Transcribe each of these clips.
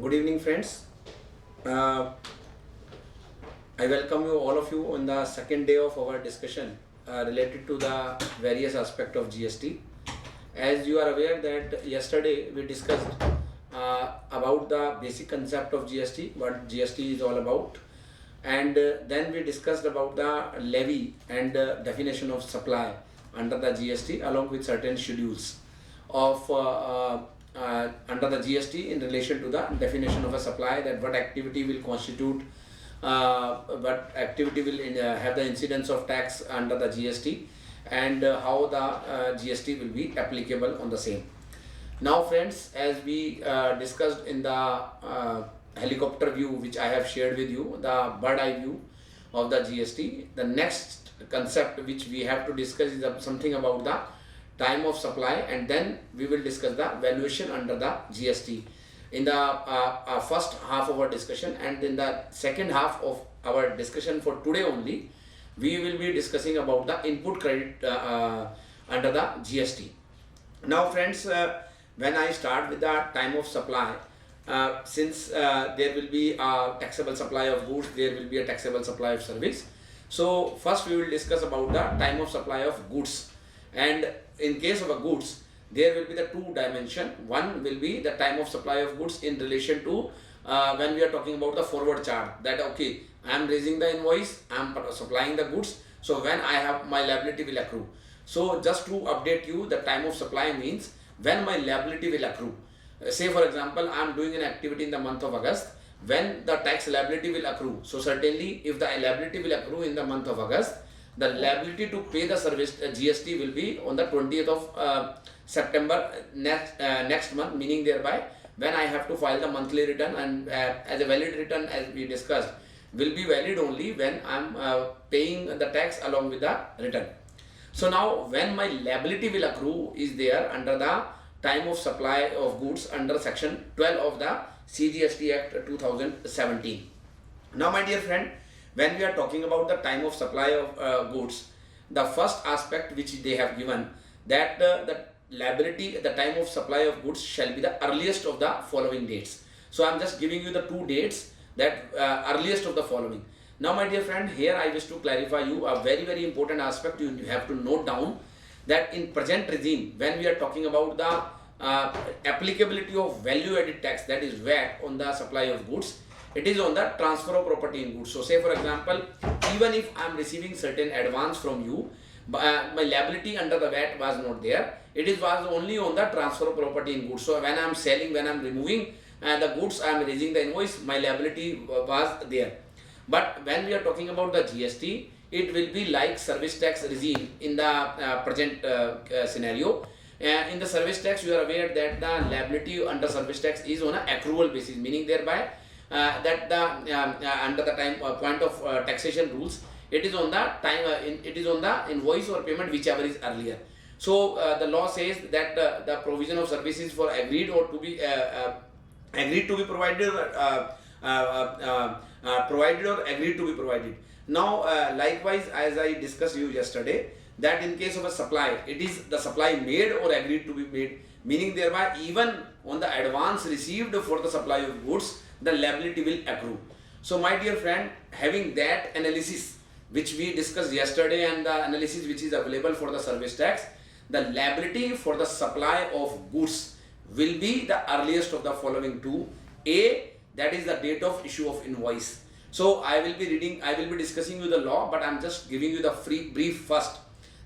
Good evening, friends. Uh, I welcome you, all of you, on the second day of our discussion related to the various aspect of GST. As you are aware that yesterday we discussed about the basic concept of GST, what GST is all about, and then we discussed about the levy and definition of supply under the GST along with certain schedules of under the GST in relation to the definition of a supply, that what activity will constitute, what activity will have the incidence of tax under the GST, and how the GST will be applicable on the same. Now, friends, as we discussed in the helicopter view, which I have shared with you, the bird eye view of the GST, the next concept which we have to discuss is something about the time of supply, and then we will discuss the valuation under the GST in the first half of our discussion. And in the second half of our discussion for today only, we will be discussing about the input credit under the GST. Now, friends, when I start with the time of supply, since there will be a taxable supply of goods, there will be a taxable supply of service. So first we will discuss about the time of supply of goods. And in case of a goods, there will be the two dimension. One will be the time of supply of goods in relation to when we are talking about the forward charge, that okay, I am raising the invoice, I am supplying the goods, so when I have my liability will accrue. So just to update you, the time of supply means when my liability will accrue. Say for example, I am doing an activity in the month of August, when the tax liability will accrue. So certainly if the liability will accrue in the month of August, the liability to pay the service GST will be on the 20th of September next month, meaning thereby when I have to file the monthly return, and as a valid return, as we discussed, will be valid only when I am paying the tax along with the return. So now when my liability will accrue is there under the time of supply of goods under section 12 of the CGST Act 2017. Now my dear friend, when we are talking about the time of supply of goods, the first aspect which they have given, that the liability, the time of supply of goods shall be the earliest of the following dates. So I am just giving you the two dates, that earliest of the following. Now my dear friend, here I wish to clarify you a very important aspect you have to note down, that in present regime, when we are talking about the applicability of value added tax, that is VAT, on the supply of goods, it is on the transfer of property in goods. So say for example, even if I am receiving certain advance from you, my liability under the VAT was not there, it was only on the transfer of property in goods. So when I am selling, when I am removing the goods, I am raising the invoice, my liability was there. But when we are talking about the GST, it will be like service tax regime in the present scenario. In the service tax, you are aware that the liability under service tax is on an accrual basis, meaning thereby that the under the time point of taxation rules, it is on the time it is on the invoice or payment whichever is earlier. So the law says that the provision of services for agreed or to be agreed to be provided, provided or agreed to be provided. Now likewise, as I discussed you yesterday, that in case of a supply, it is the supply made or agreed to be made, meaning thereby even on the advance received for the supply of goods, the liability will accrue. So my dear friend, having that analysis which we discussed yesterday and the analysis which is available for the service tax, the liability for the supply of goods will be the earliest of the following two. A, that is the date of issue of invoice. So I will be discussing you the law, but I am just giving you the brief first,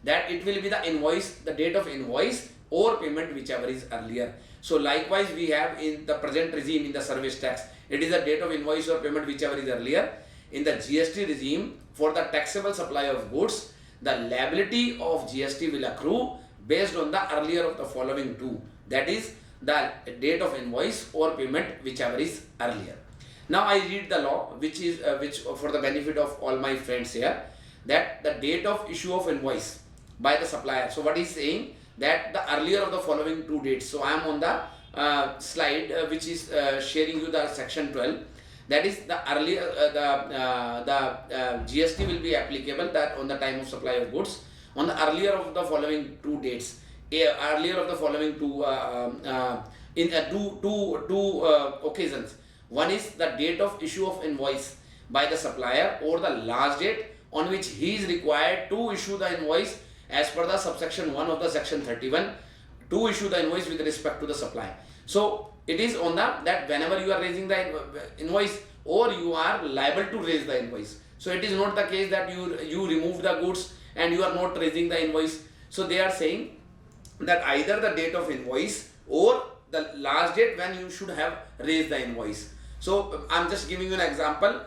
that it will be the invoice, the date of invoice or payment whichever is earlier. So likewise we have in the present regime in the service tax, it is the date of invoice or payment whichever is earlier. In the GST regime, for the taxable supply of goods, the liability of GST will accrue based on the earlier of the following two, that is the date of invoice or payment whichever is earlier. Now I read the law which is which for the benefit of all my friends here, that the date of issue of invoice by the supplier. So what is saying, that the earlier of the following two dates. So I am on the slide which is sharing you the section 12, that is the earlier the GST will be applicable that on the time of supply of goods on the earlier of the following two dates, earlier of the following two in two occasions. One is the date of issue of invoice by the supplier or the last date on which he is required to issue the invoice as per the subsection 1 of the section 31 to issue the invoice with respect to the supply. So it is on the that whenever you are raising the invoice or you are liable to raise the invoice. So it is not the case that you remove the goods and you are not raising the invoice. So they are saying that either the date of invoice or the last date when you should have raised the invoice. So I'm just giving you an example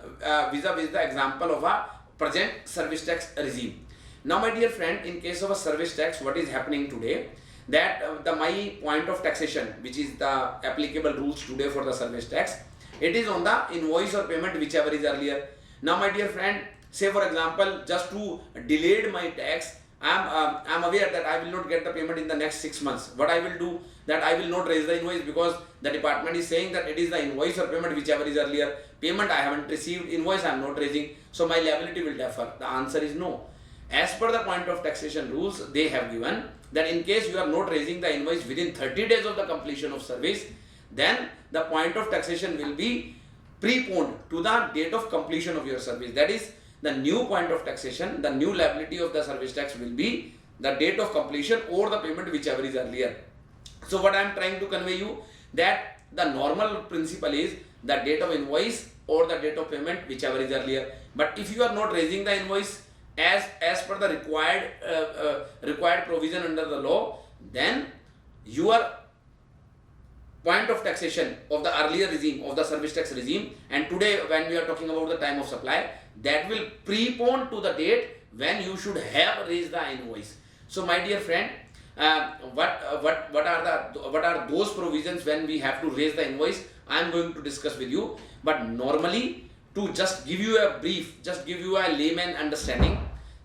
vis-a-vis the example of a present service tax regime. Now my dear friend, in case of a service tax, what is happening today, that my point of taxation, which is the applicable rules today for the service tax, it is on the invoice or payment whichever is earlier. Now my dear friend, say for example, just to delay my tax, I am aware that I will not get the payment in the next 6 months. What I will do, that I will not raise the invoice because the department is saying that it is the invoice or payment whichever is earlier. Payment I haven't received, invoice I am not raising, so my liability will differ. The answer is no. As per the point of taxation rules, they have given that in case you are not raising the invoice within 30 days of the completion of service, then the point of taxation will be preponed to the date of completion of your service. That is the new point of taxation, the new liability of the service tax will be the date of completion or the payment whichever is earlier. So what I am trying to convey you, that the normal principle is the date of invoice or the date of payment whichever is earlier. But if you are not raising the invoice as per the required provision under the law, then your point of taxation of the earlier regime, of the service tax regime, and today when we are talking about the time of supply, that will prepone to the date when you should have raised the invoice. So my dear friend, what are those provisions when we have to raise the invoice, I am going to discuss with you. But normally, to just give you a brief, just give you a layman understanding,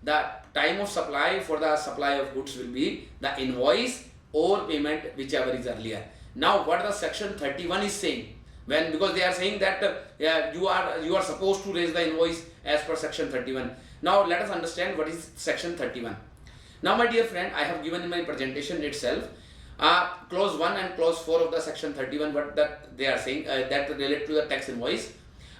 the time of supply for the supply of goods will be the invoice or payment whichever is earlier. Now what the section 31 is saying, because they are saying that you are supposed to raise the invoice as per section 31. Now let us understand what is section 31. Now my dear friend, I have given in my presentation itself clause 1 and clause 4 of the section 31, what that they are saying that relate to the tax invoice.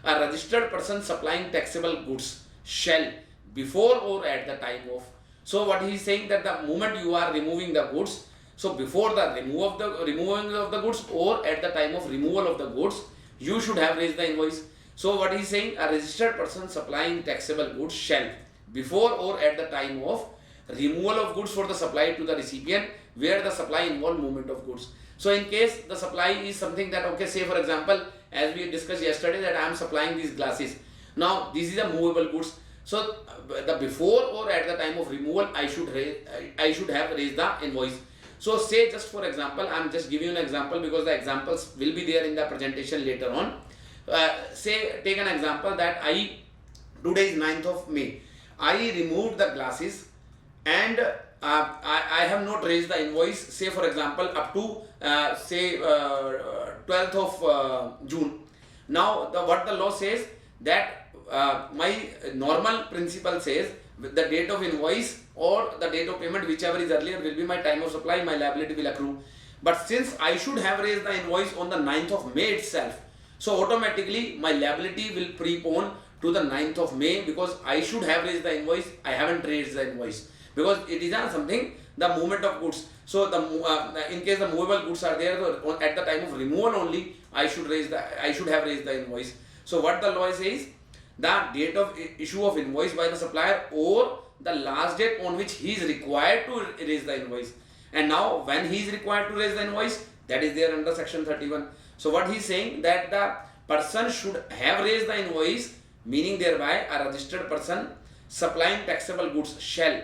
A registered person supplying taxable goods shall, before or at the time of. So what he is saying, that the moment you are removing the goods, so before the removing of the goods or at the time of removal of the goods, you should have raised the invoice. So what he is saying, a registered person supplying taxable goods shall, before or at the time of removal of goods for the supply to the recipient where the supply involve movement of goods. So in case the supply is something that, okay, say for example, as we discussed yesterday, that I am supplying these glasses. Now this is a movable goods. So the before or at the time of removal, I should have raised the invoice. So say just for example, I am just giving you an example because the examples will be there in the presentation later on. Say take an example that today is 9th of May. I removed the glasses and I have not raised the invoice, say for example up to 12th of June. Now what the law says, that my normal principle says the date of invoice or the date of payment whichever is earlier will be my time of supply, my liability will accrue. But since I should have raised the invoice on the 9th of May itself, so automatically my liability will prepone to the 9th of May because I should have raised the invoice, I haven't raised the invoice because it is not something, the movement of goods. So in case the movable goods are there, at the time of removal only I should have raised the invoice. So what the law says, the date of issue of invoice by the supplier or the last date on which he is required to raise the invoice. And now when he is required to raise the invoice, that is there under section 31. So what he is saying, that the person should have raised the invoice, meaning thereby a registered person supplying taxable goods shall,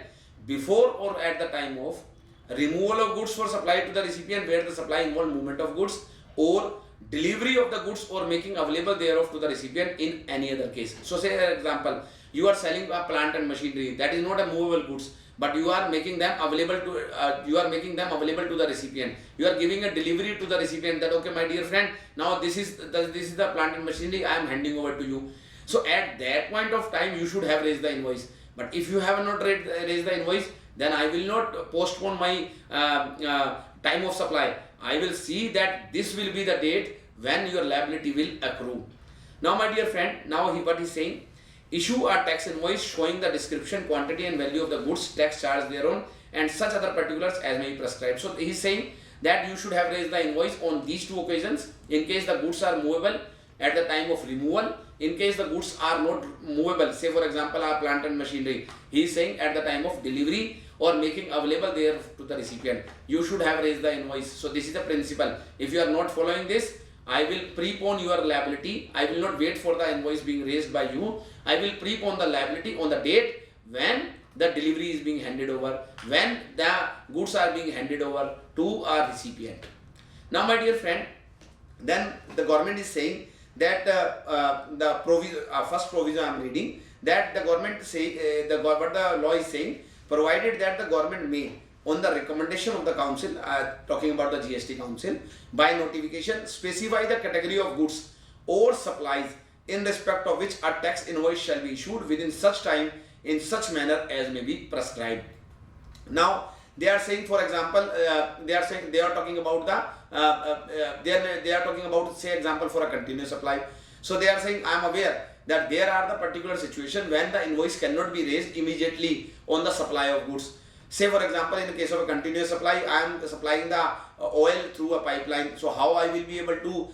before or at the time of removal of goods for supply to the recipient where the supply involved movement of goods, or delivery of the goods or making available thereof to the recipient in any other case. So say for example, you are selling a plant and machinery, that is not a movable goods, but you are making them available to the recipient. You are giving a delivery to the recipient that, okay my dear friend, now this is the plant and machinery I am handing over to you. So at that point of time you should have raised the invoice. But if you have not raised the invoice, then I will not postpone my time of supply. I will see that this will be the date when your liability will accrue. Now my dear friend, now what he is saying, issue a tax invoice showing the description, quantity and value of the goods, tax charged thereon, and such other particulars as may be prescribed. So he is saying that you should have raised the invoice on these two occasions, in case the goods are movable at the time of removal, in case the goods are not movable, say for example our plant and machinery, he is saying at the time of delivery or making available there to the recipient, you should have raised the invoice. So this is the principle. If you are not following this, I will prepone your liability. I will not wait for the invoice being raised by you. I will prepone the liability on the date when the delivery is being handed over, when the goods are being handed over to a recipient. Now my dear friend, then the government is saying that the first provision I am reading, that the government say what the law is saying, provided that the government may, on the recommendation of the council, talking about the GST council, by notification specify the category of goods or supplies in respect of which a tax invoice shall be issued within such time in such manner as may be prescribed. Now they are saying, for example, they are talking about they are talking about, say example, for a continuous supply. So they are saying, I am aware that there are the particular situation when the invoice cannot be raised immediately on the supply of goods. Say for example, in the case of a continuous supply, I am supplying the oil through a pipeline. So how I will be able to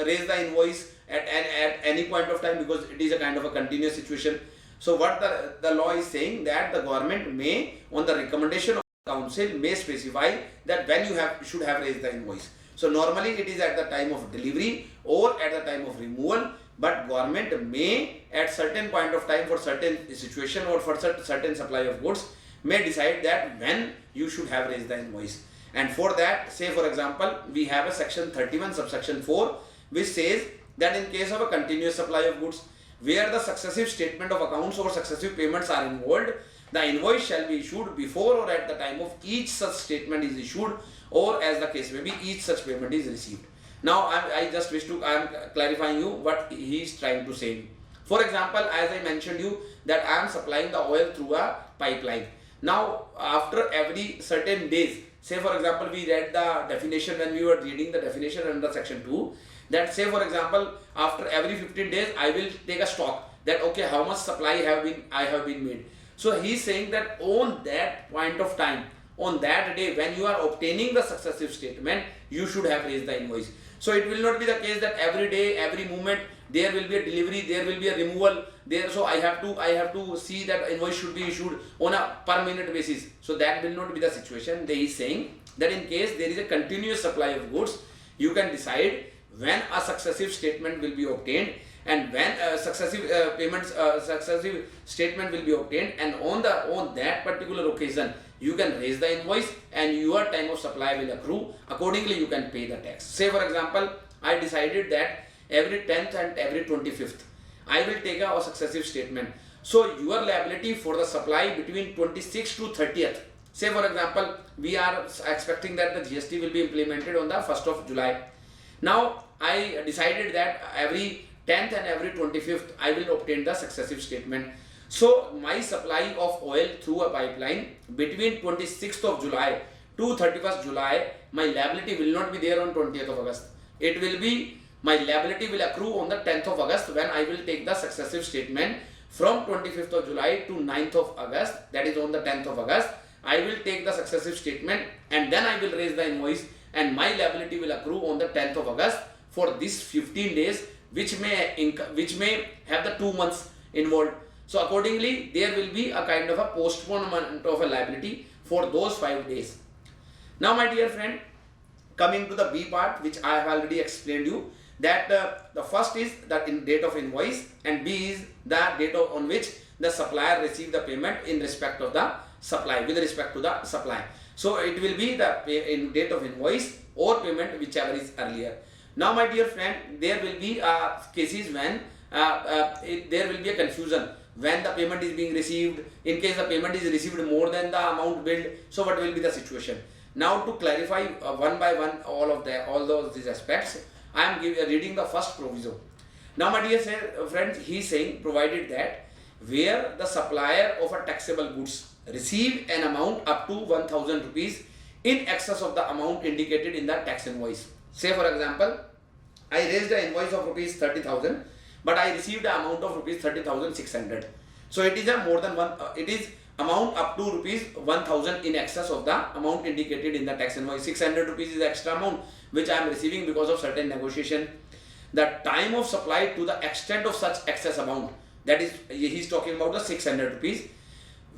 raise the invoice at any point of time, because it is a kind of a continuous situation. So what the law is saying, that the government may, on the recommendation of the council, may specify that when you should have raised the invoice. So normally it is at the time of delivery or at the time of removal, but government may at certain point of time for certain situation or for certain supply of goods may decide that when you should have raised the invoice. And for that, say for example, we have a section 31 subsection 4 which says that in case of a continuous supply of goods where the successive statement of accounts or successive payments are involved, the invoice shall be issued before or at the time of each such statement is issued, or as the case may be, each such payment is received. Now I am clarifying you what he is trying to say. For example, as I mentioned you that I am supplying the oil through a pipeline. Now after every certain days, say for example, we read the definition when we were reading the definition under section 2, that say for example, after every 15 days I will take a stock that okay, how much supply I have been made. So he is saying that on that point of time, on that day when you are obtaining the successive statement, you should have raised the invoice. So it will not be the case that every day, every moment there will be a delivery, there will be a removal there. So I have to see that invoice should be issued on a per minute basis. So that will not be the situation. They is saying that in case there is a continuous supply of goods, you can decide when a successive statement will be obtained and when successive statement will be obtained, and on that particular occasion you can raise the invoice and your time of supply will accrue. Accordingly you can pay the tax. Say for example, I decided that every 10th and every 25th I will take a successive statement. So your liability for the supply between 26th to 30th, say for example, we are expecting that the GST will be implemented on the 1st of July. Now I decided that every 10th and every 25th I will obtain the successive statement. So my supply of oil through a pipeline between 26th of July to 31st July, my liability will not be there on 20th of August. It will be, my liability will accrue on the 10th of August when I will take the successive statement from 25th of July to 9th of August, that is on the 10th of August. I will take the successive statement and then I will raise the invoice, and my liability will accrue on the 10th of August for this 15 days which may have the 2 months involved. So accordingly there will be a kind of a postponement of a liability for those 5 days. Now my dear friend, coming to the B part, which I have already explained you, that the first is the date of invoice and B is the date on which the supplier received the payment in respect of the supply, with respect to the supply. So it will be the date of invoice or payment, whichever is earlier. Now my dear friend, there will be cases when there will be a confusion when the payment is being received. In case the payment is received more than the amount billed, so what will be the situation? Now to clarify one by one all these aspects, I am reading the first proviso. Now my dear friends, he is saying, provided that where the supplier of a taxable goods receive an amount up to 1000 rupees in excess of the amount indicated in the tax invoice. Say for example, I raised the invoice of rupees 30,000, but I received the amount of rupees 30,600. So it is a more than one. It is amount up to rupees 1,000 in excess of the amount indicated in the tax invoice. 600 rupees is the extra amount which I am receiving because of certain negotiation. The time of supply to the extent of such excess amount, that is, he is talking about the 600 rupees,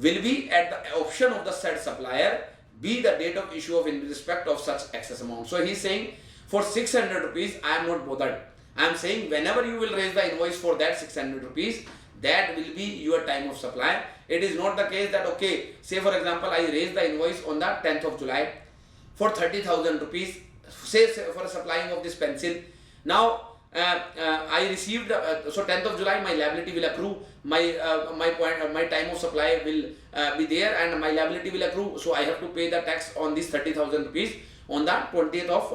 will be at the option of the said supplier, be the date of issue of in respect of such excess amount. So he is saying for 600 rupees I am not bothered. I am saying whenever you will raise the invoice for that 600 rupees, that will be your time of supply. It is not the case that, okay, say for example, I raised the invoice on the 10th of July for 30,000 rupees, say for supplying of this pencil. Now, I received, so 10th of July, my liability will accrue, my time of supply will be there and my liability will accrue. So I have to pay the tax on this 30,000 rupees on the 20th of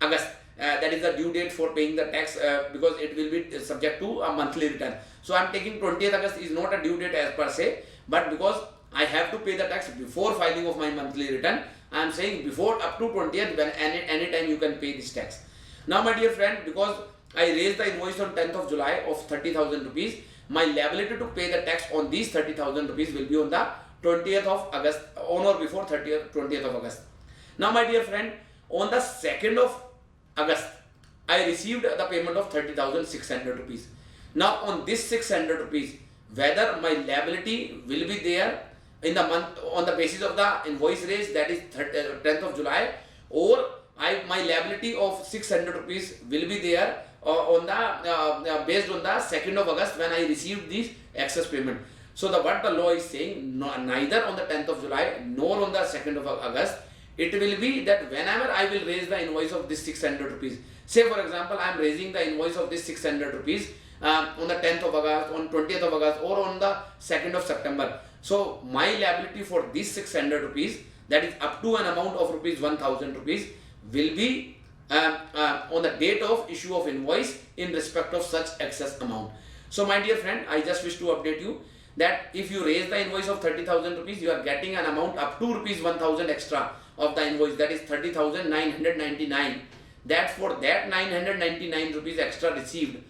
August. That is the due date for paying the tax because it will be subject to a monthly return. So I am taking 20th August is not a due date as per se, but because I have to pay the tax before filing of my monthly return, I am saying before up to 20th, when any time you can pay this tax. Now my dear friend, because I raised the invoice on 10th of July of 30,000 rupees, my liability to pay the tax on these 30,000 rupees will be on the 20th of August, on or before 20th of August. Now my dear friend, on the 2nd of August, I received the payment of 30,600 rupees. Now on this 600 rupees, whether my liability will be there in the month on the basis of the invoice raised, that is 10th of July, or my liability of 600 rupees will be there on the based on the 2nd of August when I received this excess payment. So what the law is saying, neither on the 10th of July nor on the 2nd of August, it will be that whenever I will raise the invoice of this 600 rupees, say for example, I am raising the invoice of this 600 rupees on the 10th of August, on 20th of August, or on the 2nd of September. So my liability for this 600 rupees, that is up to an amount of rupees 1,000 rupees, will be on the date of issue of invoice in respect of such excess amount. So my dear friend, I just wish to update you that if you raise the invoice of 30,000 rupees, you are getting an amount up to rupees 1,000 extra of the invoice, that is 30,999. That for that 999 rupees extra received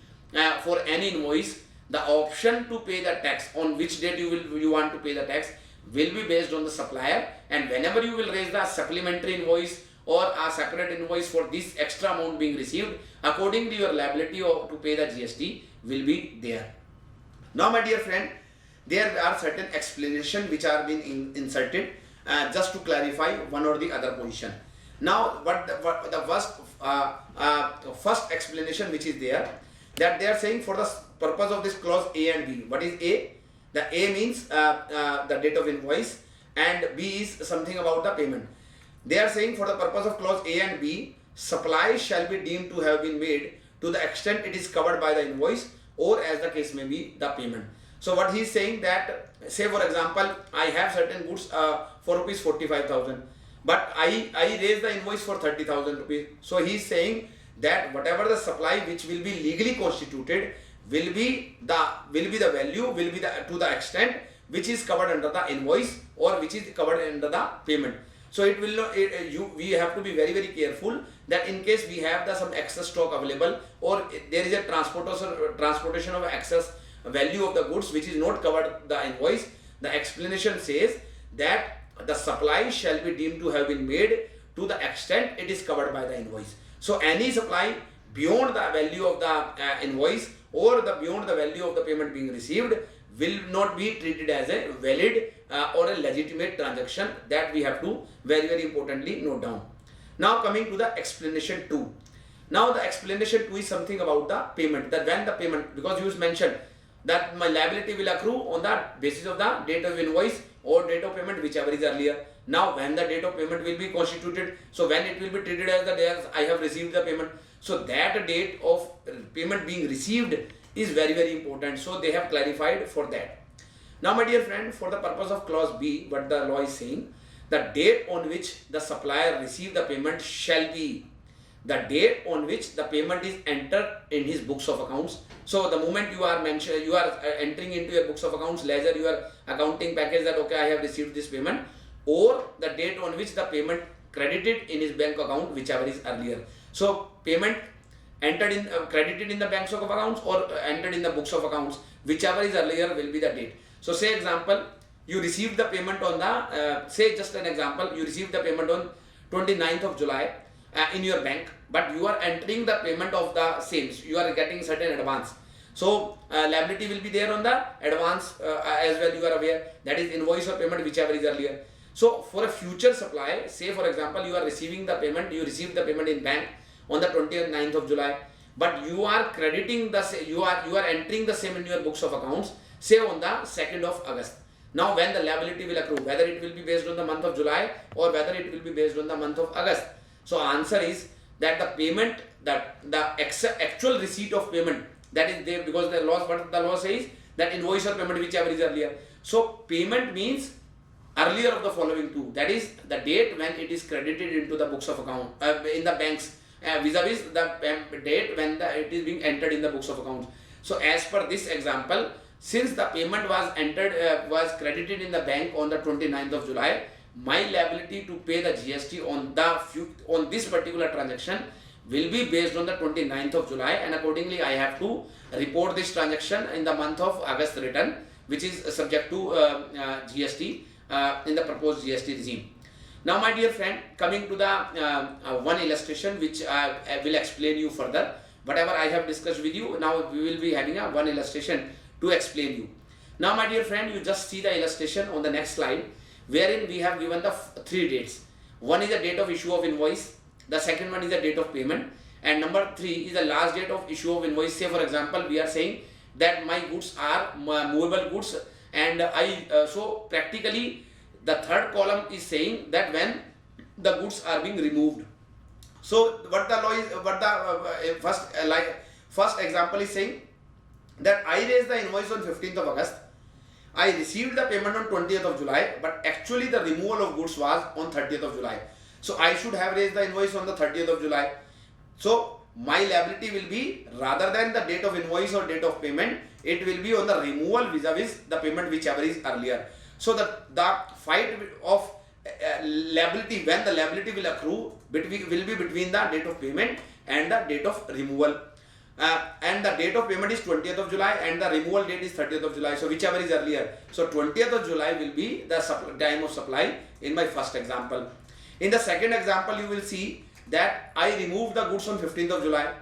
for any invoice, the option to pay the tax, on which date you want to pay the tax, will be based on the supplier, and whenever you will raise the supplementary invoice or a separate invoice for this extra amount being received, accordingly your liability to pay the GST will be there. Now my dear friend, there are certain explanations which are being inserted just to clarify one or the other position. Now what the first explanation which is there, that they are saying for the purpose of this clause A and B. What is A? The A means the date of invoice, and B is something about the payment. They are saying for the purpose of clause A and B, supply shall be deemed to have been made to the extent it is covered by the invoice, or as the case may be, the payment. So what he is saying that, say for example, I have certain goods for rupees 45,000, but I raise the invoice for 30,000 rupees. So he is saying that whatever the supply which will be legally constituted will be the value, will be to the extent which is covered under the invoice or which is covered under the payment. So it will not, we have to be very, very careful that in case we have some excess stock available, or there is a transportation of excess value of the goods which is not covered the invoice, the explanation says that the supply shall be deemed to have been made to the extent it is covered by the invoice. So any supply beyond the value of the invoice or beyond the value of the payment being received will not be treated as a valid or a legitimate transaction. That we have to very, very importantly note down. Now coming to the explanation 2. Now the explanation 2 is something about the payment, that when the payment, because you mentioned that my liability will accrue on the basis of the date of invoice or date of payment, whichever is earlier. Now when the date of payment will be constituted, so when it will be treated as the day I have received the payment. So that date of payment being received is very, very important. So they have clarified for that. Now my dear friend, for the purpose of clause B, what the law is saying, the date on which the supplier received the payment shall be the date on which the payment is entered in his books of accounts. So the moment you are entering into your books of accounts, ledger, your accounting package, that okay, I have received this payment, or the date on which the payment credited in his bank account, whichever is earlier. So payment entered in credited in the banks of accounts or entered in the books of accounts, whichever is earlier will be the date. So say example, you received the payment on the say just an example, you received the payment on 29th of July in your bank, but you are entering the payment of the same, you are getting certain advance. So liability will be there on the advance as well, you are aware, that is invoice or payment, whichever is earlier. So for a future supply, say for example you are receiving the payment, you received the payment in bank on the 29th of July, but you are crediting the you are entering the same in your books of accounts, say on the 2nd of August. Now when the liability will accrue, whether it will be based on the month of July or whether it will be based on the month of August. So answer is that the payment, that the actual receipt of payment, that is there, because the law, what the law says, that invoice or payment, whichever is earlier. So payment means earlier of the following two, that is the date when it is credited into the books of account in the banks, vis-a-vis the date when it is being entered in the books of accounts. So as per this example, since the payment was entered was credited in the bank on the 29th of July, my liability to pay the GST on this particular transaction will be based on the 29th of July, and accordingly I have to report this transaction in the month of August return, which is subject to GST in the proposed GST regime. Now my dear friend, coming to the one illustration which I will explain you further. Whatever I have discussed with you, now we will be having a one illustration to explain you. Now my dear friend, you just see the illustration on the next slide, wherein we have given the three dates. One is the date of issue of invoice, the second one is the date of payment, and number 3 is the last date of issue of invoice. Say for example, we are saying that my goods are movable goods, and so practically the third column is saying that when the goods are being removed. So what the law is, what the first example is saying that I raised the invoice on 15th of August, I received the payment on 20th of July, but actually the removal of goods was on 30th of July. So I should have raised the invoice on the 30th of July. So my liability will be, rather than the date of invoice or date of payment, it will be on the removal vis-a-vis the payment whichever is earlier. So the fight of liability, when the liability will accrue, will be between the date of payment and the date of removal. And the date of payment is 20th of July and the removal date is 30th of July. So whichever is earlier. So 20th of July will be the time of supply in my first example. In the second example, you will see that I removed the goods on 15th of July.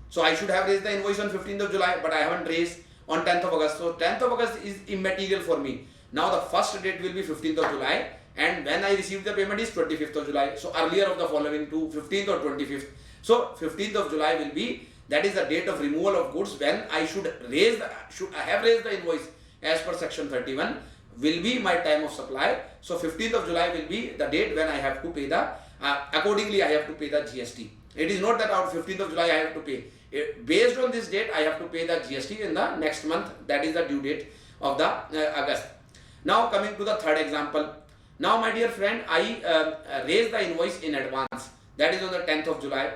So I should have raised the invoice on 15th of July, but I haven't raised on 10th of August. So 10th of August is immaterial for me. Now the first date will be 15th of July, and when I received the payment is 25th of July. So earlier of the following two, 15th or 25th. So 15th of July will be, that is the date of removal of goods when I should have raised the invoice as per section 31 will be my time of supply. So 15th of July will be the date when I have to pay the, accordingly I have to pay the GST. It is not that on 15th of July I have to pay. Based on this date I have to pay the GST in the next month, that is the due date of the August. Now coming to the third example. Now my dear friend, I raised the invoice in advance, that is on the 10th of July.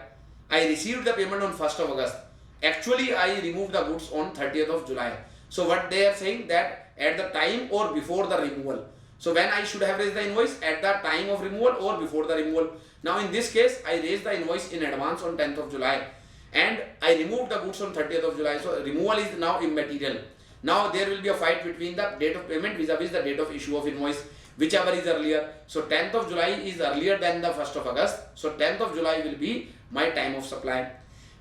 I received the payment on 1st of August. Actually I removed the goods on 30th of July. So what they are saying, that at the time or before the removal. So when I should have raised the invoice, at the time of removal or before the removal. Now in this case I raised the invoice in advance on 10th of July and I removed the goods on 30th of July. So removal is now immaterial. Now there will be a fight between the date of payment vis-a-vis the date of issue of invoice, whichever is earlier. So 10th of July is earlier than the 1st of August. So 10th of July will be my time of supply.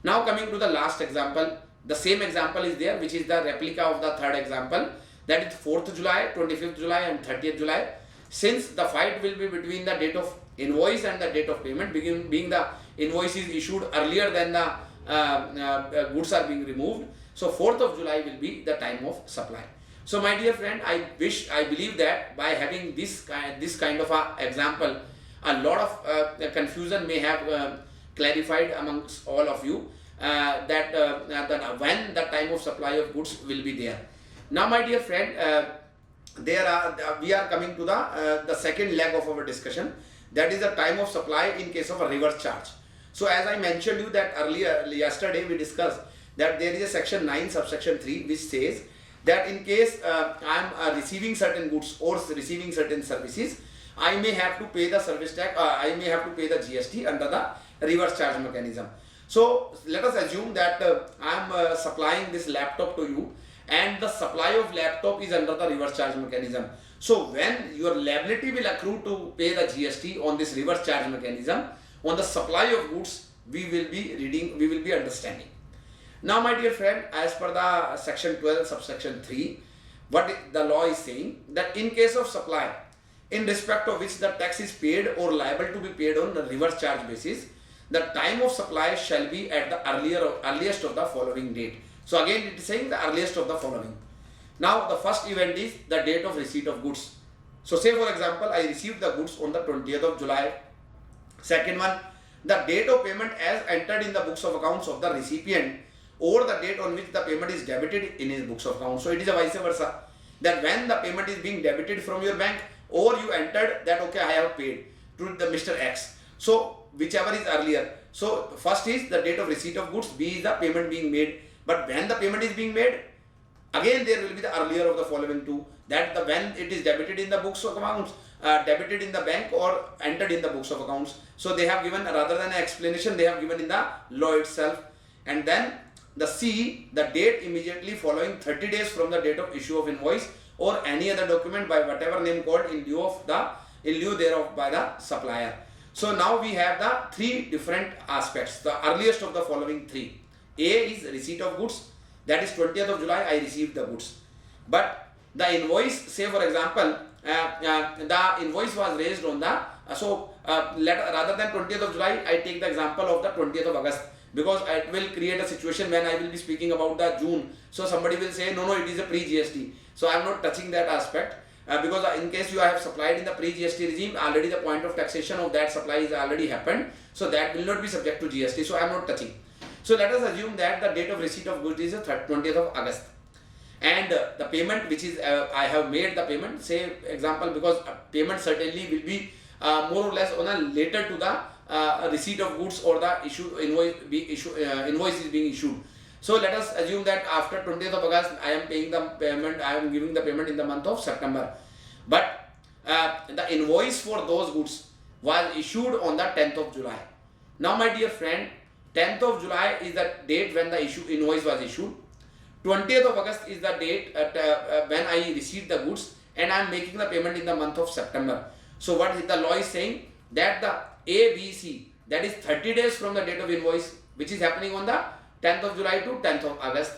Now coming to the last example, the same example is there, which is the replica of the third example, that is 4th July, 25th July and 30th July. Since the fight will be between the date of invoice and the date of payment, being the invoice is issued earlier than the goods are being removed. So 4th of July will be the time of supply. So my dear friend, I believe that by having this kind of a example, a lot of confusion may have clarified amongst all of you that when the time of supply of goods will be there. Now my dear friend, we are coming to the second leg of our discussion, that is the time of supply in case of a reverse charge. So as I mentioned you that yesterday we discussed that there is a section 9 subsection 3 which says that in case I am receiving certain goods or receiving certain services, I may have to pay the service tax, I may have to pay the GST under the reverse charge mechanism. So let us assume that I am supplying this laptop to you, and the supply of laptop is under the reverse charge mechanism. So when your liability will accrue to pay the GST on this reverse charge mechanism, on the supply of goods, we will be understanding. Now my dear friend, as per the section 12 subsection 3, what the law is saying, that in case of supply in respect of which the tax is paid or liable to be paid on the reverse charge basis, the time of supply shall be at the earliest of the following date. So again it is saying the earliest of the following. Now the first event is the date of receipt of goods. So say for example, I received the goods on the 20th of July. Second one, the date of payment as entered in the books of accounts of the recipient, or the date on which the payment is debited in his books of accounts. So it is a vice versa, that when the payment is being debited from your bank, or you entered that okay, I have paid to the Mr. X. So whichever is earlier. So first is the date of receipt of goods, B is the payment being made. But when the payment is being made, again there will be the earlier of the following two, that the when it is debited in the books of accounts, debited in the bank, or entered in the books of accounts. So they have given, rather than an explanation, they have given in the law itself. And then the C, the date immediately following 30 days from the date of issue of invoice or any other document by whatever name called in lieu thereof by the supplier. So now we have the three different aspects, the earliest of the following three. A is receipt of goods, that is 20th of July I received the goods. But the invoice, say for example, the invoice was raised on the, rather than 20th of July, I take the example of the 20th of August, because it will create a situation when I will be speaking about the June. So somebody will say, no, it is a pre-GST. So I am not touching that aspect, because in case you have supplied in the pre-GST regime, already the point of taxation of that supply is already happened. So that will not be subject to GST. So I am not touching. So let us assume that the date of receipt of goods is the 20th of August. And the payment which is, I have made the payment, say example, because payment certainly will be more or less on a later to the receipt of goods or the invoice is being issued. So let us assume that after 20th of August, I am paying the payment, I am giving the payment in the month of September. But the invoice for those goods was issued on the 10th of July. Now my dear friend, 10th of July is the date when the invoice was issued. 20th of August is the date when I received the goods, and I am making the payment in the month of September. So what the law is saying, that the ABC, that is 30 days from the date of invoice, which is happening on the 10th of July to 10th of August.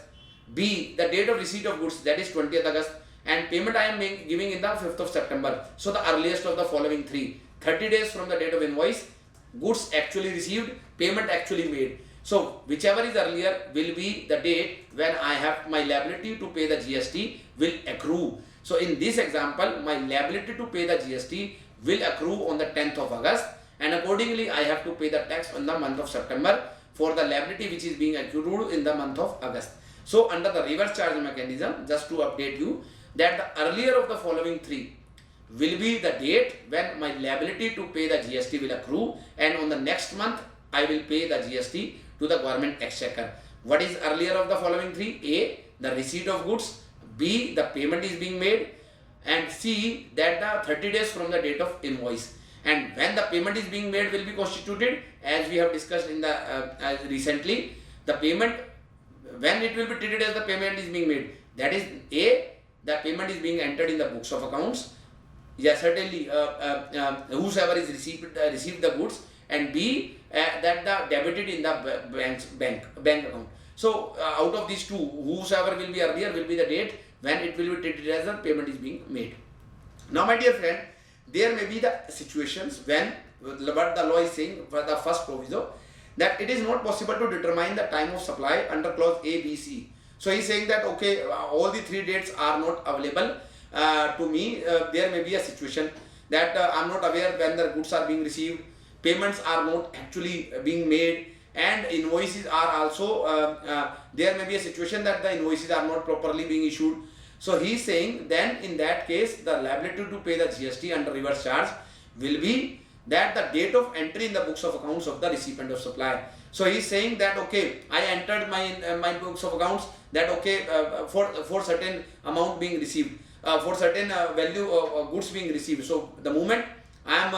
B, the date of receipt of goods, that is 20th August, and payment I am giving in the 5th of September. So the earliest of the following three, 30 days from the date of invoice, goods actually received, payment actually made. So whichever is earlier will be the date when I have my liability to pay the GST will accrue. So in this example, my liability to pay the GST will accrue on the 10th of August, and accordingly I have to pay the tax on the month of September for the liability which is being accrued in the month of August. So under the reverse charge mechanism, just to update you, that the earlier of the following three will be the date when my liability to pay the GST will accrue, and on the next month I will pay the GST to the government exchequer. What is earlier of the following three? A, the receipt of goods. B, the payment is being made. And C, that the 30 days from the date of invoice. And when the payment is being made will be constituted, as we have discussed in the recently, the payment, when it will be treated as the payment is being made, that is A, the payment is being entered in the books of accounts. Yes, certainly whosoever is received the goods, and B, that the debited in the bank account. So out of these two, whosoever will be earlier will be the date when it will be treated as the payment is being made. Now my dear friend, there may be the situations when what the law is saying for the first proviso, that it is not possible to determine the time of supply under clause A, B, C. So he is saying that okay, all the three dates are not available to me. There may be a situation that I am not aware when the goods are being received, payments are not actually being made, and invoices are also there may be a situation that the invoices are not properly being issued. So he is saying then in that case the liability to pay the GST under reverse charge will be that the date of entry in the books of accounts of the recipient of supply. So he is saying that okay, I entered my books of accounts that okay, for certain amount being received, for certain value of goods being received. So the moment I am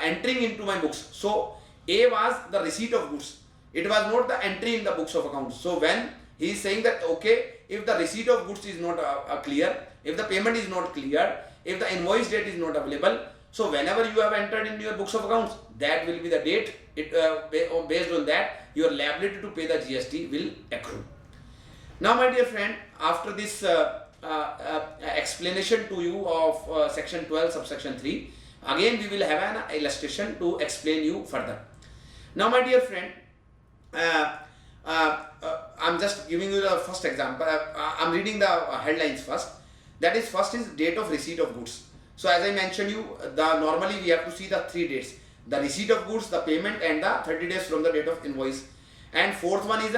entering into my books. So A was the receipt of goods. It was not the entry in the books of accounts. So when he is saying that, okay, if the receipt of goods is not clear, if the payment is not clear, if the invoice date is not available, so whenever you have entered in your books of accounts, that will be the date. Based on that, your liability to pay the GST will accrue. Now, my dear friend, after this explanation to you of section 12 subsection 3, again we will have an illustration to explain you further. Now, my dear friend, I'm just giving you the first example. I'm reading the headlines first. That is, first is date of receipt of goods. So as I mentioned you, normally we have to see the 3 dates: the receipt of goods, the payment, and the 30 days from the date of invoice. And fourth one is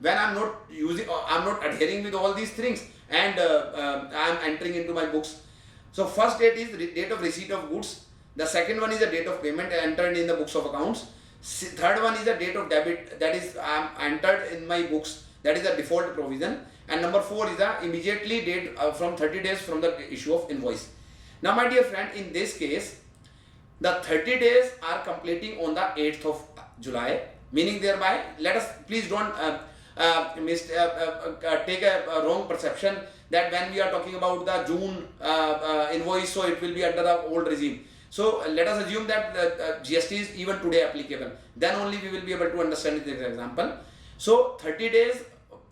when I'm not adhering with all these things, and I'm entering into my books. So first date is the date of receipt of goods. The second one is the date of payment entered in the books of accounts. Third one is the date of debit, that is entered in my books, that is the default provision. And number 4 is the immediately date from 30 days from the issue of invoice. Now, my dear friend, in this case, the 30 days are completing on the 8th of July, meaning thereby, let us please don't take a wrong perception that when we are talking about the June invoice, so it will be under the old regime. So let us assume that GST is even today applicable. Then only we will be able to understand this example. So 30 days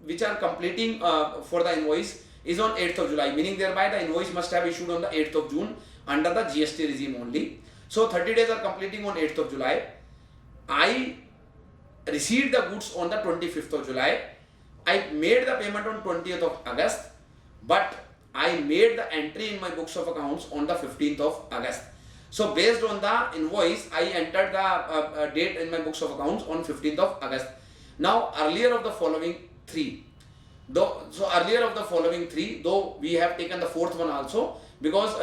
which are completing for the invoice is on 8th of July, meaning thereby the invoice must have issued on the 8th of June under the GST regime only. So 30 days are completing on 8th of July. I received the goods on the 25th of July. I made the payment on 20th of August, but I made the entry in my books of accounts on the 15th of August. So based on the invoice, I entered the date in my books of accounts on 15th of August. Now, earlier of the following three, though we have taken the fourth one also, because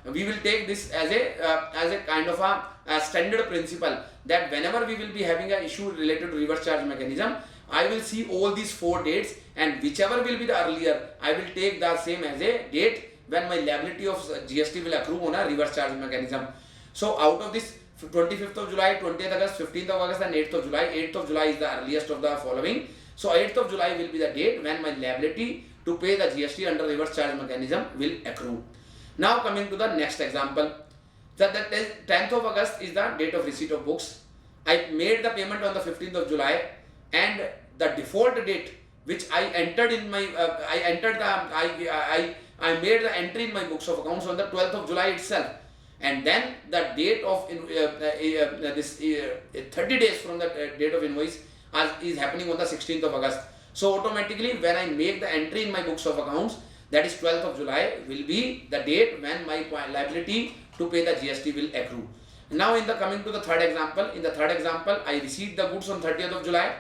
we will take this as a kind of a standard principle that whenever we will be having an issue related to reverse charge mechanism, I will see all these 4 dates, and whichever will be the earlier, I will take the same as a date when my liability of GST will accrue on a reverse charge mechanism. So out of this 25th of July, 20th August, 15th of August and 8th of July, 8th of July is the earliest of the following. So 8th of July will be the date when my liability to pay the GST under reverse charge mechanism will accrue. Now coming to the next example. So that is 10th of August is the date of receipt of books. I made the payment on the 15th of July, and the default date which I entered in my I made the entry in my books of accounts on the 12th of July itself, and then the date of 30 days from the date of invoice is happening on the 16th of August. So automatically when I make the entry in my books of accounts, that is 12th of July will be the date when my liability to pay the GST will accrue. Now coming to the third example, in the third example I received the goods on 30th of July,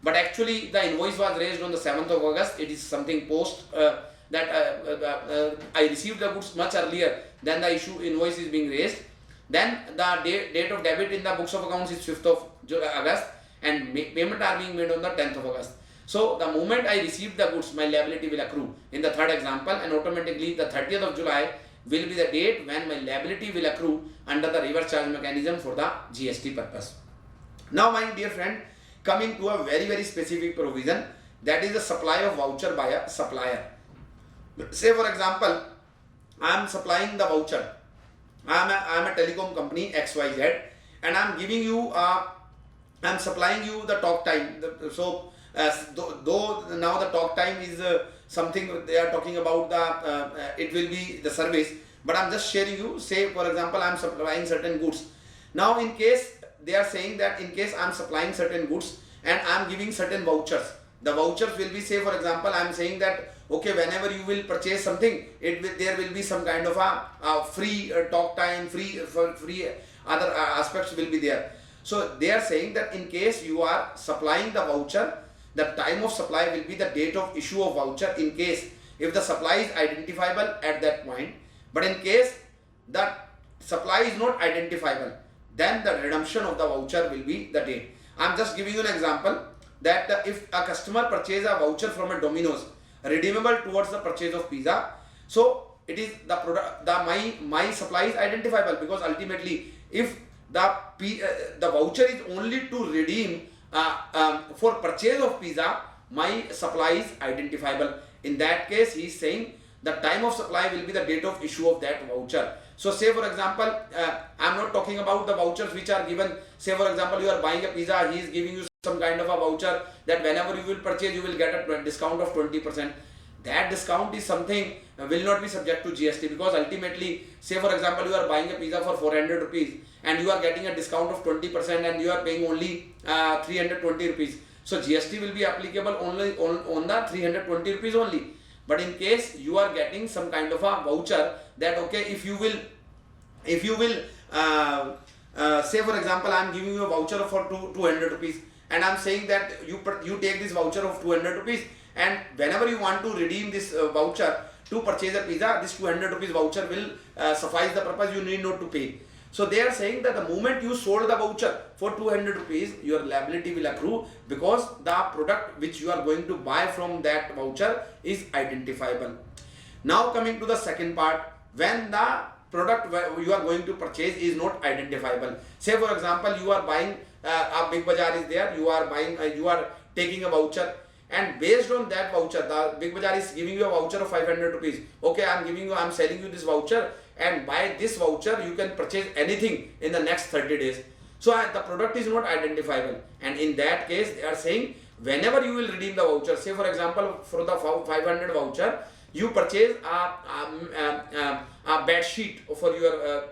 but actually the invoice was raised on the 7th of August. It is something post I received the goods much earlier than the invoice is being raised. Then the date of debit in the books of accounts is 5th of August, and payment are being made on the 10th of August. So the moment I received the goods, my liability will accrue in the third example, and automatically the 30th of July will be the date when my liability will accrue under the reverse charge mechanism for the GST purpose. Now, my dear friend, coming to a very, very specific provision, that is the supply of voucher by a supplier. Say for example, I am supplying the voucher. I am a telecom company XYZ, and I am giving you I am supplying you the talk time. So though now the talk time is something they are talking about, it will be the service, but I am just sharing you. Say for example, I am supplying certain goods. Now in case they are saying that in case I am supplying certain goods and I am giving certain vouchers, the vouchers will be, say for example, I am saying that okay, whenever you will purchase something, there will be some kind of a free talk time, free other aspects will be there. So they are saying that in case you are supplying the voucher, the time of supply will be the date of issue of voucher, in case if the supply is identifiable at that point. But in case the supply is not identifiable, then the redemption of the voucher will be the date. I am just giving you an example that if a customer purchases a voucher from a Domino's, redeemable towards the purchase of pizza, so it is the product, my supply is identifiable, because ultimately if the voucher is only to redeem for purchase of pizza, my supply is identifiable. In that case, he is saying the time of supply will be the date of issue of that voucher. So say for example, I am not talking about the vouchers which are given. Say for example, you are buying a pizza, he is giving you some kind of a voucher that whenever you will purchase, you will get a discount of 20%. That discount is something will not be subject to GST, because ultimately, say for example, you are buying a pizza for 400 rupees and you are getting a discount of 20% and you are paying only 320 rupees. So GST will be applicable only on the 320 rupees only. But in case you are getting some kind of a voucher that okay, if you will say for example, I am giving you a voucher for 200 rupees and I am saying that you take this voucher of 200 rupees, and whenever you want to redeem this voucher to purchase a pizza, this 200 rupees voucher will suffice the purpose, you need not to pay. So they are saying that the moment you sold the voucher for 200 rupees, your liability will accrue, because the product which you are going to buy from that voucher is identifiable. Now coming to the second part, when the product you are going to purchase is not identifiable. Say for example, you are buying a big bazaar is there, you are buying you are taking a voucher, and based on that voucher, the big bazaar is giving you a voucher of 500 rupees. Okay, I am selling you this voucher, and by this voucher you can purchase anything in the next 30 days. So the product is not identifiable, and in that case they are saying whenever you will redeem the voucher, say for example for the 500 voucher, you purchase a bed sheet for your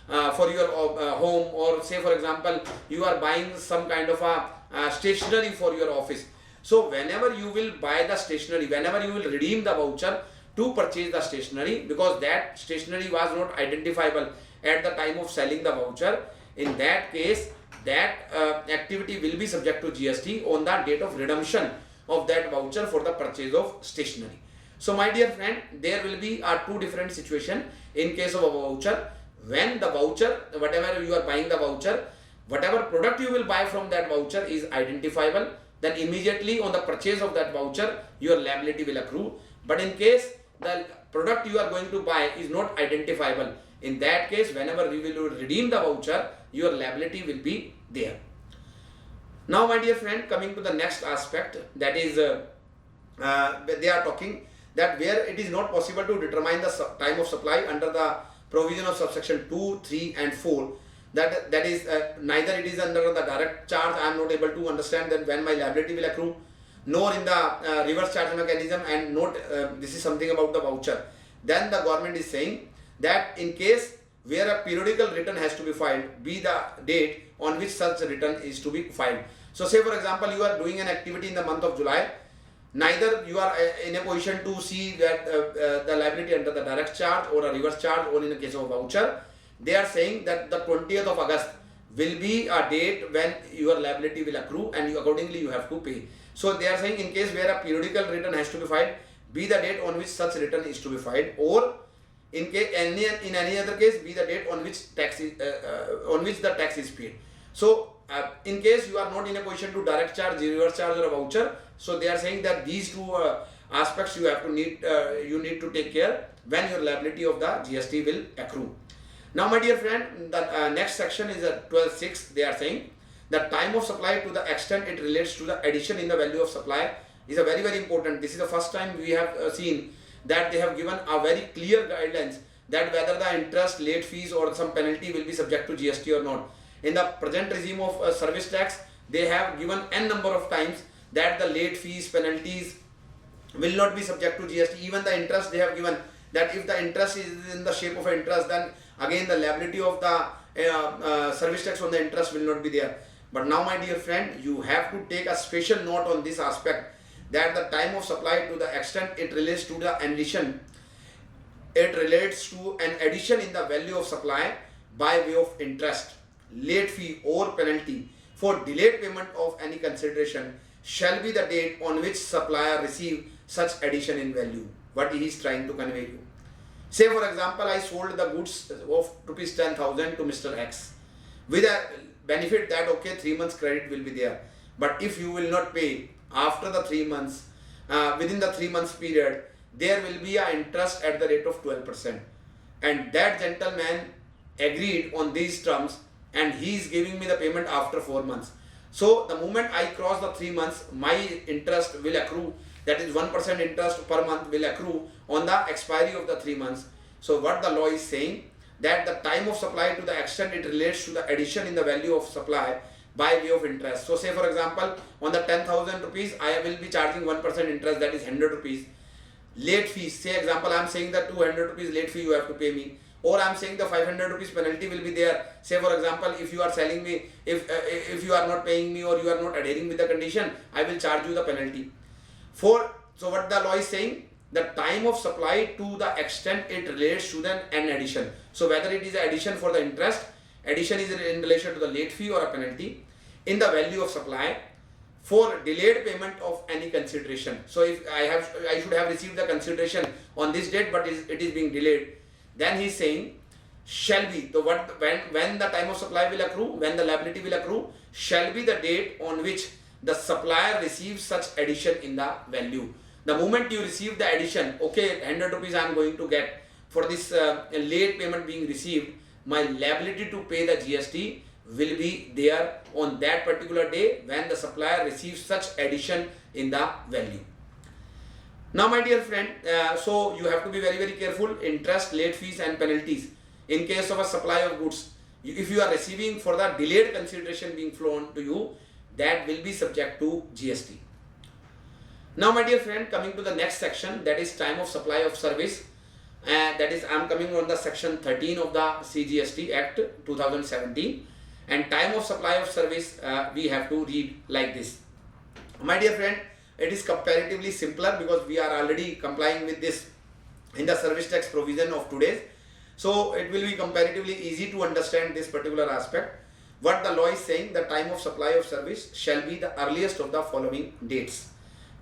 home, or say for example you are buying some kind of a stationery for your office. So whenever you will buy the stationery, whenever you will redeem the voucher to purchase the stationery, because that stationery was not identifiable at the time of selling the voucher, in that case that activity will be subject to GST on the date of redemption of that voucher for the purchase of stationery. So my dear friend, there will be two different situations in case of a voucher. When the voucher, whatever you are buying the voucher, whatever product you will buy from that voucher is identifiable, then immediately on the purchase of that voucher, your liability will accrue. But in case the product you are going to buy is not identifiable, in that case, whenever you will redeem the voucher, your liability will be there. Now, my dear friend, coming to the next aspect, that is, they are talking that where it is not possible to determine the time of supply under the provision of subsection 2, 3 and 4, that is neither it is under the direct charge, I am not able to understand that when my liability will accrue, nor in the reverse charge mechanism, and not this is something about the voucher. Then the government is saying that in case where a periodical return has to be filed, be the date on which such return is to be filed. So say for example, you are doing an activity in the month of July, neither you are in a position to see that the liability under the direct charge or a reverse charge, or in the case of a voucher. They are saying that the 20th of August will be a date when your liability will accrue, and accordingly you have to pay. So they are saying in case where a periodical return has to be filed, be the date on which such return is to be filed, or in any other case, be the date on which the tax is paid. So in case you are not in a position to direct charge, reverse charge or a voucher, so they are saying that these two aspects you need to take care when your liability of the GST will accrue. Now my dear friend, the next section is 12.6. They are saying the time of supply to the extent it relates to the addition in the value of supply is a very important. This is the first time we have seen that they have given a very clear guidelines that whether the interest, late fees or some penalty will be subject to GST or not. In the present regime of service tax, they have given n number of times that the late fees, penalties will not be subject to GST. Even the interest they have given that if the interest is in the shape of interest, then again the liability of the service tax on the interest will not be there. But now my dear friend, you have to take a special note on this aspect, that the time of supply to the extent it relates to the addition, it relates to an addition in the value of supply by way of interest, late fee or penalty for delayed payment of any consideration shall be the date on which supplier receive such addition in value. What he is trying to convey you. Say for example, I sold the goods of rupees 10,000 to Mr. X with a benefit that okay, 3 months credit will be there. But if you will not pay after the 3 months, within the 3 months period, there will be an interest at the rate of 12%. And that gentleman agreed on these terms, and he is giving me the payment after 4 months. So the moment I cross the 3 months, my interest will accrue, that is 1% interest per month will accrue on the expiry of the 3 months. So what the law is saying, that the time of supply, to the extent it relates to the addition in the value of supply by way of interest. So say for example, on the 10,000 rupees, I will be charging 1% interest, that is 100 rupees. Late fees, say example, I am saying that 200 rupees late fee you have to pay me, or I am saying the 500 rupees penalty will be there. Say for example, if you are selling me, if you are not paying me or you are not adhering with the condition, I will charge you the penalty. So what the law is saying, the time of supply to the extent it relates to an addition. So whether it is an addition for the interest, addition is in relation to the late fee or a penalty in the value of supply for delayed payment of any consideration. So if I should have received the consideration on this date, but it is being delayed, then he is saying shall be, so when the time of supply will accrue, when the liability will accrue, shall be the date on which the supplier receives such addition in the value. The moment you receive the addition, okay, 100 rupees I am going to get for this late payment being received, my liability to pay the GST will be there on that particular day when the supplier receives such addition in the value. Now my dear friend, so you have to be very, very careful. Interest, late fees and penalties in case of a supply of goods, if you are receiving for the delayed consideration being flown to you, that will be subject to GST. Now my dear friend, coming to the next section, that is time of supply of service, that is I am coming on the section 13 of the CGST Act 2017, and time of supply of service we have to read like this. My dear friend, it is comparatively simpler because we are already complying with this in the service tax provision of today's. So it will be comparatively easy to understand this particular aspect. What the law is saying, the time of supply of service shall be the earliest of the following dates.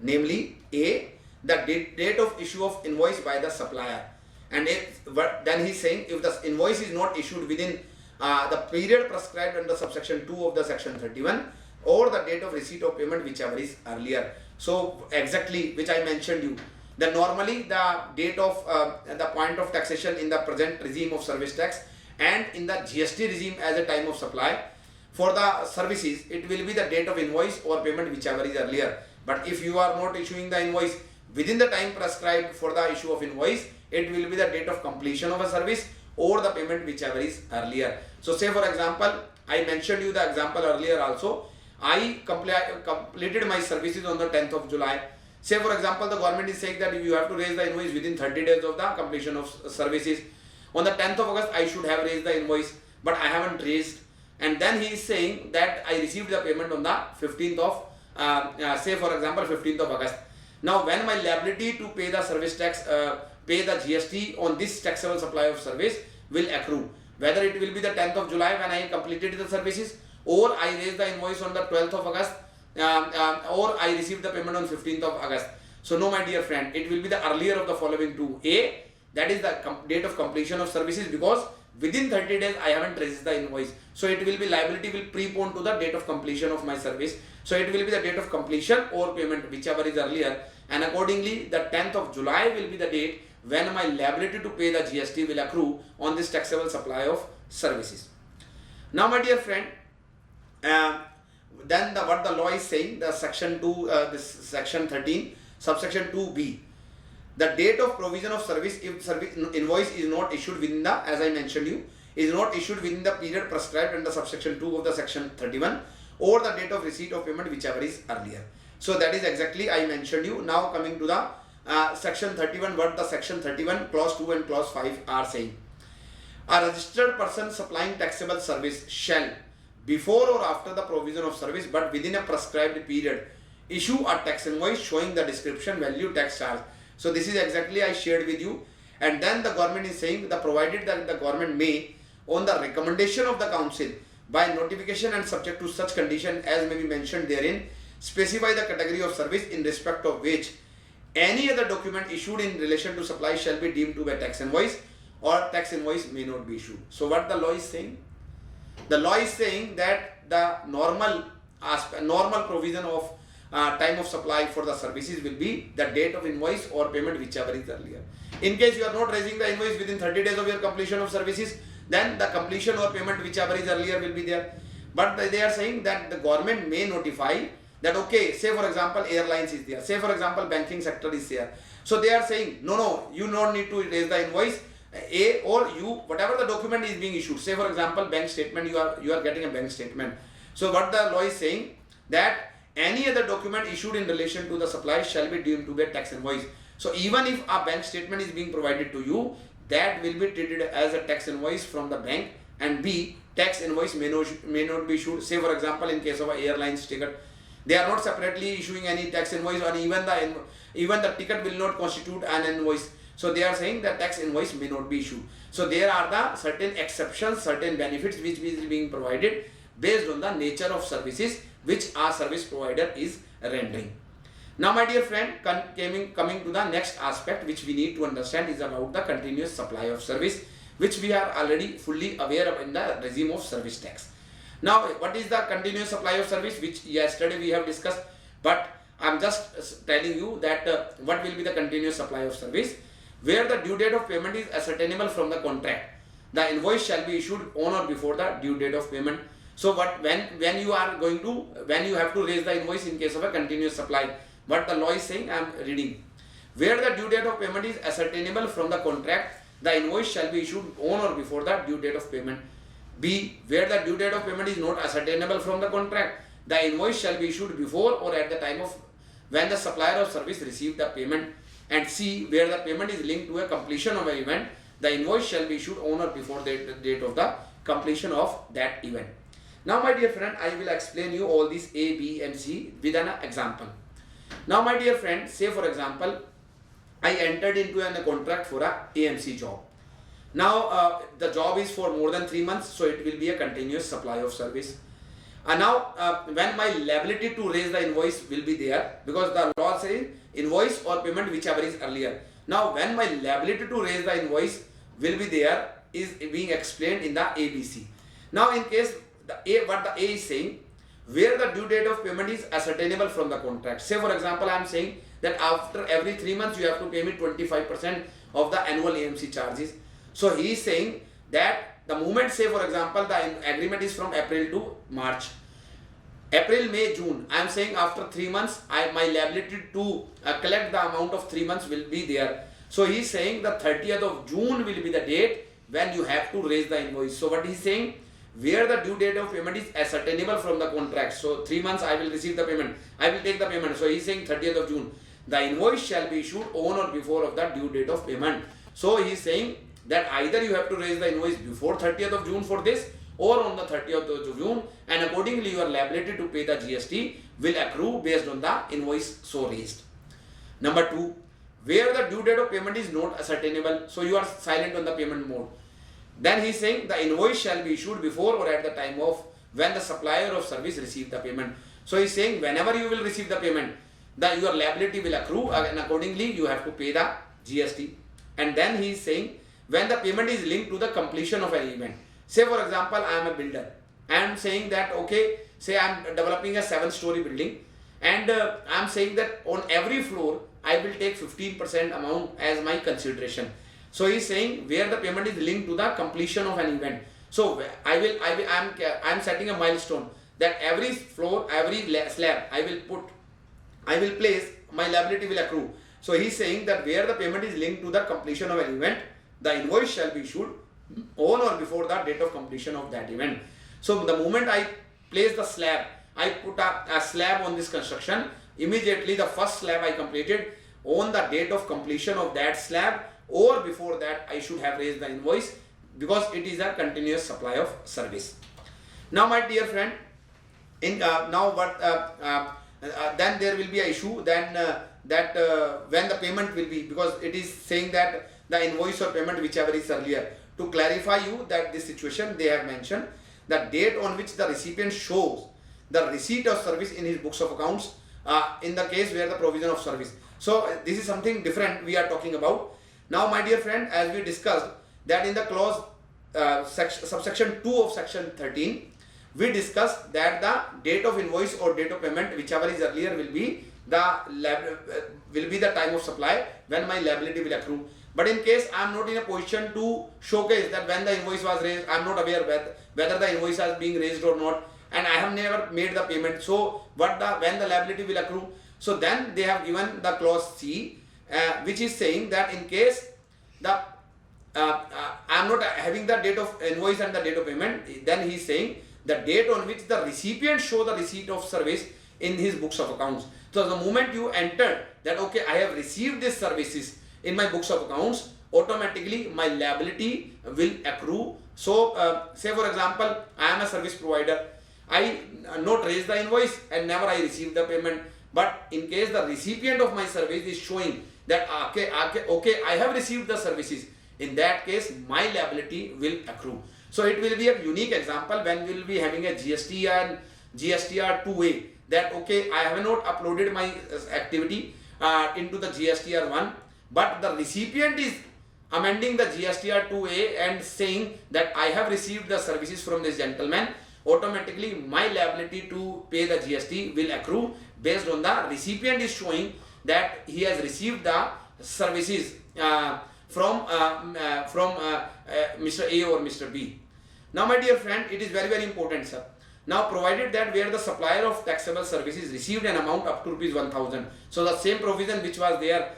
Namely, A, the date of issue of invoice by the supplier. And then he is saying if the invoice is not issued within the period prescribed under subsection 2 of the section 31, or the date of receipt of payment, whichever is earlier. So exactly which I mentioned you, that normally the date of the point of taxation in the present regime of service tax and in the GST regime as a time of supply for the services, it will be the date of invoice or payment, whichever is earlier. But if you are not issuing the invoice within the time prescribed for the issue of invoice, it will be the date of completion of a service or the payment, whichever is earlier. So say for example, I mentioned you the example earlier also, I completed my services on the 10th of July. Say for example, the government is saying that you have to raise the invoice within 30 days of the completion of services. On the 10th of August, I should have raised the invoice, but I haven't raised. And then he is saying that I received the payment on the 15th of say for example 15th of August. Now when my liability to pay the service tax, pay the GST on this taxable supply of service will accrue, whether it will be the 10th of July when I completed the services, or I raised the invoice on the 12th of August, or I received the payment on 15th of August. So no my dear friend, it will be the earlier of the following two. A, that is the date of completion of services, because within 30 days I haven't raised the invoice. So it will be liability will prepone to the date of completion of my service. So it will be the date of completion or payment, whichever is earlier, and accordingly the 10th of July will be the date when my liability to pay the GST will accrue on this taxable supply of services. Now my dear friend, then what the law is saying, the section 2, this section 13, subsection 2b, the date of provision of service, if service invoice is not issued within the, as I mentioned you, is not issued within the period prescribed under subsection 2 of the section 31, or the date of receipt of payment, whichever is earlier. So that is exactly I mentioned you. Now coming to the section 31, what the section 31 clause 2 and clause 5 are saying. A registered person supplying taxable service shall, before or after the provision of service but within a prescribed period, issue a tax invoice showing the description, value, tax charge. So this is exactly I shared with you. And then the government is saying that provided that the government may, on the recommendation of the council, by notification and subject to such condition as may be mentioned therein, specify the category of service in respect of which any other document issued in relation to supply shall be deemed to be a tax invoice, or tax invoice may not be issued. So what the law is saying? The law is saying that the normal provision of time of supply for the services will be the date of invoice or payment, whichever is earlier. In case you are not raising the invoice within 30 days of your completion of services, then the completion or payment, whichever is earlier, will be there. But they are saying that the government may notify that, okay, say for example airlines is there, say for example banking sector is there. So they are saying, no, you don't need to raise the invoice, or you, whatever the document is being issued, say for example bank statement, you are getting a bank statement. So what the law is saying, that any other document issued in relation to the supply shall be deemed to be a tax invoice. So even if a bank statement is being provided to you, that will be treated as a tax invoice from the bank. And B, tax invoice may not be issued. Say for example in case of a airlines ticket, they are not separately issuing any tax invoice, or even the ticket will not constitute an invoice. So they are saying that tax invoice may not be issued. So there are the certain exceptions, certain benefits which is being provided based on the nature of services which our service provider is rendering. Now my dear friend, coming to the next aspect which we need to understand is about the continuous supply of service, which we are already fully aware of in the regime of service tax. Now what is the continuous supply of service, which yesterday we have discussed, but I am just telling you that what will be the continuous supply of service, where the due date of payment is ascertainable from the contract. The invoice shall be issued on or before the due date of payment. So when you have to raise the invoice in case of a continuous supply, what the law is saying, I am reading, where the due date of payment is ascertainable from the contract, the invoice shall be issued on or before the due date of payment. B, where the due date of payment is not ascertainable from the contract, the invoice shall be issued before or at the time of when the supplier of service received the payment. And C, where the payment is linked to a completion of an event, the invoice shall be issued on or before the date of the completion of that event. Now my dear friend, I will explain you all these A, B and C with an example. Now my dear friend, say for example, I entered into a contract for a AMC job. Now the job is for more than 3 months, so it will be a continuous supply of service. And now when my liability to raise the invoice will be there, because the law says invoice or payment, whichever is earlier. Now when my liability to raise the invoice will be there is being explained in the ABC. Now in case what the A is saying, where the due date of payment is ascertainable from the contract. Say for example, I am saying that after every 3 months you have to pay me 25% of the annual AMC charges. So he is saying that the moment, say for example, the agreement is from April to March, April, May, June, I am saying after 3 months my liability to collect the amount of 3 months will be there. So he is saying the 30th of June will be the date when you have to raise the invoice. So what he is saying, where the due date of payment is ascertainable from the contract. So 3 months I will receive the payment, I will take the payment. So he is saying 30th of June. The invoice shall be issued on or before of the due date of payment. So he is saying that either you have to raise the invoice before 30th of June for this, or on the 30th of June, and accordingly your liability to pay the GST will accrue based on the invoice so raised. Number 2, where the due date of payment is not ascertainable, so you are silent on the payment mode. Then he is saying the invoice shall be issued before or at the time of when the supplier of service received the payment. So he is saying whenever you will receive the payment, your liability will accrue, and accordingly you have to pay the GST. And then he is saying when the payment is linked to the completion of an event. Say for example, I am a builder. I am saying that, okay, say I am developing a 7-story building, and I am saying that on every floor I will take 15% amount as my consideration. So he is saying where the payment is linked to the completion of an event. So I am setting a milestone that every floor, every slab I will place, my liability will accrue. So he is saying that where the payment is linked to the completion of an event, the invoice shall be issued on or before the date of completion of that event. So the moment I place the slab, I put a slab on this construction, immediately the first slab I completed, on the date of completion of that slab or before that I should have raised the invoice, because it is a continuous supply of service. Now my dear friend, then there will be an issue then when the payment will be, because it is saying that the invoice or payment whichever is earlier. To clarify you that this situation, they have mentioned the date on which the recipient shows the receipt of service in his books of accounts in the case where the provision of service. So this is something different we are talking about. Now my dear friend, as we discussed that in the clause subsection 2 of section 13, we discussed that the date of invoice or date of payment, whichever is earlier, will be the time of supply when my liability will accrue. But in case I am not in a position to showcase that when the invoice was raised, I am not aware whether the invoice is being raised or not, and I have never made the payment. So when the liability will accrue? So then they have given the clause C, which is saying that in case I am not having the date of invoice and the date of payment, then he is saying the date on which the recipient show the receipt of service in his books of accounts. So the moment you enter that, okay, I have received these services in my books of accounts, automatically my liability will accrue. So say for example, I am a service provider, I not raise the invoice and never I receive the payment, but in case the recipient of my service is showing that okay, I have received the services, in that case my liability will accrue. So it will be a unique example when we will be having a GST and GSTR 2A, that okay, I have not uploaded my activity into the GSTR 1, but the recipient is amending the GSTR 2A and saying that I have received the services from this gentleman. Automatically my liability to pay the GST will accrue based on the recipient is showing that he has received the services from Mr. A or Mr. B. Now my dear friend, it is very, very important, sir. Now provided that where the supplier of taxable services received an amount up to rupees 1000, so the same provision which was there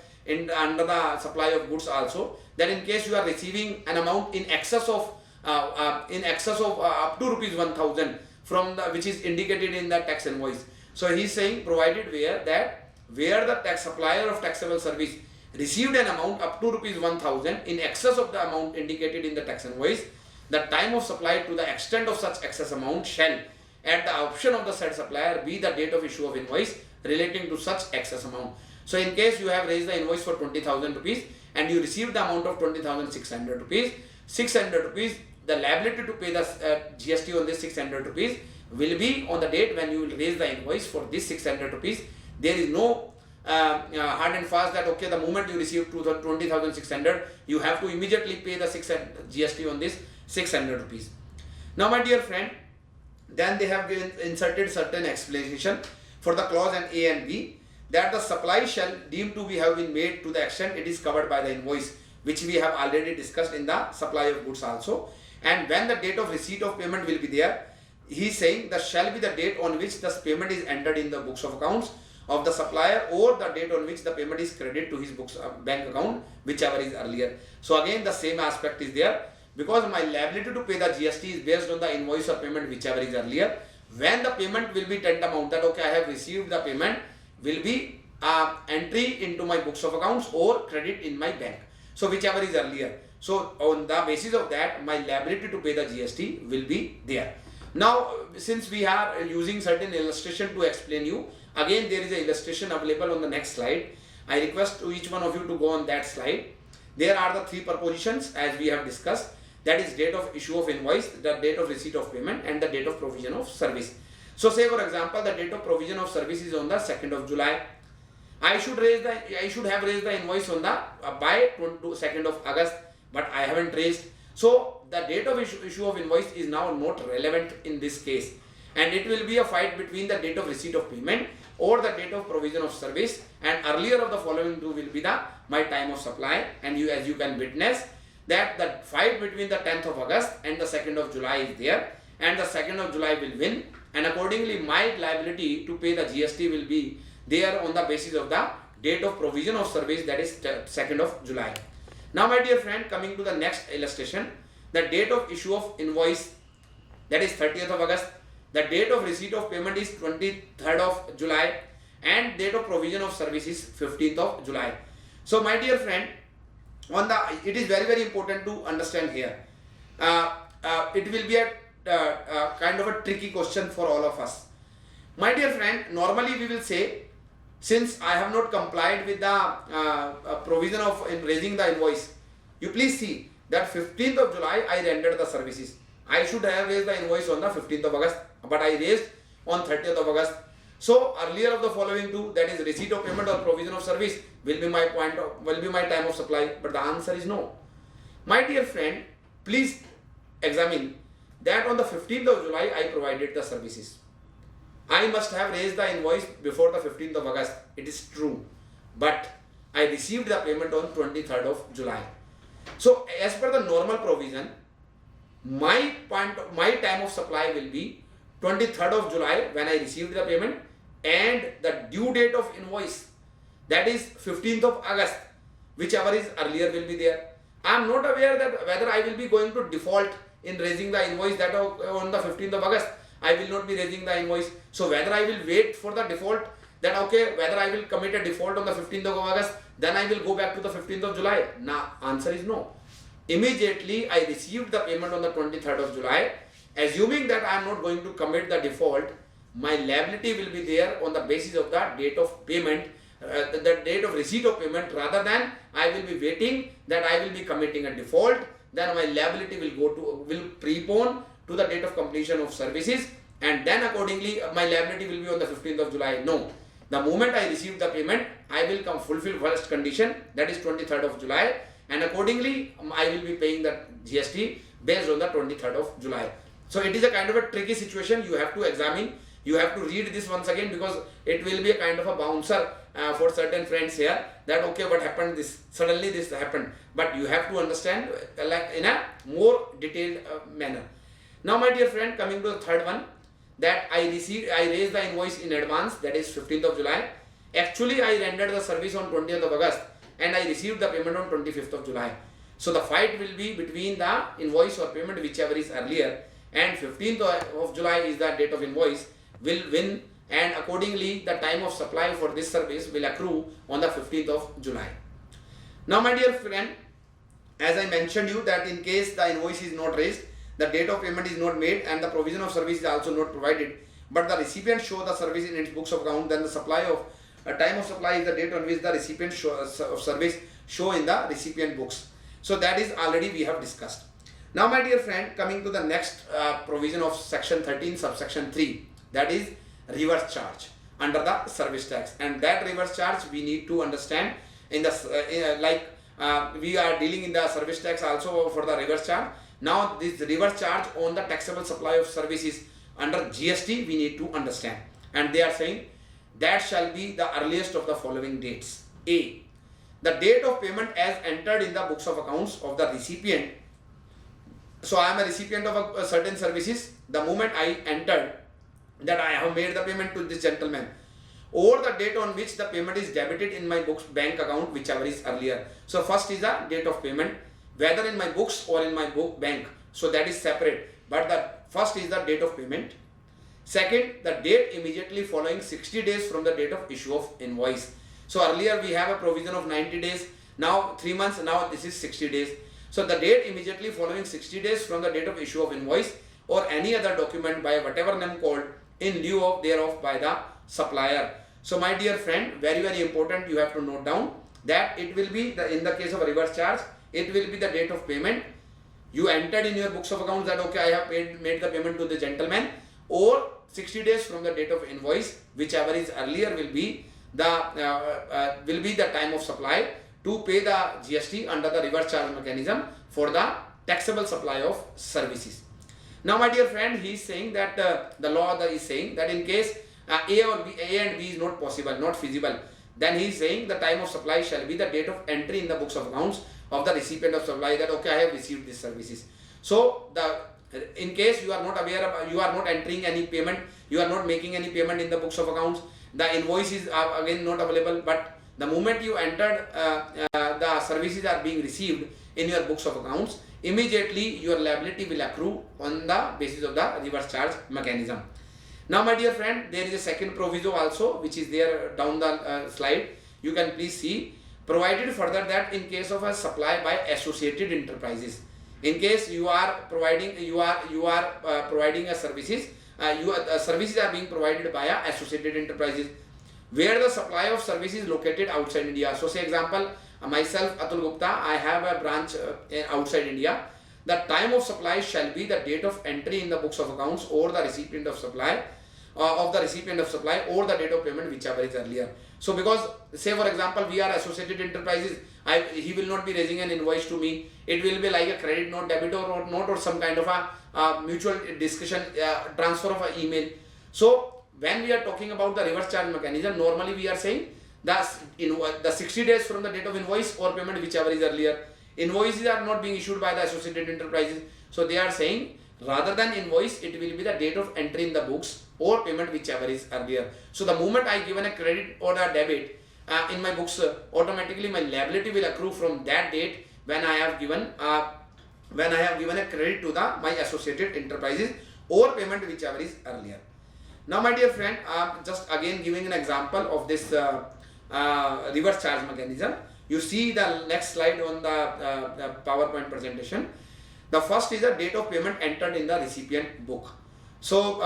under the supply of goods also, that in case you are receiving an amount in excess of up to rupees 1000 from the which is indicated in the tax invoice. So he is saying provided where the tax supplier of taxable service received an amount up to rupees 1000 in excess of the amount indicated in the tax invoice, the time of supply to the extent of such excess amount shall, at the option of the said supplier, be the date of issue of invoice relating to such excess amount. So in case you have raised the invoice for 20,000 rupees and you received the amount of 20,600 rupees, 600 rupees, the liability to pay the GST on this 600 rupees will be on the date when you will raise the invoice for this 600 rupees. There is no hard and fast that okay, the moment you receive 20,600, you have to immediately pay the GST on this 600 rupees. Now my dear friend, then they have inserted certain explanation for the clause in A and B, that the supply shall deemed to be have been made to the extent it is covered by the invoice, which we have already discussed in the supply of goods also. And when the date of receipt of payment will be there, he is saying that shall be the date on which the payment is entered in the books of accounts of the supplier, or the date on which the payment is credited to his books bank account, whichever is earlier. So again the same aspect is there, because my liability to pay the GST is based on the invoice or payment whichever is earlier. When the payment will be tantamount that okay, I have received the payment, will be entry into my books of accounts or credit in my bank. So whichever is earlier. So on the basis of that, my liability to pay the GST will be there. Now since we are using certain illustration to explain you, again there is an illustration available on the next slide. I request to each one of you to go on that slide. There are the three propositions as we have discussed, that is date of issue of invoice, the date of receipt of payment, and the date of provision of service. So say for example, the date of provision of service is on the 2nd of July. I should have raised the invoice on the by 2nd of August, but I haven't raised. So the date of issue of invoice is now not relevant in this case, and it will be a fight between the date of receipt of payment or the date of provision of service, and earlier of the following two will be the my time of supply. And you, as you can witness, that the fight between the 10th of August and the 2nd of July is there, and the 2nd of July will win, and accordingly my liability to pay the GST will be there on the basis of the date of provision of service, that is 2nd of July. Now my dear friend, coming to the next illustration, the date of issue of invoice, that is 30th of August, the date of receipt of payment is 23rd of July, and date of provision of service is 15th of July. So my dear friend, it is very, very important to understand here. It will be a kind of a tricky question for all of us. My dear friend, normally we will say, since I have not complied with the provision of raising the invoice, you please see that 15th of July I rendered the services. I should have raised the invoice on the 15th of August, but I raised on 30th of August. So earlier of the following two, that is receipt of payment or provision of service, will be my time of supply. But the answer is no. My dear friend, please examine that on the 15th of July I provided the services. I must have raised the invoice before the 15th of August. It is true. But I received the payment on 23rd of July. So as per the normal provision, my time of supply will be 23rd of July when I received the payment, and the due date of invoice, that is 15th of August, whichever is earlier will be there. I am not aware that whether I will be going to default in raising the invoice that on the 15th of August. I will not be raising the invoice. So whether I will wait for the default, that okay, whether I will commit a default on the 15th of August, then I will go back to the 15th of July. Now, answer is no. Immediately I received the payment on the 23rd of July. Assuming that I am not going to commit the default, my liability will be there on the basis of the date of payment, the date of receipt of payment, rather than I will be waiting that I will be committing a default. Then my liability will prepone to the date of completion of services, and then accordingly my liability will be on the 15th of July. No. The moment I receive the payment, I will fulfill first condition, that is 23rd of July, and accordingly I will be paying the GST based on the 23rd of July. So it is a kind of a tricky situation. You have to examine, you have to read this once again, because it will be a kind of a bouncer for certain friends here, that okay, what happened, suddenly this happened, but you have to understand like in a more detailed manner. Now my dear friend, coming to the third one, that I raised the invoice in advance, that is 15th of July. Actually I rendered the service on 20th of August and I received the payment on 25th of July. So the fight will be between the invoice or payment, whichever is earlier, and 15th of July is the date of invoice, will win, and accordingly the time of supply for this service will accrue on the 15th of July. Now my dear friend, as I mentioned you that in case the invoice is not raised, the date of payment is not made, and the provision of service is also not provided, but the recipient show the service in its books of account, then the time of supply is the date on which the recipient of service show in the recipient books. So that is already we have discussed. Now my dear friend, coming to the next provision of section 13 subsection 3, that is reverse charge under the service tax, and that reverse charge we need to understand in the we are dealing in the service tax also for the reverse charge. Now this reverse charge on the taxable supply of services under GST we need to understand, and they are saying that shall be the earliest of the following dates. A, the date of payment as entered in the books of accounts of the recipient. So I am a recipient of a certain services. The moment I entered that I have made the payment to this gentleman, or the date on which the payment is debited in my books bank account, whichever is earlier. So first is the date of payment, whether in my books or in my bank, so that is separate, but the first is the date of payment. Second, the date immediately following 60 days from the date of issue of invoice. So earlier we have a provision of 90 days, now 3 months, now this is 60 days. So the date immediately following 60 days from the date of issue of invoice or any other document by whatever name called in lieu of thereof by the supplier. So my dear friend, very important, you have to note down that it will be in the case of a reverse charge, it will be the date of payment. You entered in your books of accounts that okay, I have made the payment to the gentleman, or 60 days from the date of invoice, whichever is earlier will be the time of supply to pay the GST under the reverse charge mechanism for the taxable supply of services. Now my dear friend, he is saying that the law is saying that in case A and B is not possible, not feasible, then he is saying the time of supply shall be the date of entry in the books of accounts of the recipient of supply, that okay, I have received these services. So in case you are not aware of, you are not entering any payment, you are not making any payment in the books of accounts, the invoices are again not available, but the moment you entered the services are being received in your books of accounts, immediately your liability will accrue on the basis of the reverse charge mechanism. Now my dear friend, there is a second proviso also which is there down the slide. You can please see, provided further that in case of a supply by associated enterprises, in case you are providing providing a services, services are being provided by associated enterprises where the supply of service is located outside India. So say example, myself Atul Gupta, I have a branch outside India. The time of supply shall be the date of entry in the books of accounts or the recipient of supply of the recipient of supply or the date of payment, whichever is earlier. So because say for example we are associated enterprises, he will not be raising an invoice to me. It will be like a credit note, debit or note, or some kind of a mutual discussion, transfer of an email. So when we are talking about the reverse charge mechanism, normally we are saying the 60 days from the date of invoice or payment, whichever is earlier. Invoices are not being issued by the associated enterprises, so they are saying rather than invoice, it will be the date of entry in the books or payment, whichever is earlier. So the moment I given a credit or a debit in my books, automatically my liability will accrue from that date when I have given a credit to my associated enterprises or payment, whichever is earlier. Now my dear friend, just again giving an example of this reverse charge mechanism. You see the next slide on the PowerPoint presentation. The first is the date of payment entered in the recipient book. So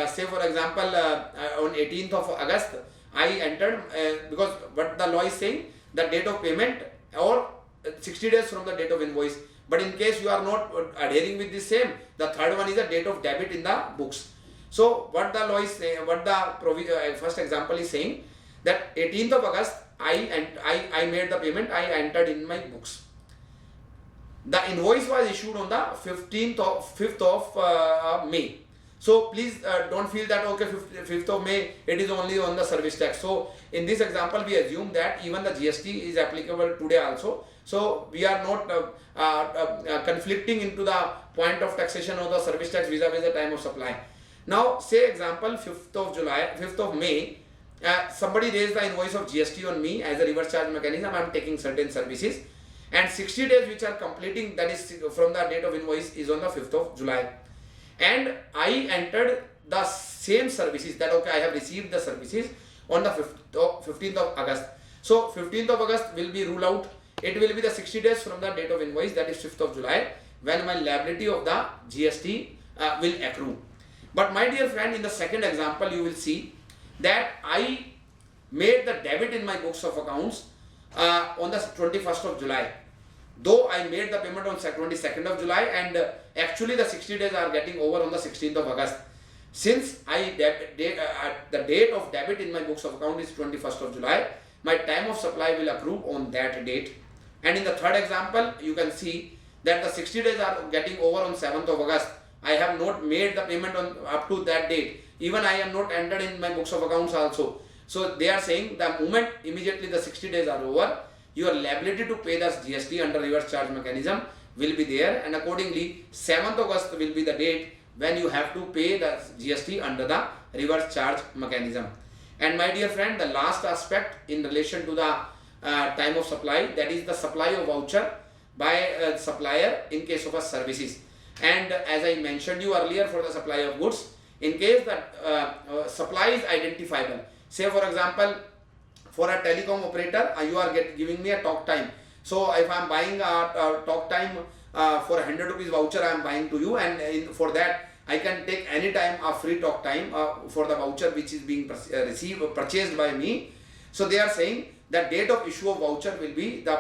say for example on 18th of August I entered, because what the law is saying, the date of payment or 60 days from the date of invoice. But in case you are not adhering with the same, the third one is the date of debit in the books. So what the law is saying, what the first example is saying, that 18th of August I made the payment, I entered in my books. The invoice was issued on the 5th of May. So please don't feel that okay 5th of May it is only on the service tax. So in this example we assume that even the GST is applicable today also. So we are not conflicting into the point of taxation of the service tax vis-a-vis the time of supply. Now say example 5th of May, somebody raised the invoice of GST on me as a reverse charge mechanism. I am taking certain services, and 60 days which are completing, that is from the date of invoice, is on the 5th of July. And I entered the same services, that okay I have received the services on the 15th of August. So 15th of August will be ruled out. It will be the 60 days from the date of invoice, that is 5th of July, when my liability of the GST will accrue. But my dear friend, in the second example you will see that I made the debit in my books of accounts on the 21st of July. Though I made the payment on 22nd of July, and actually the 60 days are getting over on the 16th of August. Since the date of debit in my books of account is 21st of July, my time of supply will accrue on that date. And in the third example, you can see that the 60 days are getting over on 7th of August. I have not made the payment on up to that date. Even I am not entered in my books of accounts also. So they are saying the moment immediately the 60 days are over, your liability to pay the GST under reverse charge mechanism will be there, and accordingly 7th August will be the date when you have to pay the GST under the reverse charge mechanism. And my dear friend, the last aspect in relation to the time of supply, that is the supply of voucher by a supplier in case of a services. And as I mentioned you earlier, for the supply of goods, in case that supply is identifiable, say for example for a telecom operator, you are giving me a talk time. So if I am buying a talk time for 100 rupees voucher, I am buying to you, and for that I can take any time a free talk time for the voucher which is being purchased by me. So they are saying that date of issue of voucher will be the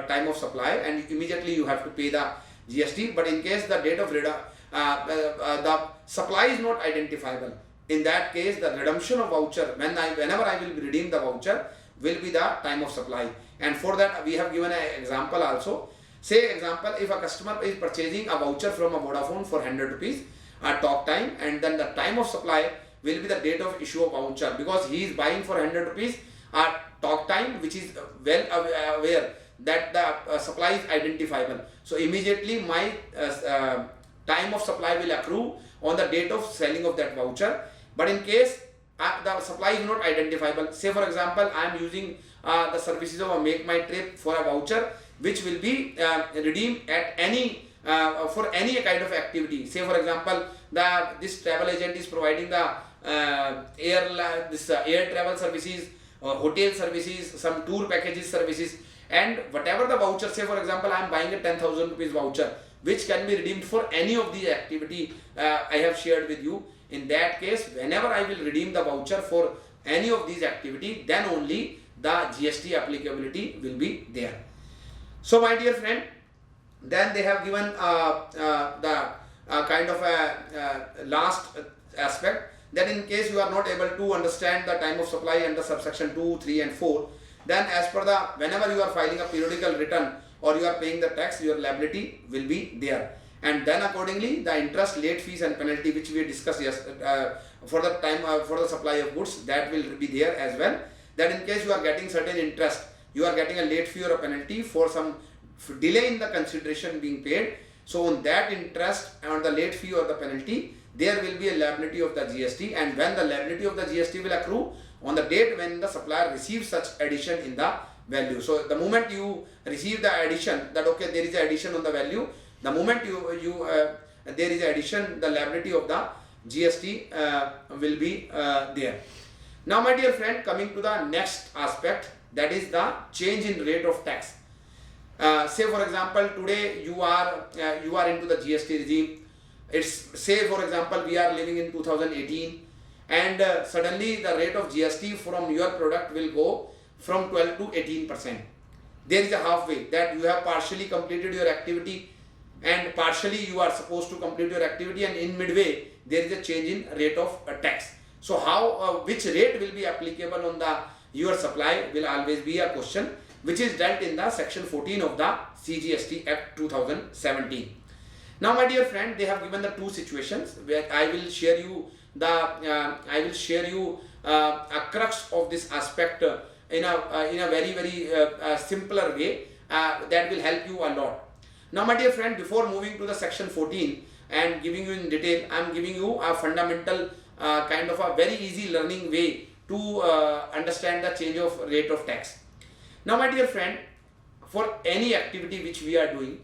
time of supply, and immediately you have to pay the GST. But in case the date of the supply is not identifiable, in that case the redemption of voucher, whenever I will redeem the voucher, will be the time of supply. And for that we have given an example also. Say example, if a customer is purchasing a voucher from a Vodafone for 100 rupees talk time, and then the time of supply will be the date of issue of voucher, because he is buying for 100 rupees talk time, which is well aware that the supply is identifiable. So immediately my time of supply will accrue on the date of selling of that voucher. But in case the supply is not identifiable, say for example I am using the services of a Make My Trip for a voucher which will be redeemed at any for any kind of activity. Say for example this travel agent is providing the air travel services, hotel services, some tour packages services, and whatever the voucher, say for example I am buying a 10,000 rupees voucher which can be redeemed for any of the activity I have shared with you. In that case, whenever I will redeem the voucher for any of these activity, then only the GST applicability will be there. So my dear friend, then they have given the kind of a last aspect, that in case you are not able to understand the time of supply under subsection 2, 3 and 4, then as per the, whenever you are filing a periodical return or you are paying the tax, your liability will be there. And then accordingly, the interest, late fees and penalty which we discussed for the time for the supply of goods, that will be there as well. That in case you are getting certain interest, you are getting a late fee or a penalty for some delay in the consideration being paid. So on that interest and the late fee or the penalty, there will be a liability of the GST, and when the liability of the GST will accrue on the date when the supplier receives such addition in the value. So the moment you receive the addition, that okay, there is an addition on the value, the moment there is addition, the liability of the GST will be there. Now my dear friend, coming to the next aspect, that is the change in rate of tax. Say for example, today you are into the GST regime. It's, say for example, we are living in 2018, and suddenly the rate of GST from your product will go from 12 to 18%. There is a halfway, that you have partially completed your activity and partially you are supposed to complete your activity, and in midway there is a change in rate of tax. So how which rate will be applicable on the your supply will always be a question, which is dealt in the section 14 of the CGST Act 2017. Now my dear friend, they have given the two situations where I will share you a crux of this aspect in a very simpler way that will help you a lot. Now my dear friend, before moving to the section 14 and giving you in detail, I am giving you a fundamental kind of a very easy learning way to understand the change of rate of tax. Now my dear friend, for any activity which we are doing,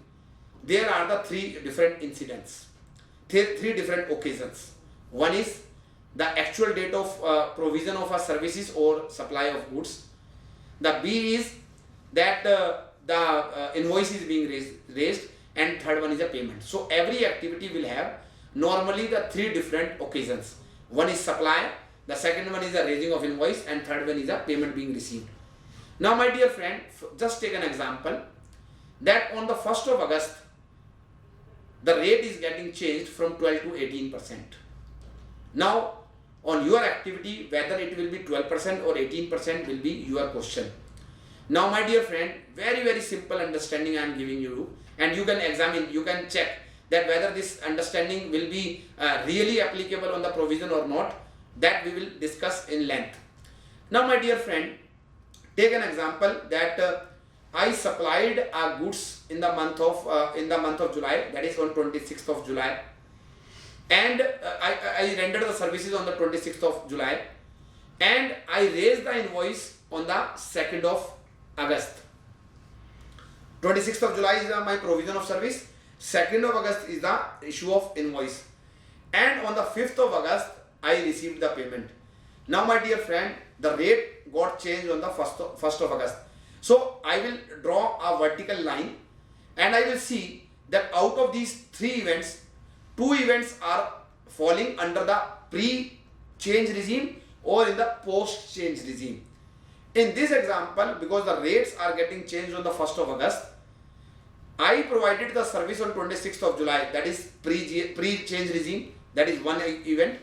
there are the three different incidents, three different occasions. One is the actual date of provision of a services or supply of goods. The B is that the invoice is being raised, and third one is a payment. So every activity will have normally the three different occasions. One is supply, the second one is the raising of invoice, and third one is a payment being received. Now my dear friend, just take an example that on the 1st of August, the rate is getting changed from 12 to 18%. Now on your activity, whether it will be 12% or 18% will be your question. Now my dear friend, very simple understanding I am giving you, and you can examine, you can check that whether this understanding will be really applicable on the provision or not. That we will discuss in length. Now my dear friend, take an example that I supplied goods in the month of July, that is on 26th of July, and I rendered the services on the 26th of July, and I raised the invoice on the 2nd of August. 26th of July is my provision of service, 2nd of August is the issue of invoice, and on the 5th of August I received the payment. Now my dear friend, the rate got changed on the 1st of August. So I will draw a vertical line, and I will see that out of these three events, two events are falling under the pre-change regime or in the post-change regime. In this example, because the rates are getting changed on the 1st of August, I provided the service on 26th of July, that is pre-change regime, that is one event,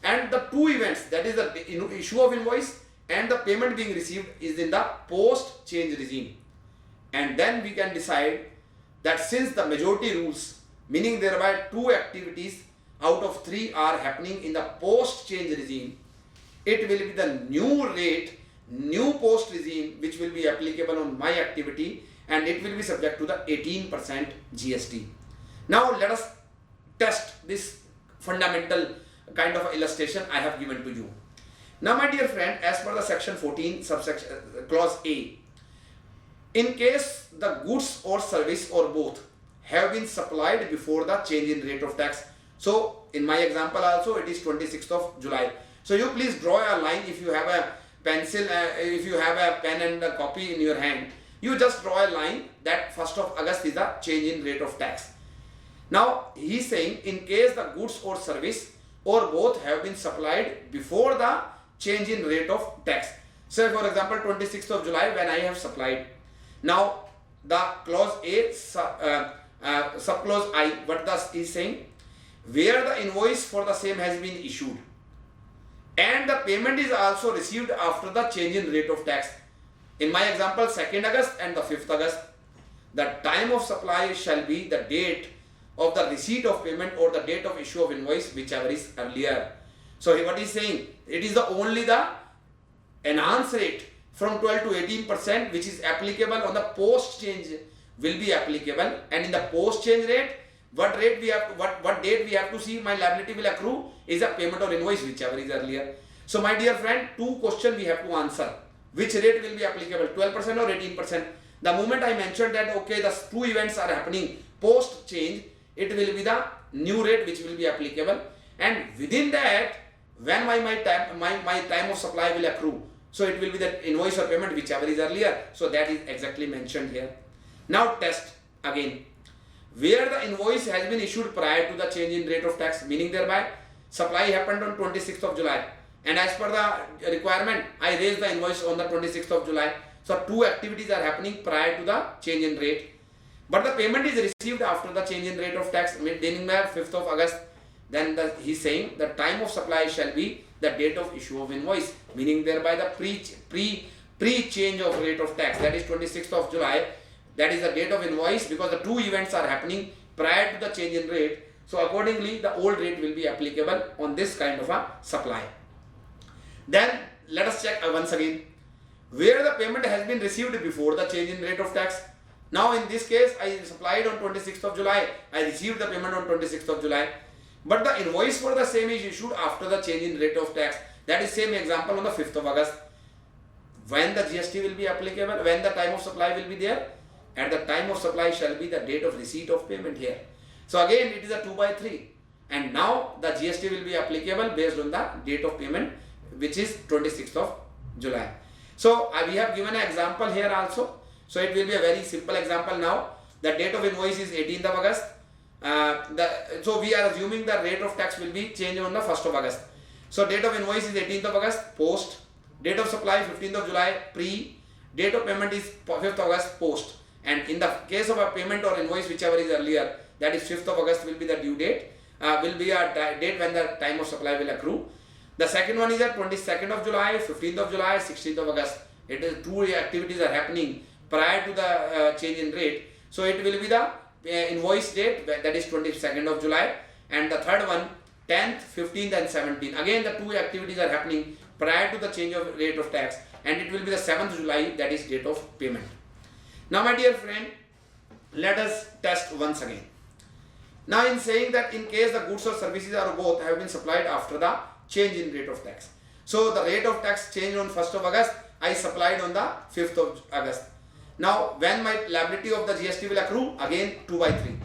and the two events, that is the issue of invoice and the payment being received, is in the post-change regime. And then we can decide that since the majority rules, meaning thereby two activities out of three are happening in the post-change regime, it will be the new rate, new post regime which will be applicable on my activity, and it will be subject to the 18% GST. Now let us test this fundamental kind of illustration I have given to you. Now my dear friend, as per the section 14 subsection clause A, in case the goods or service or both have been supplied before the change in rate of tax. So in my example also it is 26th of July. So you please draw a line. If you have a pencil, if you have a pen and a copy in your hand, you just draw a line that 1st of August is the change in rate of tax. Now he is saying in case the goods or service or both have been supplied before the change in rate of tax. So for example 26th of July when I have supplied. Now the clause A subclause I, what does is saying? Where the invoice for the same has been issued. and the payment is also received after the change in rate of tax. In my example, 2nd August and the 5th August, the time of supply shall be the date of the receipt of payment or the date of issue of invoice, whichever is earlier. So what is saying, it is the only the enhanced rate from 12 to 18% which is applicable on the post change will be applicable, and in the post change rate, what date we have to see my liability will accrue is a payment or invoice, whichever is earlier. So my dear friend, two questions we have to answer. Which rate will be applicable, 12% or 18%? The moment I mentioned that okay, the two events are happening post change, it will be the new rate which will be applicable, and within that when my time of supply will accrue, so it will be the invoice or payment whichever is earlier. So that is exactly mentioned here. Now test again, where the invoice has been issued prior to the change in rate of tax, meaning thereby supply happened on 26th of July, and as per the requirement I raised the invoice on the 26th of July. So two activities are happening prior to the change in rate, but the payment is received after the change in rate of tax, meaning by 5th of August. Then he's saying the time of supply shall be the date of issue of invoice, meaning thereby the pre change of rate of tax, that is 26th of July. That is the date of invoice, because the two events are happening prior to the change in rate. So accordingly, the old rate will be applicable on this kind of a supply. Then let us check once again, where the payment has been received before the change in rate of tax. Now in this case, I supplied on 26th of July, I received the payment on 26th of July. But the invoice for the same is issued after the change in rate of tax. That is same example on the 5th of August. When the GST will be applicable, when the time of supply will be there, at the time of supply shall be the date of receipt of payment here. So again it is a 2/3, and now the GST will be applicable based on the date of payment, which is 26th of July. So we have given an example here also. So it will be a very simple example now. The date of invoice is 18th of August. So we are assuming the rate of tax will be changed on the 1st of August. So date of invoice is 18th of August, post. Date of supply 15th of July, pre. Date of payment is 5th of August, post. And in the case of a payment or invoice, whichever is earlier, that is 5th of August will be the due date, will be a date when the time of supply will accrue. The second one is at 22nd of July, 15th of July, 16th of August. It is two activities are happening prior to the change in rate. So it will be the invoice date, that is 22nd of July, and the third one 10th, 15th and 17th. Again the two activities are happening prior to the change of rate of tax, and it will be the 7th July, that is date of payment. Now my dear friend, let us test once again. Now in saying that in case the goods or services or both have been supplied after the change in rate of tax. So the rate of tax changed on 1st of August, I supplied on the 5th of August. Now when my liability of the GST will accrue, again 2/3.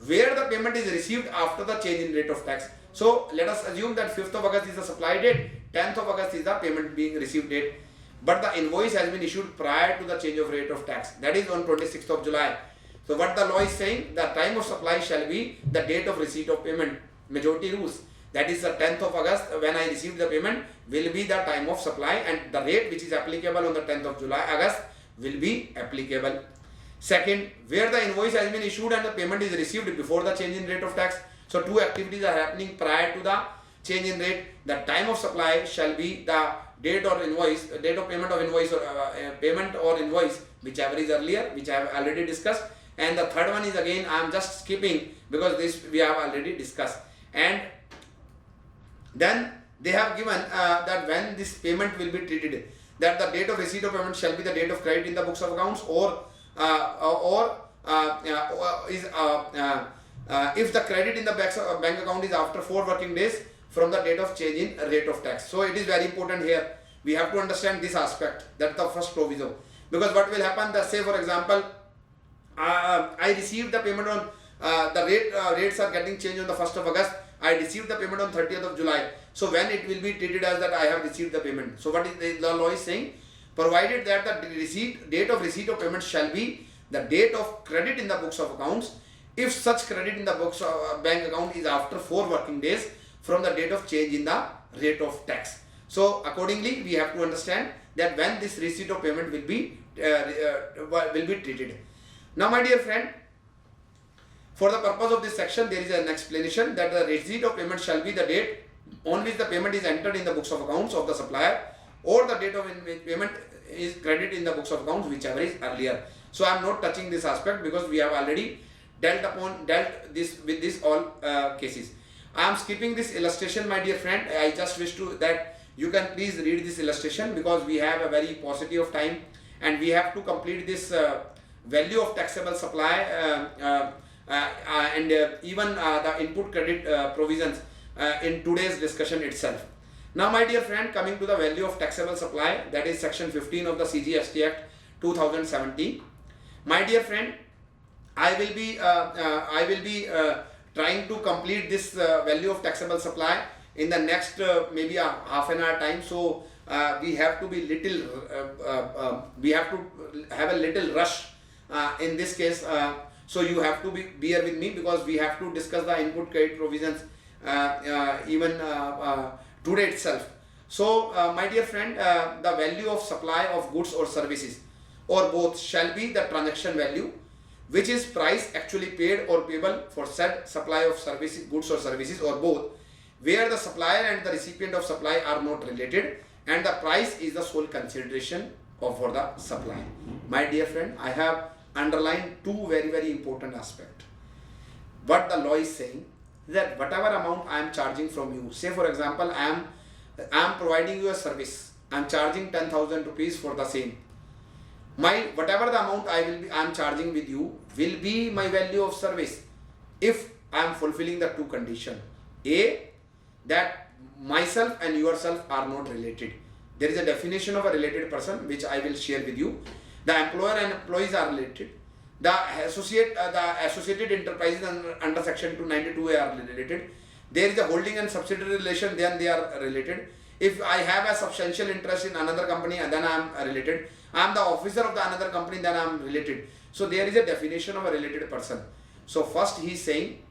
Where the payment is received after the change in rate of tax. So let us assume that 5th of August is the supply date, 10th of August is the payment being received date. But the invoice has been issued prior to the change of rate of tax, that is on 26th of July. So what the law is saying, the time of supply shall be the date of receipt of payment. Majority rules, that is the 10th of August when I received the payment will be the time of supply, and the rate which is applicable on the 10th of August will be applicable. Second, where the invoice has been issued and the payment is received before the change in rate of tax. So two activities are happening prior to the change in rate. The time of supply shall be the date or invoice, date of payment of invoice or payment or invoice, whichever is earlier, which I have already discussed. And the third one is again I am just skipping because this we have already discussed. And then they have given that when this payment will be treated, that the date of receipt of payment shall be the date of credit in the books of accounts, or if the credit in the bank account is after 4 working days from the date of change in rate of tax. So it is very important here. We have to understand this aspect. That's the first proviso. Because what will happen, say for example, I received the payment on the rates are getting changed on the 1st of August. I received the payment on 30th of July. So when it will be treated as that I have received the payment. So what is the law is saying? Provided that the date of receipt of payment shall be the date of credit in the books of accounts, if such credit in the books of bank account is after 4 working days from the date of change in the rate of tax. So accordingly we have to understand that when this receipt of payment will be treated. Now my dear friend, for the purpose of this section there is an explanation that the receipt of payment shall be the date on which the payment is entered in the books of accounts of the supplier, or the date of which payment is credited in the books of accounts, whichever is earlier. So I am not touching this aspect because we have already dealt this with this all cases. I am skipping this illustration, my dear friend. I just wish to that you can please read this illustration, because we have a very paucity of time and we have to complete this value of taxable supply and even the input credit provisions in today's discussion itself. Now, my dear friend, coming to the value of taxable supply, that is section 15 of the CGST Act 2017. My dear friend, I will be trying to complete this value of taxable supply in the next maybe a half an hour time. So we have to be we have to have a little rush in this case. So you have to bear with me, because we have to discuss the input credit provisions even today itself. So my dear friend, the value of supply of goods or services, or both, shall be the transaction value, which is price actually paid or payable for said supply of services, goods or services, or both, where the supplier and the recipient of supply are not related and the price is the sole consideration for the supply. My dear friend, I have underlined two very important aspects. What the law is saying, that whatever amount I am charging from you, say for example, I am providing you a service, I am charging 10,000 rupees for the same. Whatever the amount I am charging with you will be my value of service if I am fulfilling the two conditions. A, that myself and yourself are not related. There is a definition of a related person which I will share with you. The employer and employees are related. The associated enterprises under section 292A are related. There is a holding and subsidiary relation, then they are related. If I have a substantial interest in another company, then I am related. I am the officer of the another company, then I am related. So there is a definition of a related person. So first he is saying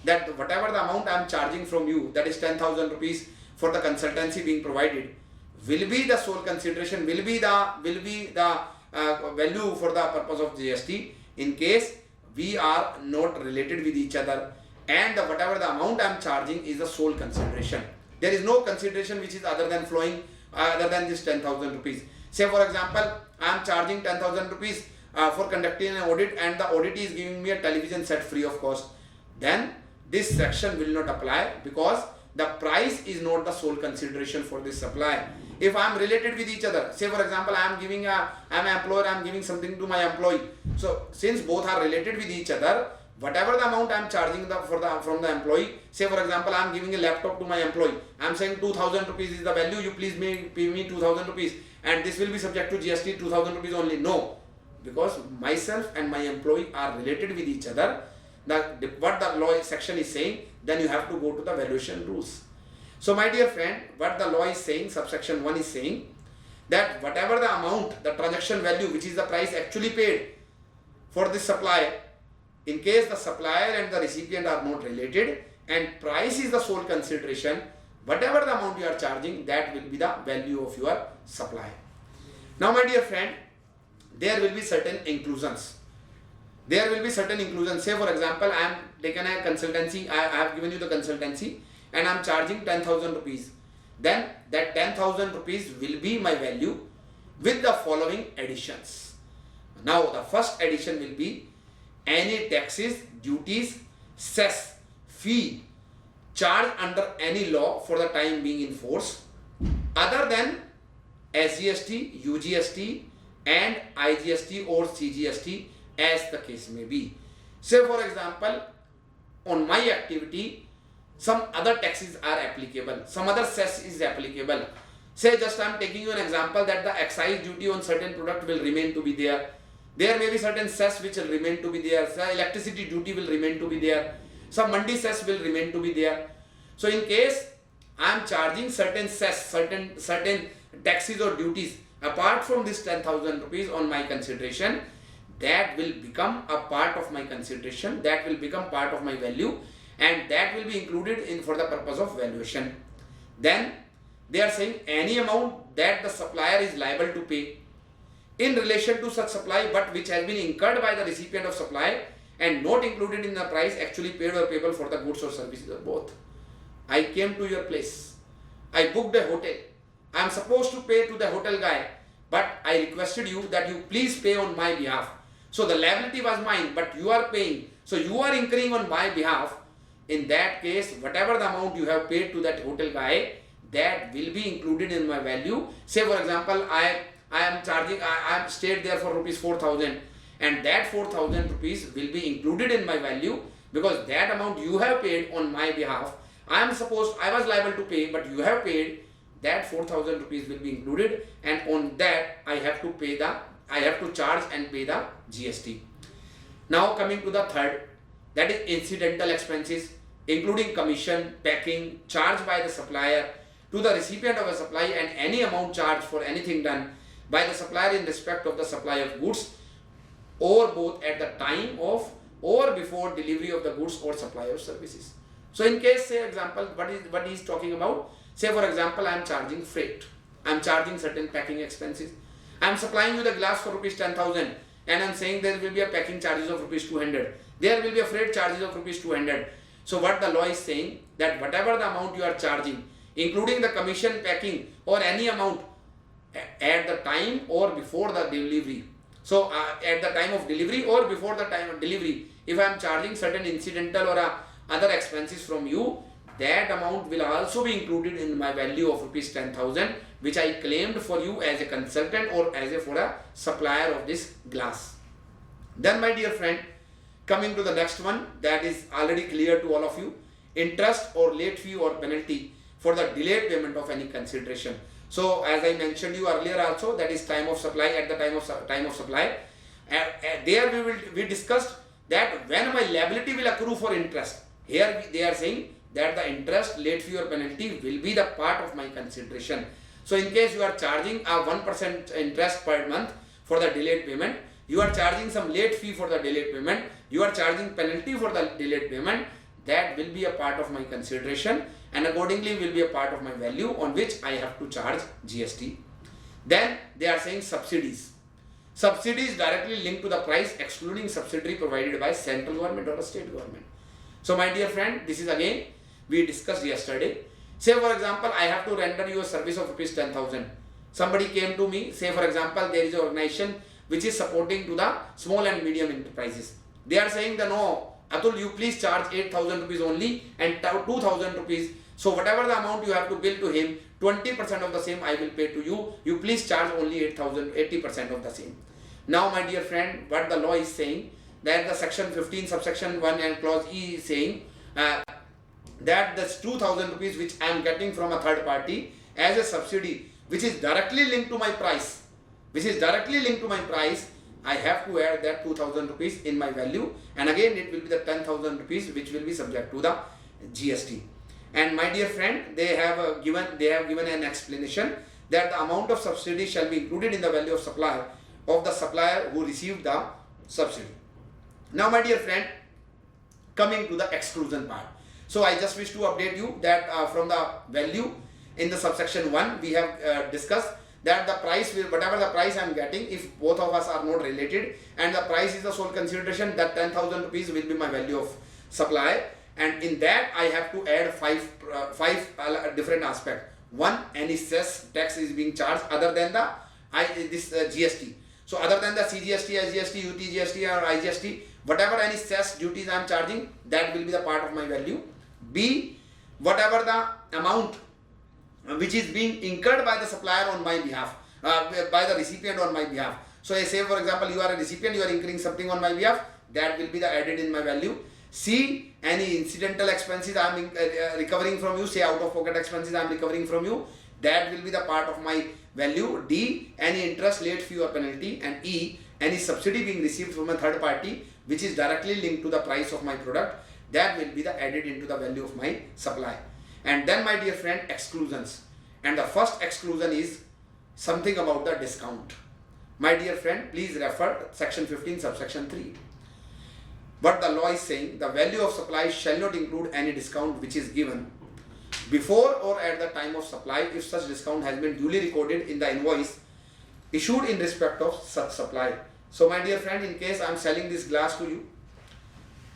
that whatever the amount I am charging from you, that is 10,000 rupees for the consultancy being provided, will be the sole consideration, will be the value for the purpose of GST, in case we are not related with each other, and whatever the amount I am charging is the sole consideration. There is no consideration which is other than flowing, other than this 10,000 rupees. Say for example, I am charging 10,000 rupees for conducting an audit, and the auditee is giving me a television set free of cost. Then this section will not apply, because the price is not the sole consideration for this supply. If I am related with each other, say for example, I am an employer, I am giving something to my employee. So since both are related with each other, whatever the amount I am charging from the employee, say for example, I am giving a laptop to my employee, I am saying 2,000 rupees is the value, you please pay me 2,000 rupees, and this will be subject to GST 2,000 rupees only. No, because myself and my employee are related with each other. What the law section is saying, then you have to go to the valuation rules. So my dear friend, what the law is saying, subsection 1 is saying that whatever the amount, the transaction value, which is the price actually paid for this supply, in case the supplier and the recipient are not related and price is the sole consideration, whatever the amount you are charging, that will be the value of your supply. Now my dear friend, there will be certain inclusions. There will be certain inclusions. Say for example, I am taken a consultancy, I have given you the consultancy and I am charging 10,000 rupees. Then that 10,000 rupees will be my value with the following additions. Now the first addition will be any taxes, duties, cess, fee charged under any law for the time being in force, other than SGST, UGST and IGST or CGST, as the case may be. Say for example, on my activity, some other taxes are applicable, some other cess is applicable. Say just I am taking you an example that the excise duty on certain product will remain to be there. There may be certain cess which will remain to be there. Some electricity duty will remain to be there. Some mandi cess will remain to be there. So in case I am charging certain cess, certain taxes or duties apart from this 10,000 rupees on my consideration, that will become a part of my consideration, that will become part of my value, and that will be included in for the purpose of valuation. Then they are saying any amount that the supplier is liable to pay in relation to such supply, but which has been incurred by the recipient of supply and not included in the price actually paid or payable for the goods or services or both. I came to your place, I booked a hotel. I am supposed to pay to the hotel guy, but I requested you that you please pay on my behalf. So the liability was mine, but you are paying. So you are incurring on my behalf. In that case, whatever the amount you have paid to that hotel guy, that will be included in my value. Say for example, I am charging, I am stayed there for rupees 4,000, and that 4,000 rupees will be included in my value, because that amount you have paid on my behalf. I was liable to pay, but you have paid. That 4,000 rupees will be included, and on that I have to charge and pay the GST. Now coming to the third, that is incidental expenses, including commission, packing, charged by the supplier to the recipient of a supply, and any amount charged for anything done by the supplier in respect of the supply of goods, or both at the time of or before delivery of the goods or supply of services. So in case, say example, what he is talking about, say for example, I am charging freight, I am charging certain packing expenses, I am supplying you the glass for rupees 10,000, and I am saying there will be a packing charges of rupees 200, there will be a freight charges of rupees 200. So what the law is saying, that whatever the amount you are charging, including the commission, packing, or any amount at the time or before the delivery. So at the time of delivery or before the time of delivery, if I am charging certain incidental or other expenses from you, that amount will also be included in my value of rupees 10,000, which I claimed for you as a consultant or for a supplier of this glass. Then my dear friend, coming to the next one, that is already clear to all of you, interest or late fee or penalty for the delayed payment of any consideration. So as I mentioned you earlier also, that is time of supply, at the time of supply. There we discussed that when my liability will accrue for interest. Here they are saying that the interest, late fee or penalty will be the part of my consideration. So in case you are charging a 1% interest per month for the delayed payment, you are charging some late fee for the delayed payment, you are charging penalty for the delayed payment, that will be a part of my consideration, and accordingly will be a part of my value on which I have to charge GST. Then they are saying subsidies. Subsidies directly linked to the price, excluding subsidy provided by central government or a state government. So my dear friend, this is again we discussed yesterday. Say for example, I have to render you a service of rupees 10,000. Somebody came to me, say for example, there is an organization which is supporting to the small and medium enterprises. They are saying that no, Atul, you please charge 8,000 rupees only and 2,000 rupees. So whatever the amount you have to bill to him, 20% of the same I will pay to you. You please charge only 8,000, 80% of the same. Now my dear friend, what the law is saying, that the section 15 subsection 1 and clause E is saying that this 2,000 rupees which I am getting from a third party as a subsidy, which is directly linked to my price, I have to add that 2,000 rupees in my value, and again it will be the 10,000 rupees which will be subject to the GST. And my dear friend, they have given an explanation that the amount of subsidy shall be included in the value of the supplier who received the subsidy. Now my dear friend, coming to the exclusion part. So I just wish to update you that from the value in the subsection 1 we have discussed that the price will, whatever the price I am getting, if both of us are not related and the price is the sole consideration, that 10,000 rupees will be my value of supply, and in that I have to add five different aspects. One, any cess tax is being charged other than the GST. So other than the CGST, SGST, UTGST or IGST, whatever any cess duties I am charging, that will be the part of my value. B, whatever the amount which is being incurred by the supplier on my behalf, by the recipient on my behalf. So I say for example, you are a recipient, you are incurring something on my behalf, that will be the added in my value. C, any incidental expenses I am recovering from you, say out of pocket expenses I am recovering from you, that will be the part of my value. D, any interest, late fee or penalty. And E, any subsidy being received from a third party which is directly linked to the price of my product, that will be the added into the value of my supply. And then my dear friend, exclusions. And the first exclusion is something about the discount. My dear friend, please refer section 15 subsection 3. But the law is saying the value of supply shall not include any discount which is given before or at the time of supply if such discount has been duly recorded in the invoice issued in respect of such supply. So my dear friend, in case I am selling this glass to you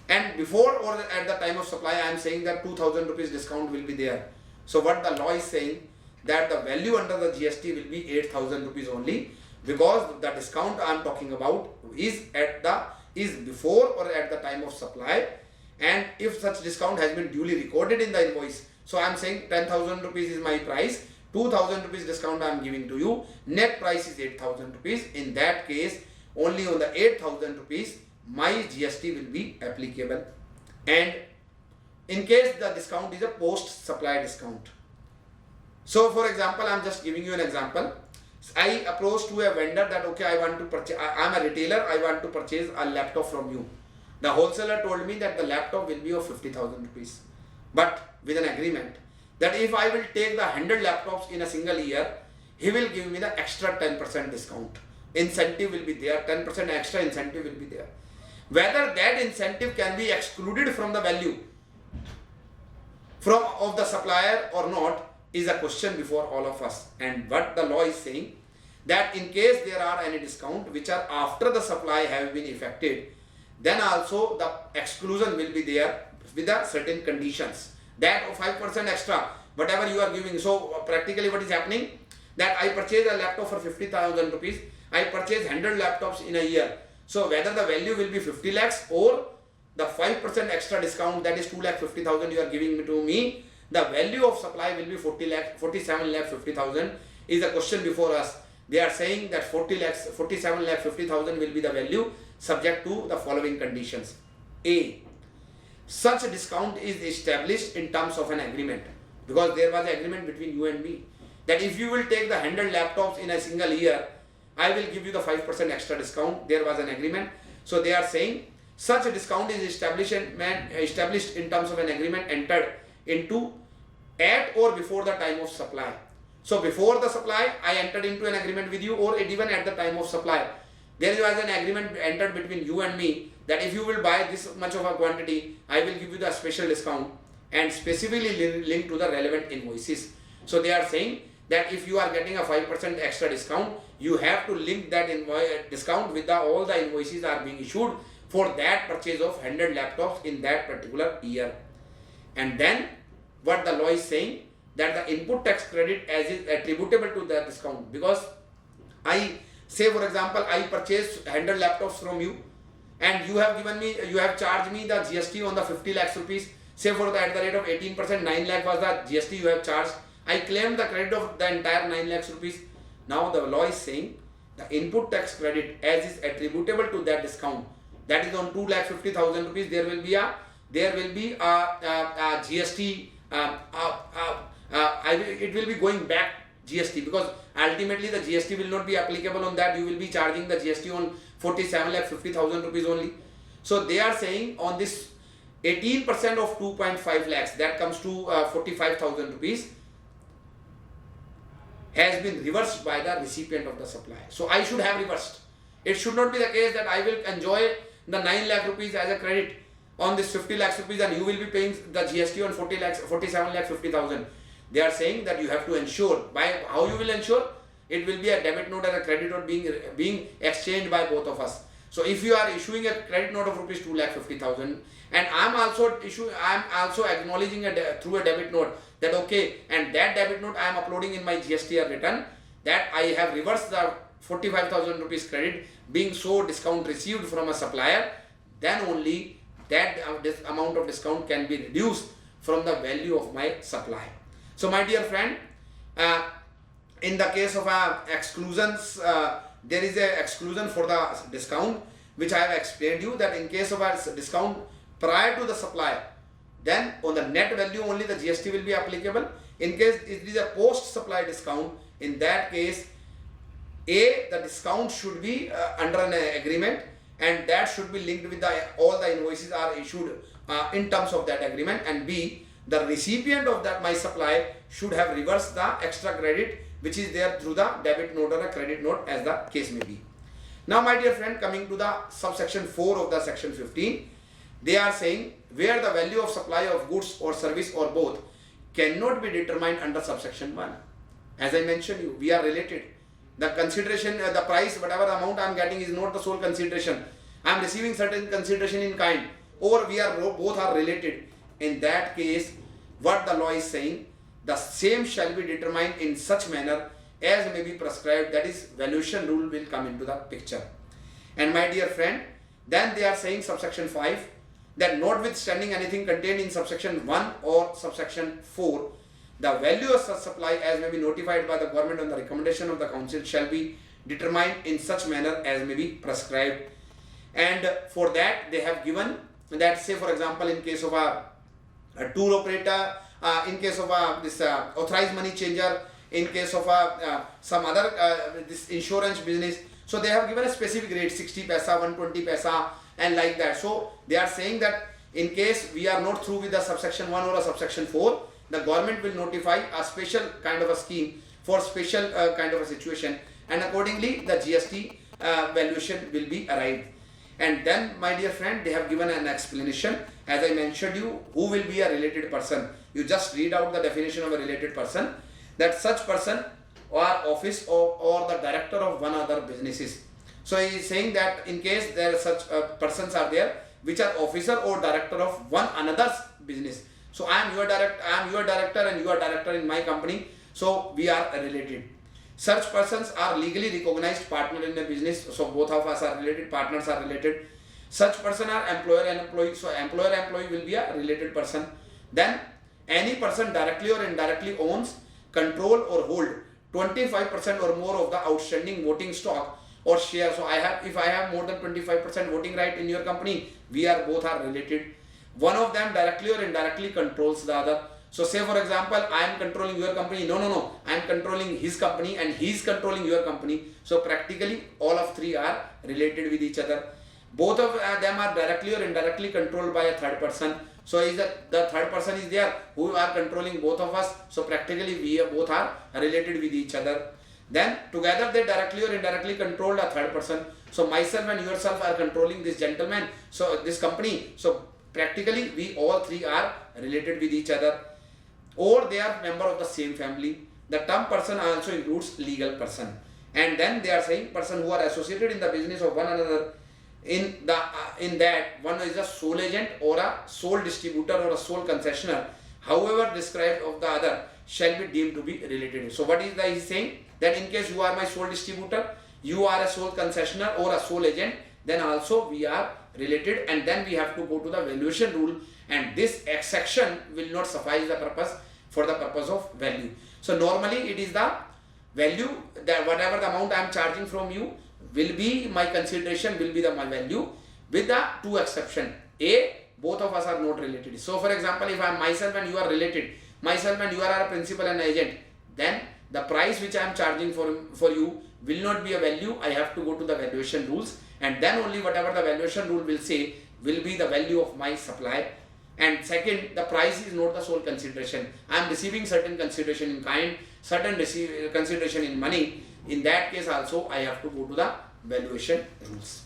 and before or at the time of supply I am saying that 2,000 rupees discount will be there. So what the law is saying, that the value under the GST will be 8,000 rupees only, because the discount I am talking about is before or at the time of supply, and if such discount has been duly recorded in the invoice. So I am saying 10,000 rupees is my price, 2,000 rupees discount I am giving to you, net price is 8,000 rupees. In that case, only on the 8,000 rupees my GST will be applicable. And in case the discount is a post supply discount. So for example, I am just giving you an example. I approached to a vendor that okay, I want to purchase, I am a retailer, I want to purchase a laptop from you. The wholesaler told me that the laptop will be of 50,000 rupees, but with an agreement that if I will take the 100 laptops in a single year, he will give me the extra 10% discount. Incentive will be there, 10% extra incentive will be there. Whether that incentive can be excluded from the value of the supplier or not is a question before all of us. And what the law is saying, that in case there are any discount which are after the supply have been effected, then also the exclusion will be there with the certain conditions, that 5% extra whatever you are giving. So practically what is happening, that I purchase a laptop for 50,000 rupees, I purchase 100 laptops in a year. So whether the value will be 50 lakhs or the 5% extra discount, that is 2,50,000 you are giving to me, the value of supply will be 47,50,000 is a question before us. They are saying that 47,50,000 will be the value subject to the following conditions. A, such a discount is established in terms of an agreement, because there was an agreement between you and me that if you will take the 100 laptops in a single year, I will give you the 5% extra discount. There was an agreement. So they are saying such a discount is established in terms of an agreement entered into at or before the time of supply. So before the supply, I entered into an agreement with you, or even at the time of supply, there was an agreement entered between you and me that if you will buy this much of a quantity, I will give you the special discount, and specifically linked to the relevant invoices. So they are saying that if you are getting a 5% extra discount, you have to link that discount with all the invoices are being issued for that purchase of 100 laptops in that particular year. And then what the law is saying, that the input tax credit as is attributable to the discount, because I say for example I purchased 100 laptops from you and you have charged me the GST on the 50 lakhs rupees, say for the at the rate of 18%, 9 lakh was the GST you have charged. I claimed the credit of the entire 9 lakhs rupees. Now the law is saying the input tax credit as is attributable to that discount, that is on 2,50,000 rupees, there will be a GST. It will be going back GST, because ultimately the GST will not be applicable on that. You will be charging the GST on 47,50,000 rupees only. So they are saying on this 18% of 2.5 lakhs, that comes to 45,000 rupees, has been reversed by the recipient of the supply. So I should have reversed. It should not be the case that I will enjoy the 9 lakh rupees as a credit on this 50 lakhs rupees and you will be paying the GST on 47 lakh 50,000. They are saying that you have to ensure. By how you will ensure? It will be a debit note and a credit note being exchanged by both of us. So if you are issuing a credit note of rupees 2,50,000 and I am also acknowledging through a debit note that okay, and that debit note I am uploading in my GST return that I have reversed the 45,000 rupees credit being so discount received from a supplier, then only that this amount of discount can be reduced from the value of my supply. So my dear friend, in the case of exclusions, there is a exclusion for the discount which I have explained you, that in case of a discount prior to the supply, then on the net value only the GST will be applicable. In case it is a post supply discount, in that case the discount should be under an agreement, and that should be linked with all the invoices are issued in terms of that agreement, and B, the recipient of that my supply should have reversed the extra credit which is there through the debit note or a credit note as the case may be. Now my dear friend, coming to the subsection 4 of the section 15, they are saying where the value of supply of goods or service or both cannot be determined under subsection 1. As I mentioned you, we are related. The consideration, the price, whatever amount I am getting is not the sole consideration. I am receiving certain consideration in kind, or we are both are related. In that case, what the law is saying, the same shall be determined in such manner as may be prescribed. That is, valuation rule will come into the picture. And my dear friend, then they are saying subsection 5, that notwithstanding anything contained in subsection 1 or subsection 4, the value of such supply as may be notified by the government on the recommendation of the council shall be determined in such manner as may be prescribed. And for that they have given that, say for example, in case of a tour operator, in case of this authorized money changer, in case of some other this insurance business, so they have given a specific rate, 60 paisa, 120 paisa, and like that. So they are saying that in case we are not through with the subsection 1 or a subsection 4, the government will notify a special kind of a scheme for special kind of a situation, and accordingly the GST valuation will be arrived. And then, my dear friend, they have given an explanation, as I mentioned you, who will be a related person. You just read out the definition of a related person, that such person or office or the director of one other businesses. So he is saying that in case there are such persons are there which are officer or director of one another's business. So I am your director and you are director in my company, so we are related. Such persons are legally recognized partner in the business, so both of us are related, partners are related. Such person are employer and employee, so employer employee will be a related person. Then any person directly or indirectly owns, control or hold 25% or more of the outstanding voting stock or share. So if I have more than 25% voting right in your company, we are both are related. One of them directly or indirectly controls the other. So say for example, I am controlling your company. No. I am controlling his company and he is controlling your company. So practically all of three are related with each other. Both of them are directly or indirectly controlled by a third person. So is that the third person is there who are controlling both of us. So practically we both are related with each other. Then together they directly or indirectly control a third person. So myself and yourself are controlling this gentleman, so this company. So practically we all three are related with each other, or they are member of the same family. The term person also includes legal person. And then they are saying person who are associated in the business of one another. In that one is a sole agent or a sole distributor or a sole concessionaire, however described of the other, shall be deemed to be related. So what is he saying? That in case you are my sole distributor, you are a sole concessionaire or a sole agent, then also we are related, and then we have to go to the valuation rule, and this section will not suffice the purpose for the purpose of value. So normally it is the value, that whatever the amount I am charging from you will be my consideration, will be my value, with the two exception. A, both of us are not related. So for example, if I am myself and you are related, myself and you are a principal and agent, then the price which I am charging for you will not be a value. I have to go to the valuation rules, and then only whatever the valuation rule will say will be the value of my supply. And second, the price is not the sole consideration. I am receiving certain consideration in kind, certain consideration in money. In that case also I have to go to the valuation rules.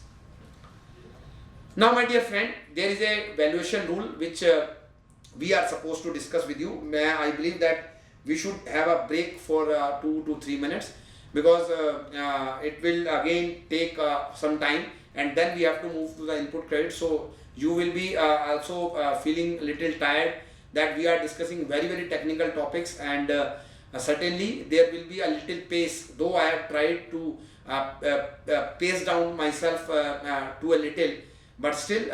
Now my dear friend, there is a valuation rule which we are supposed to discuss with you. I believe that we should have a break for 2 to 3 minutes, because it will again take some time, and then we have to move to the input credit. So you will be also feeling little tired that we are discussing very technical topics, and certainly there will be a little pace, though I have tried to pace down myself to a little, but still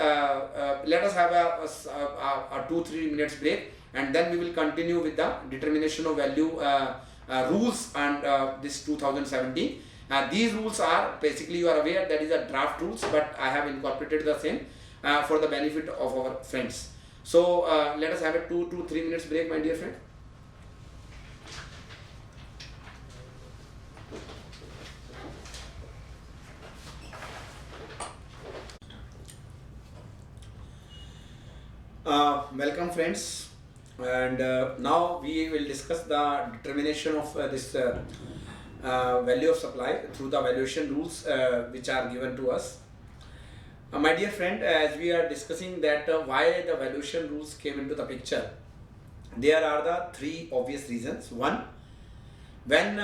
let us have a 2-3 minutes break, and then we will continue with the determination of value rules and this 2017. These rules are basically, you are aware, that is a draft rules, but I have incorporated the same for the benefit of our friends. So let us have a 2 to 3 minutes break, my dear friend. Welcome friends, and now we will discuss the determination of this value of supply through the valuation rules which are given to us. My dear friend, as we are discussing that why the valuation rules came into the picture, there are the 3 obvious reasons. One, when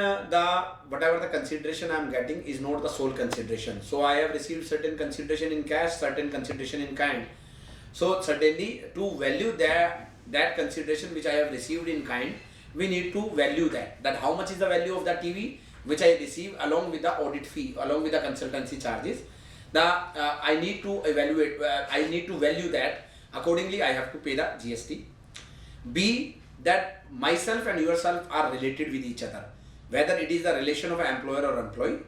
whatever the consideration I am getting is not the sole consideration. So I have received certain consideration in cash, certain consideration in kind. So certainly to value that consideration which I have received in kind, we need to value that how much is the value of the TV which I receive along with the audit fee, along with the consultancy charges. I need to evaluate, I need to value that. Accordingly, I have to pay the GST. B, that myself and yourself are related with each other, whether it is the relation of an employer or employee,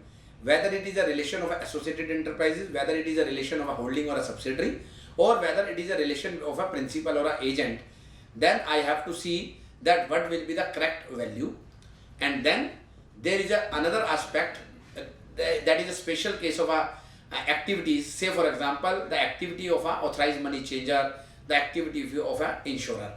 whether it is a relation of associated enterprises, whether it is a relation of a holding or a subsidiary, or whether it is a relation of a principal or an agent. Then I have to see that what will be the correct value. And then there is another aspect, that is a special case of a activities. Say for example, the activity of a authorized money changer, the activity of a insurer.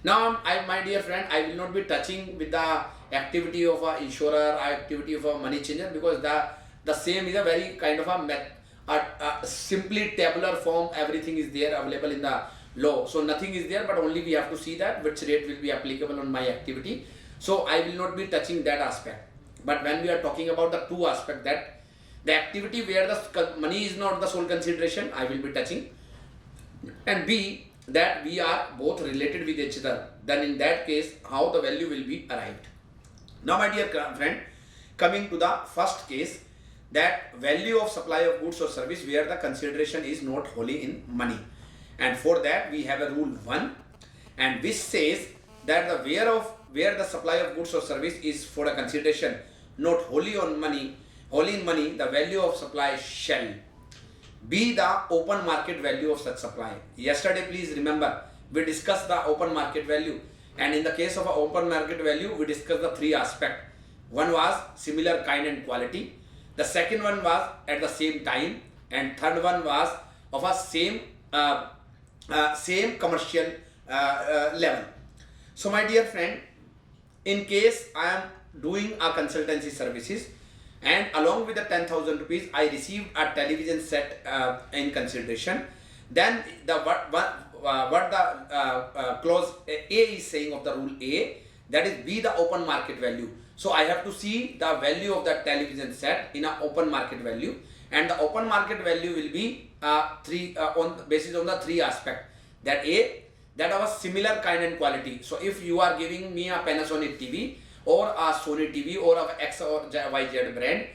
Now, my dear friend, I will not be touching with the activity of a insurer, activity of a money changer, because the same is a very kind of a simply tabular form. Everything is there available in the law, so nothing is there, but only we have to see that which rate will be applicable on my activity. So I will not be touching that aspect. But when we are talking about the two aspect, that the activity where the money is not the sole consideration, I will be touching. And B, that we are both related with each other, then in that case how the value will be arrived. Now my dear friend, coming to the first case, that value of supply of goods or service where the consideration is not wholly in money. And for that we have a rule 1, and which says that where the supply of goods or service is for a consideration not wholly in money, the value of supply shall be the open market value of such supply. Yesterday, please remember, we discussed the open market value, and in the case of a open market value, we discussed the three aspects. One was similar kind and quality, the second one was at the same time, and third one was of a same commercial level. So my dear friend, in case I am doing a consultancy services, and along with the 10,000 rupees I received a television set in consideration, then what the clause A is saying of the rule A, that is be the open market value. So I have to see the value of that television set in an open market value, and the open market value will be basis on the three aspect. That A, that of a similar kind and quality. So if you are giving me a Panasonic TV or a Sony TV or of X or YZ brand,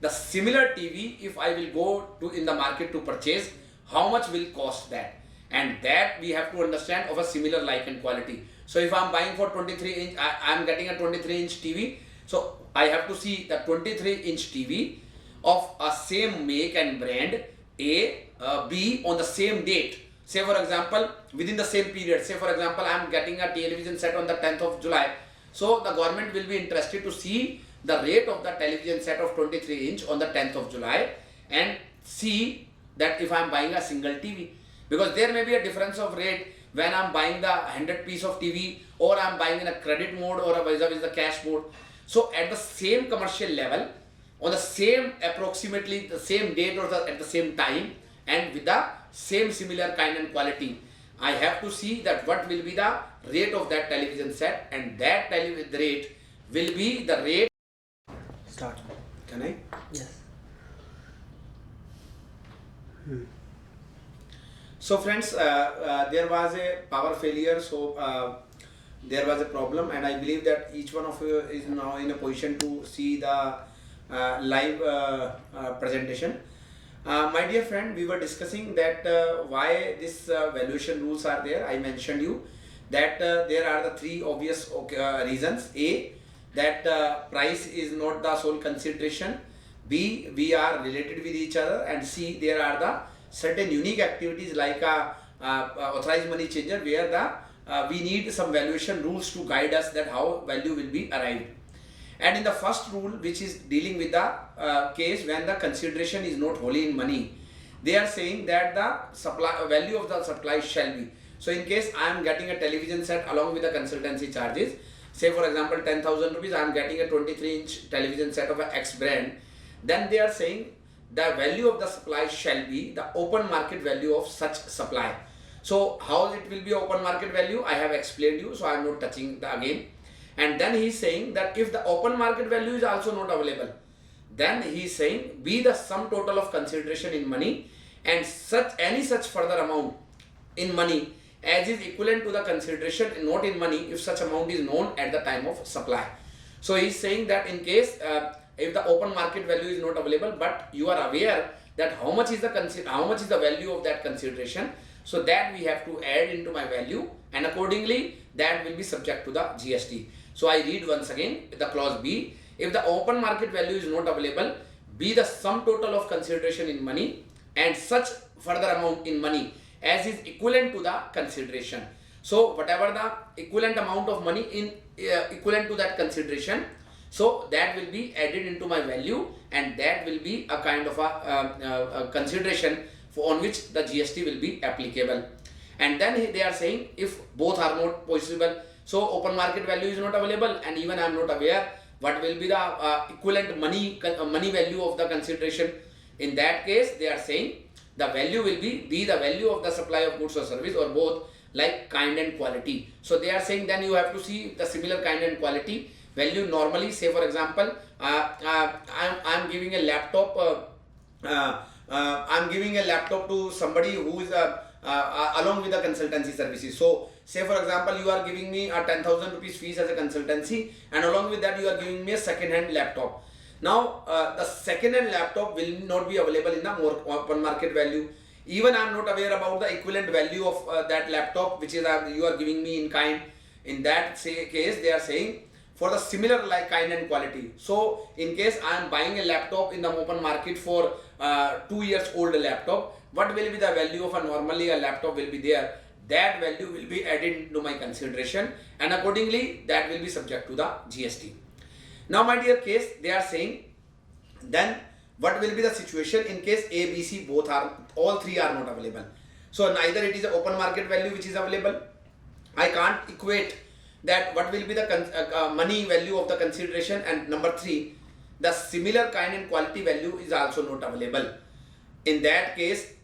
the similar TV, if I will go to in the market to purchase, how much will cost that? And that we have to understand of a similar like and quality. So if I am buying for 23 inch, I am getting a 23 inch TV. So I have to see the 23 inch TV of a same make and brand, A, B, on the same date. Say for example, within the same period, say for example, I am getting a television set on the 10th of July. So the government will be interested to see the rate of the television set of 23 inch on the 10th of July and see that if I am buying a single TV, because there may be a difference of rate when I am buying the 100 piece of TV or I am buying in a credit mode or a vis-a-vis the cash mode. So at the same commercial level, on the same approximately the same date or at the same time, and with the same similar kind and quality, I have to see that what will be the rate of that television set, and that rate will be the rate. Start. Can I? Yes. So friends, there was a power failure, so there was a problem, and I believe that each one of you is now in a position to see the live presentation. My dear friend, we were discussing that why this valuation rules are there. I mentioned you that there are the three obvious reasons. A, that price is not the sole consideration. B, we are related with each other. And C, there are the certain unique activities like a authorized money changer where we need some valuation rules to guide us that how value will be arrived. And in the first rule, which is dealing with the case when the consideration is not wholly in money, they are saying that the value of the supply shall be. So in case I am getting a television set along with the consultancy charges, say for example 10,000 rupees, I am getting a 23 inch television set of a X brand, then they are saying the value of the supply shall be the open market value of such supply. So how it will be open market value, I have explained you, so I am not touching the again. And then he is saying that if the open market value is also not available, then he is saying be the sum total of consideration in money and any such further amount in money as is equivalent to the consideration not in money if such amount is known at the time of supply. So he is saying that in case if the open market value is not available, but you are aware that how much is the value of that consideration, so that we have to add into my value, and accordingly that will be subject to the GST. So I read once again the clause B. If the open market value is not available, be the sum total of consideration in money and such further amount in money as is equivalent to the consideration. So whatever the equivalent amount of money in equivalent to that consideration, so that will be added into my value, and that will be a kind of a consideration on which the GST will be applicable. And then they are saying if both are not possible, so open market value is not available and even I am not aware what will be the equivalent money value of the consideration. In that case, they are saying the value will be the value of the supply of goods or service, or both, like kind and quality. So they are saying then you have to see the similar kind and quality value. Normally, say for example, I'm giving a laptop. I'm giving a laptop to somebody who is along with the consultancy services. So say for example, you are giving me a 10,000 rupees fees as a consultancy, and along with that you are giving me a second-hand laptop. Now the second-hand laptop will not be available in the open market value. Even I am not aware about the equivalent value of that laptop which is you are giving me in kind. In that case, they are saying for the similar like kind and quality. So in case I am buying a laptop in the open market for 2 years old laptop, what will be the value of normally a laptop will be there? That value will be added to my consideration, and accordingly that will be subject to the GST. Now my dear case, they are saying then what will be the situation in case A, B, C all three are not available. So neither it is an open market value which is available. I can't equate that what will be the money value of the consideration, and number 3, the similar kind and quality value is also not available. In that case,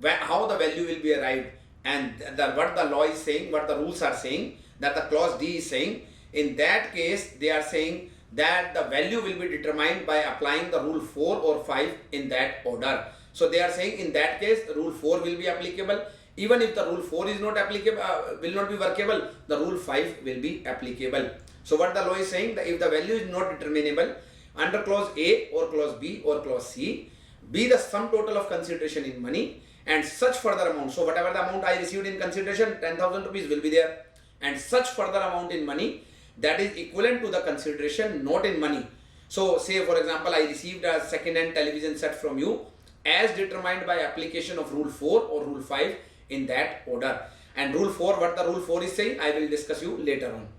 how the value will be arrived, and what the law is saying, what the rules are saying, that the clause D is saying, in that case they are saying that the value will be determined by applying the rule 4 or 5 in that order. So they are saying in that case rule 4 will be applicable. Even if the rule 4 is not applicable, will not be workable, the rule 5 will be applicable. So what the law is saying, that if the value is not determinable under clause A or clause B or clause C, be the sum total of consideration in money and such further amount. So whatever the amount I received in consideration, 10,000 rupees will be there, and such further amount in money that is equivalent to the consideration not in money. So say for example, I received a second-hand television set from you as determined by application of rule 4 or rule 5 in that order. And rule 4, what the rule 4 is saying, I will discuss you later on.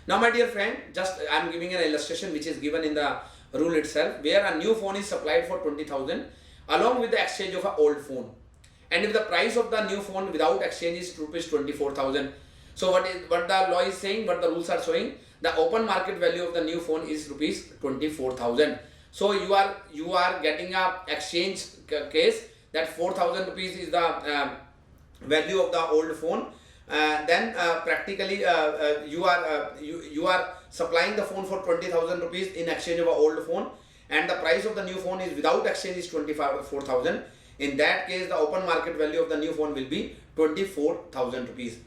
Now my dear friend, just I am giving an illustration which is given in the rule itself, where a new phone is supplied for 20,000 along with the exchange of an old phone. And if the price of the new phone without exchange is rupees 24,000, so what the law is saying, what the rules are showing, the open market value of the new phone is rupees 24,000. So you are getting a exchange case that 4,000 rupees is the value of the old phone. Then practically you are supplying the phone for 20,000 rupees in exchange of an old phone, and the price of the new phone is without exchange is 24,000. In that case, the open market value of the new phone will be 24,000 rupees.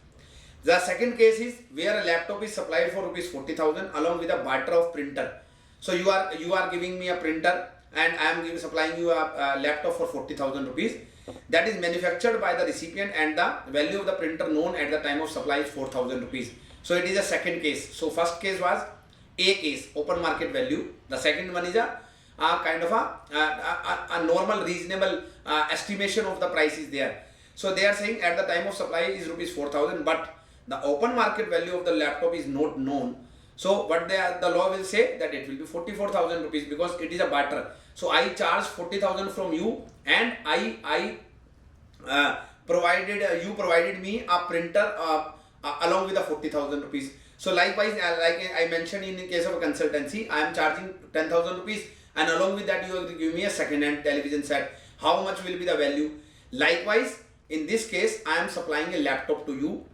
The second case is where a laptop is supplied for rupees 40,000 along with a barter of printer. So you are giving me a printer and I am supplying you a laptop for 40,000 rupees. That is manufactured by the recipient and the value of the printer known at the time of supply is 4,000 rupees. So it is a second case. So first case was A case, open market value. The second one is a kind of a normal reasonable estimation of the price is there. So they are saying at the time of supply is rupees 4,000, but the open market value of the laptop is not known. So what the law will say that it will be 44,000 rupees because it is a barter. So I charge 40,000 from you, and you provided me a printer along with the 40,000 rupees. So likewise, like I mentioned in the case of a consultancy, I am charging 10,000 rupees, and along with that you will give me a second-hand television set. How much will be the value? Likewise, in this case, I am supplying a laptop to you,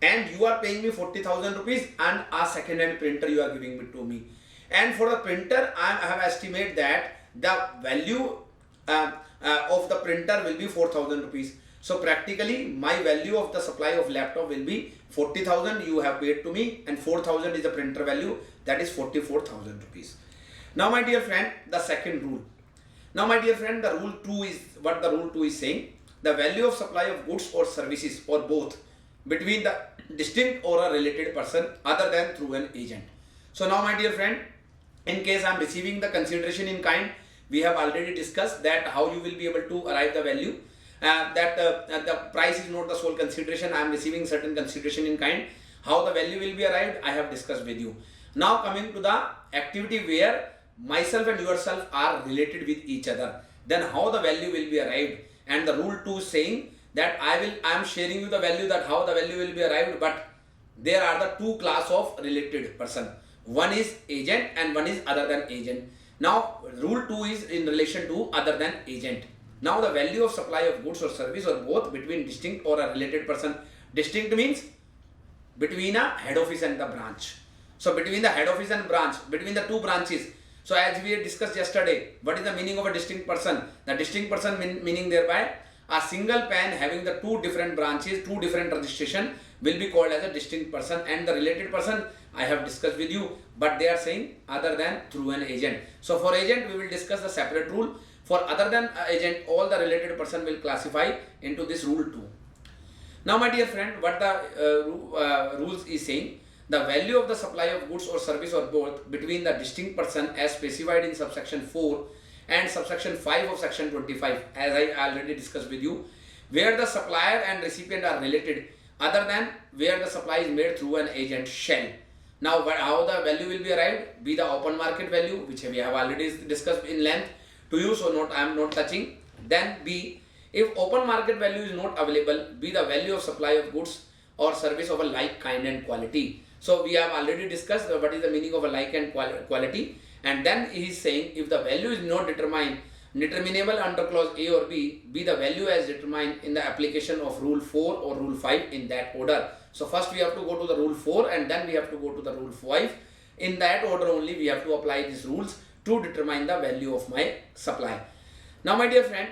and you are paying me 40,000 rupees, and a second-hand printer you are giving it to me. And for the printer, I have estimated that the value of the printer will be 4,000 rupees. So practically my value of the supply of laptop will be 40,000 you have paid to me, and 4,000 is the printer value, that is 44,000 rupees. Now my dear friend, the second rule. Now my dear friend, the rule 2 is what the rule 2 is saying. The value of supply of goods or services or both between the distinct or a related person other than through an agent. So now my dear friend, in case I am receiving the consideration in kind, we have already discussed that how you will be able to arrive the value. The price is not the sole consideration. I am receiving certain consideration in kind. How the value will be arrived, I have discussed with you. Now coming to the activity where myself and yourself are related with each other, then how the value will be arrived. And the rule 2 saying that I am sharing you the value, that how the value will be arrived, but there are the two class of related person. One is agent and one is other than agent. Now rule 2 is in relation to other than agent. Now the value of supply of goods or service or both between distinct or a related person. Distinct means between a head office and the branch. So between the head office and branch, between the two branches. So as we had discussed yesterday, what is the meaning of a distinct person? The distinct person meaning thereby a single pen having the two different branches, two different registration will be called as a distinct person, and the related person I have discussed with you, but they are saying other than through an agent. So for agent we will discuss the separate rule. For other than agent, all the related person will classify into this rule 2. Now my dear friend, what the rules is saying, the value of the supply of goods or service or both between the distinct person as specified in subsection 4 and subsection 5 of section 25, as I already discussed with you, where the supplier and recipient are related other than where the supply is made through an agent shall. Now how the value will be arrived? Be the open market value, which we have already discussed in length to you, so I am not touching. Then B, if open market value is not available, be the value of supply of goods or service of a like kind and quality. So we have already discussed what is the meaning of a like and quality, and then he is saying if the value is not determinable under clause A or B, be the value as determined in the application of rule 4 or rule 5 in that order. So first we have to go to the rule 4 and then we have to go to the rule 5. In that order only we have to apply these rules to determine the value of my supply. Now my dear friend,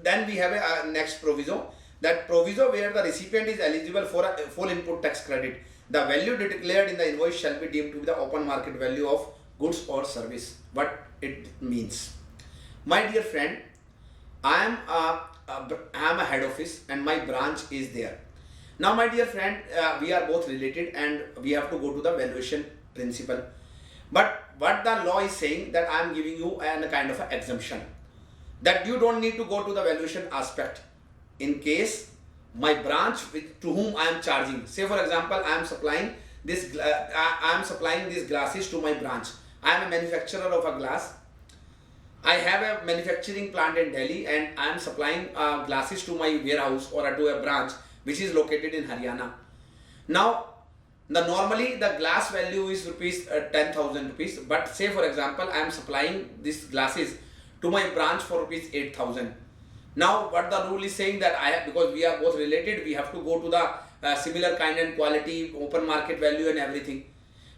then we have a next proviso, that proviso where the recipient is eligible for a full input tax credit. The value declared in the invoice shall be deemed to be the open market value of goods or service. What it means? My dear friend, I am a head office and my branch is there. Now my dear friend, we are both related and we have to go to the valuation principle. But what the law is saying, that I am giving you a kind of an exemption, that you don't need to go to the valuation aspect. In case my branch to whom I am charging, say for example I am supplying these glasses to my branch. I am a manufacturer of a glass. I have a manufacturing plant in Delhi and I am supplying glasses to my warehouse or to a branch which is located in Haryana. Now normally the glass value is rupees 10,000 rupees, but say for example I am supplying these glasses to my branch for rupees 8,000. Now what the rule is saying, that because we are both related, we have to go to the similar kind and quality, open market value and everything.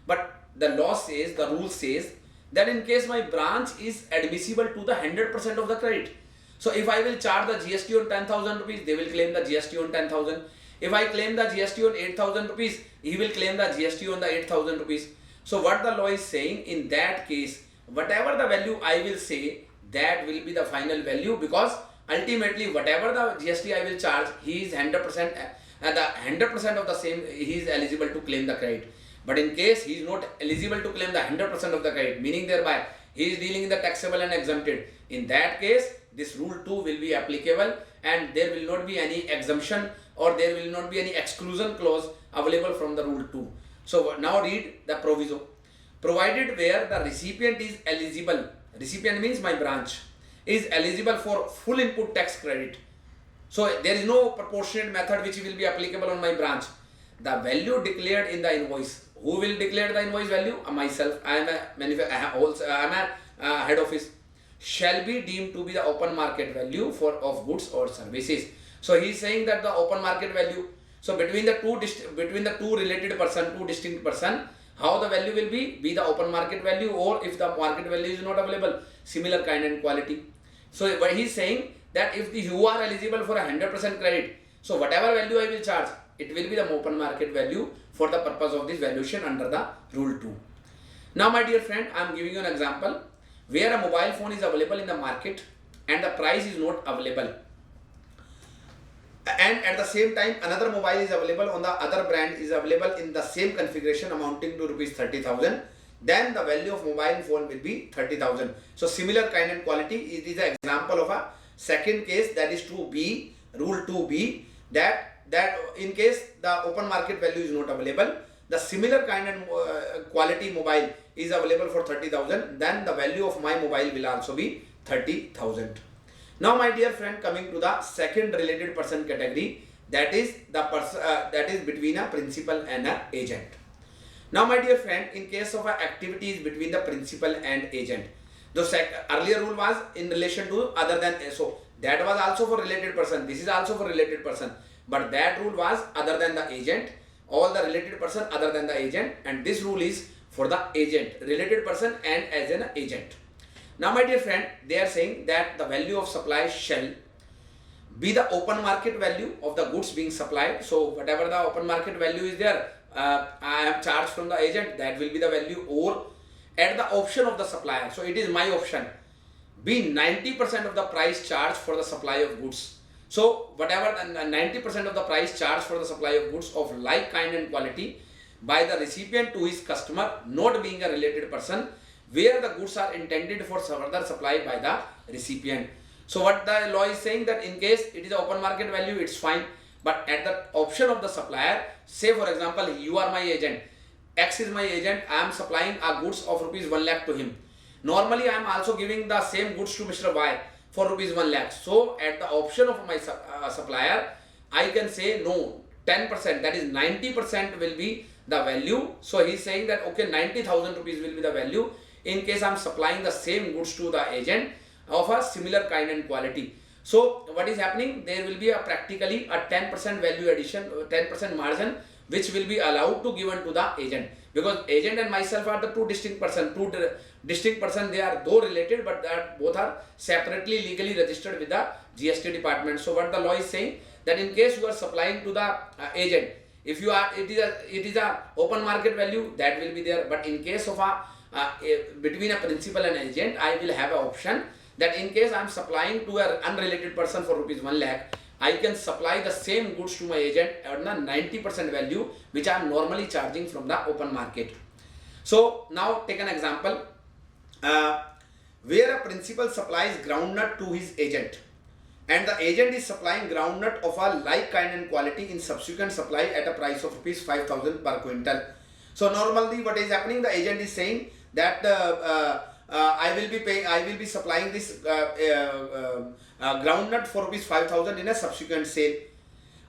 But the law says, the rule says that in case my branch is admissible to the 100% of the credit. So if I will charge the GST on 10,000 rupees, they will claim the GST on 10,000. If I claim the GST on 8,000 rupees, he will claim the GST on the 8,000 rupees. So what the law is saying, in that case, whatever the value I will say, that will be the final value, because ultimately whatever the GST I will charge, he is 100%, the 100% of the same, he is eligible to claim the credit. But in case he is not eligible to claim the 100% of the credit, meaning thereby he is dealing in the taxable and exempted, in that case this rule 2 will be applicable and there will not be any exemption or there will not be any exclusion clause available from the rule 2. So now read the proviso. Provided where the recipient is eligible, recipient means my branch, is eligible for full input tax credit. So there is no proportionate method which will be applicable on my branch. The value declared in the invoice. Who will declare the invoice value? Myself. I am a head office. Shall be deemed to be the open market value of goods or services. So he is saying that the open market value. So between the two related person, two distinct person, how the value will be the open market value, or if the market value is not available, similar kind and quality. So what he is saying, that if you are eligible for a 100% credit, so whatever value I will charge, it will be the open market value for the purpose of this valuation under the rule 2. Now my dear friend, I am giving you an example where a mobile phone is available in the market and the price is not available, and at the same time another mobile is available on the other brand is available in the same configuration amounting to rupees 30,000, then the value of mobile phone will be 30,000. So similar kind and quality, it is an example of a second case, that is 2b, rule 2b, that in case the open market value is not available, the similar kind and quality mobile is available for 30,000, then the value of my mobile will also be 30,000. Now my dear friend, coming to the second related person category, that is the that is between a principal and a agent. Now my dear friend, in case of activities between the principal and agent, the earlier rule was in relation to other than, so that was also for related person, this is also for related person, but that rule was other than the agent, all the related person other than the agent, and this rule is for the agent, related person and as an agent. Now my dear friend, they are saying that the value of supply shall be the open market value of the goods being supplied. So whatever the open market value is there, I am charged from the agent, that will be the value, or at the option of the supplier, so it is my option, be 90% of the price charged for the supply of goods. So whatever 90% of the price charged for the supply of goods of like kind and quality by the recipient to his customer, not being a related person, where the goods are intended for further supply by the recipient. So what the law is saying, that in case it is open market value, it's fine, but at the option of the supplier, say for example, you are my agent, X is my agent, I am supplying a goods of rupees 1 lakh to him. Normally I am also giving the same goods to Mr. Y for rupees 1 lakh. So at the option of my supplier, I can say no, 10%, that is 90% will be the value. So he is saying that okay, 90,000 rupees will be the value in case I am supplying the same goods to the agent of a similar kind and quality. So what is happening, there will be a practically a 10% value addition, 10% margin, which will be allowed to given to the agent, because agent and myself are the two distinct person, they are though related, but that both are separately legally registered with the GST department. So what the law is saying, that in case you are supplying to the agent, if you are, it is a open market value, that will be there, but in case of between a principal and agent, I will have an option that in case I am supplying to an unrelated person for rupees 1 lakh, I can supply the same goods to my agent at the 90% value which I am normally charging from the open market. So now take an example where a principal supplies groundnut to his agent and the agent is supplying groundnut of a like kind and quality in subsequent supply at a price of rupees 5,000 per quintal. So normally what is happening, the agent is saying that I will be supplying this groundnut for rupees 5,000 in a subsequent sale.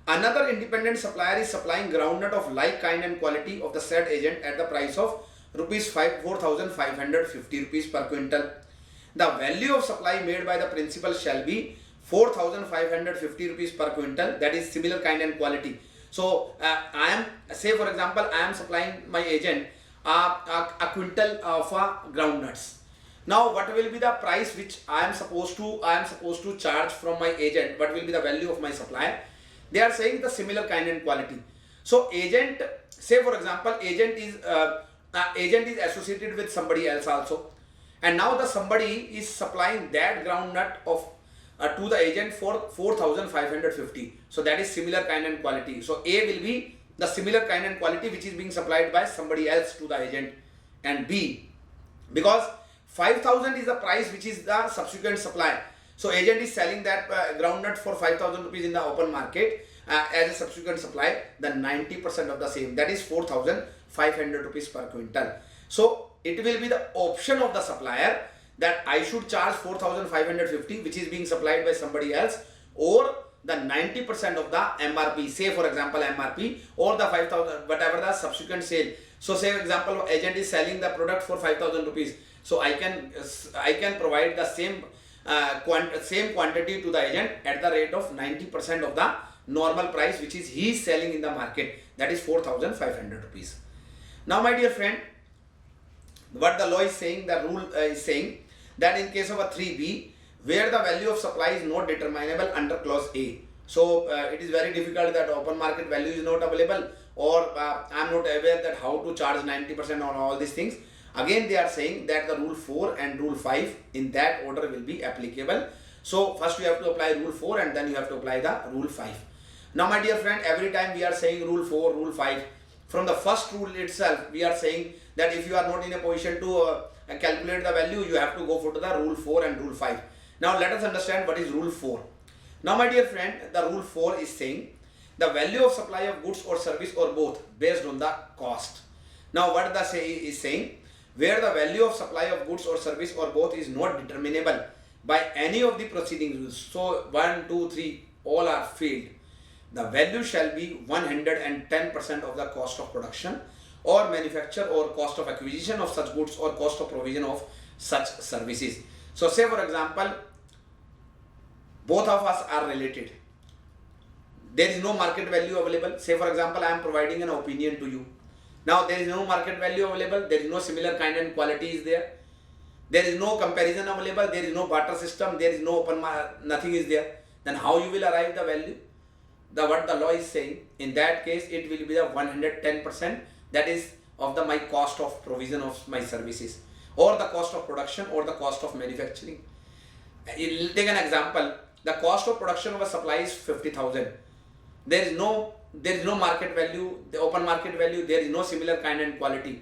Another independent supplier is supplying groundnut of like kind and quality of the said agent at the price of rupees 4,550 rupees per quintal. The value of supply made by the principal shall be 4,550 rupees per quintal, that is similar kind and quality. So I am, say for example, I am supplying my agent a quintal of groundnuts. Now what will be the price which I am supposed to charge from my agent? What will be the value of my supplier? They are saying the similar kind and quality. So agent, say for example, agent is associated with somebody else also, and now the somebody is supplying that groundnut of to the agent for 4,550. So that is similar kind and quality. So A will be the similar kind and quality which is being supplied by somebody else to the agent, and B, because 5,000 is the price which is the subsequent supply. So agent is selling that groundnut for 5,000 rupees in the open market as a subsequent supply, the 90% of the same, that is 4,500 rupees per quintal. So it will be the option of the supplier that I should charge 4,550 which is being supplied by somebody else, or the 90% of the MRP, say for example MRP, or the 5,000, whatever the subsequent sale. So say for example, agent is selling the product for 5,000 rupees. So I can provide the same quantity to the agent at the rate of 90% of the normal price which is he is selling in the market, that is 4,500 rupees. Now my dear friend, what the law is saying, the rule is saying that in case of a 3B, where the value of supply is not determinable under clause A. So it is very difficult that open market value is not available, or I am not aware that how to charge 90% on all these things. Again they are saying that the rule 4 and rule 5 in that order will be applicable. So first you have to apply rule 4 and then you have to apply the rule 5. Now my dear friend, every time we are saying rule 4, rule 5, from the first rule itself we are saying that if you are not in a position to calculate the value, you have to go for the rule 4 and rule 5. Now let us understand what is rule 4. Now my dear friend, the rule 4 is saying the value of supply of goods or service or both based on the cost. Now what the say is saying, where the value of supply of goods or service or both is not determinable by any of the preceding rules. So 1, 2, 3 all are failed. The value shall be 110% of the cost of production or manufacture or cost of acquisition of such goods or cost of provision of such services. So say for example, both of us are related. There is no market value available. Say for example, I am providing an opinion to you. Now there is no market value available. There is no similar kind and quality is there. There is no comparison available. There is no barter system. There is no open, nothing is there. Then how you will arrive the value? What the law is saying, in that case it will be the 110%, that is of the my cost of provision of my services, or the cost of production, or the cost of manufacturing. You'll take an example. The cost of production of a supply is 50,000. There is no market value, the open market value. There is no similar kind and quality.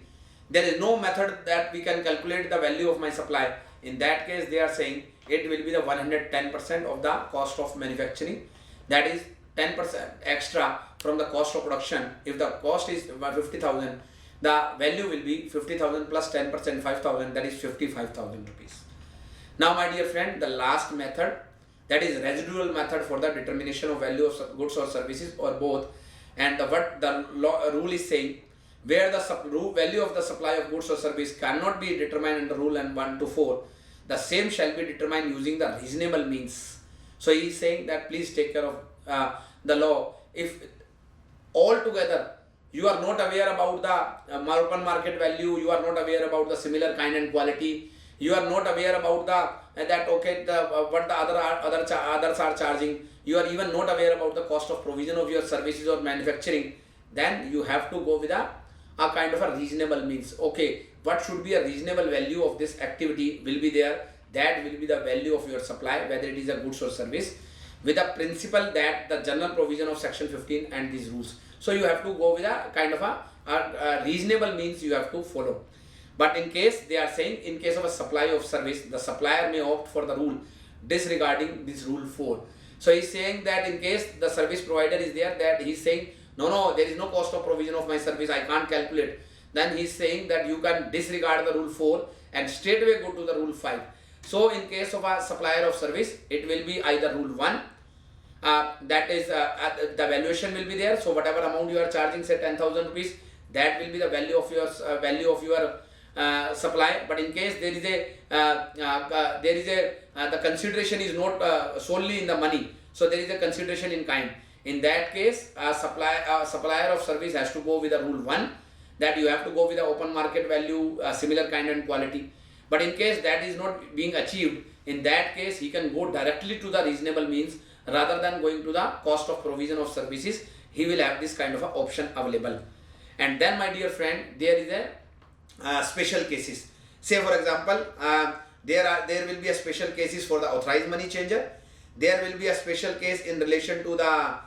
There is no method that we can calculate the value of my supply. In that case they are saying it will be the 110% of the cost of manufacturing, that is 10% extra from the cost of production. If the cost is 50,000, the value will be 50,000 plus 10%, 5,000, that is 55,000 rupees. Now my dear friend, the last method, that is residual method for the determination of value of goods or services or both. And what the rule is saying, where the value of the supply of goods or service cannot be determined under rule 1 to 4, the same shall be determined using the reasonable means. So he is saying that please take care of the law. If altogether you are not aware about the open market value, you are not aware about the similar kind and quality, you are not aware about the what the others are charging, you are even not aware about the cost of provision of your services or manufacturing, then you have to go with a kind of a reasonable means. Okay, what should be a reasonable value of this activity will be there, that will be the value of your supply, whether it is a goods or service, with a principle that the general provision of section 15 and these rules. So you have to go with a kind of a reasonable means you have to follow. But in case they are saying, in case of a supply of service, the supplier may opt for the rule disregarding this rule 4. So he is saying that in case the service provider is there, that he is saying no, there is no cost of provision of my service, I can't calculate, then he is saying that you can disregard the rule 4 and straight away go to the rule 5. So in case of a supplier of service, it will be either rule 1, that is the valuation will be there. So whatever amount you are charging, say 10,000 rupees, that will be the value of your supply. But in case there is the consideration is not solely in the money, so there is a consideration in kind. In that case, supplier of service has to go with the rule 1, that you have to go with the open market value, similar kind and quality. But in case that is not being achieved, in that case he can go directly to the reasonable means rather than going to the cost of provision of services. He will have this kind of an option available. And then my dear friend, there is a special cases. Say for example, there will be a special cases for the authorized money changer. There will be a special case in relation to the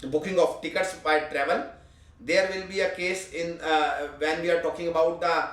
booking of tickets by travel. There will be a case in when we are talking about the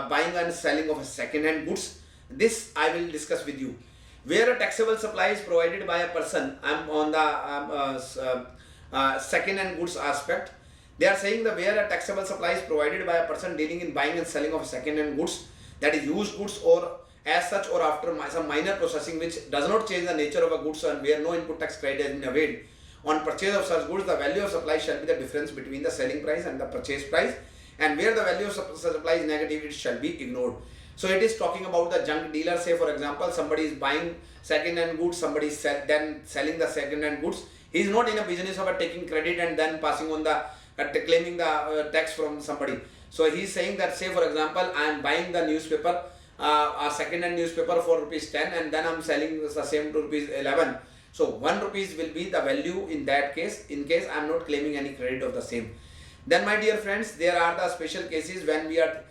buying and selling of second-hand goods. This I will discuss with you. Where a taxable supply is provided by a person, I am on the second-hand goods aspect. They are saying that where a taxable supply is provided by a person dealing in buying and selling of second-hand goods, that is used goods or as such, or after some minor processing which does not change the nature of a goods, and where no input tax credit has been availed on purchase of such goods, the value of supply shall be the difference between the selling price and the purchase price, and where the value of supply is negative, it shall be ignored. So it is talking about the junk dealer. Say for example, somebody is buying second-hand goods, somebody is then selling the second-hand goods. He is not in a business of taking credit and then passing on the claiming the tax from somebody. So he is saying that, say for example, I am buying the newspaper a second-hand newspaper for rupees 10 and then I'm selling the same to rupees 11. So 1 rupees will be the value in that case, in case I am not claiming any credit of the same. Then my dear friends, there are the special cases when we are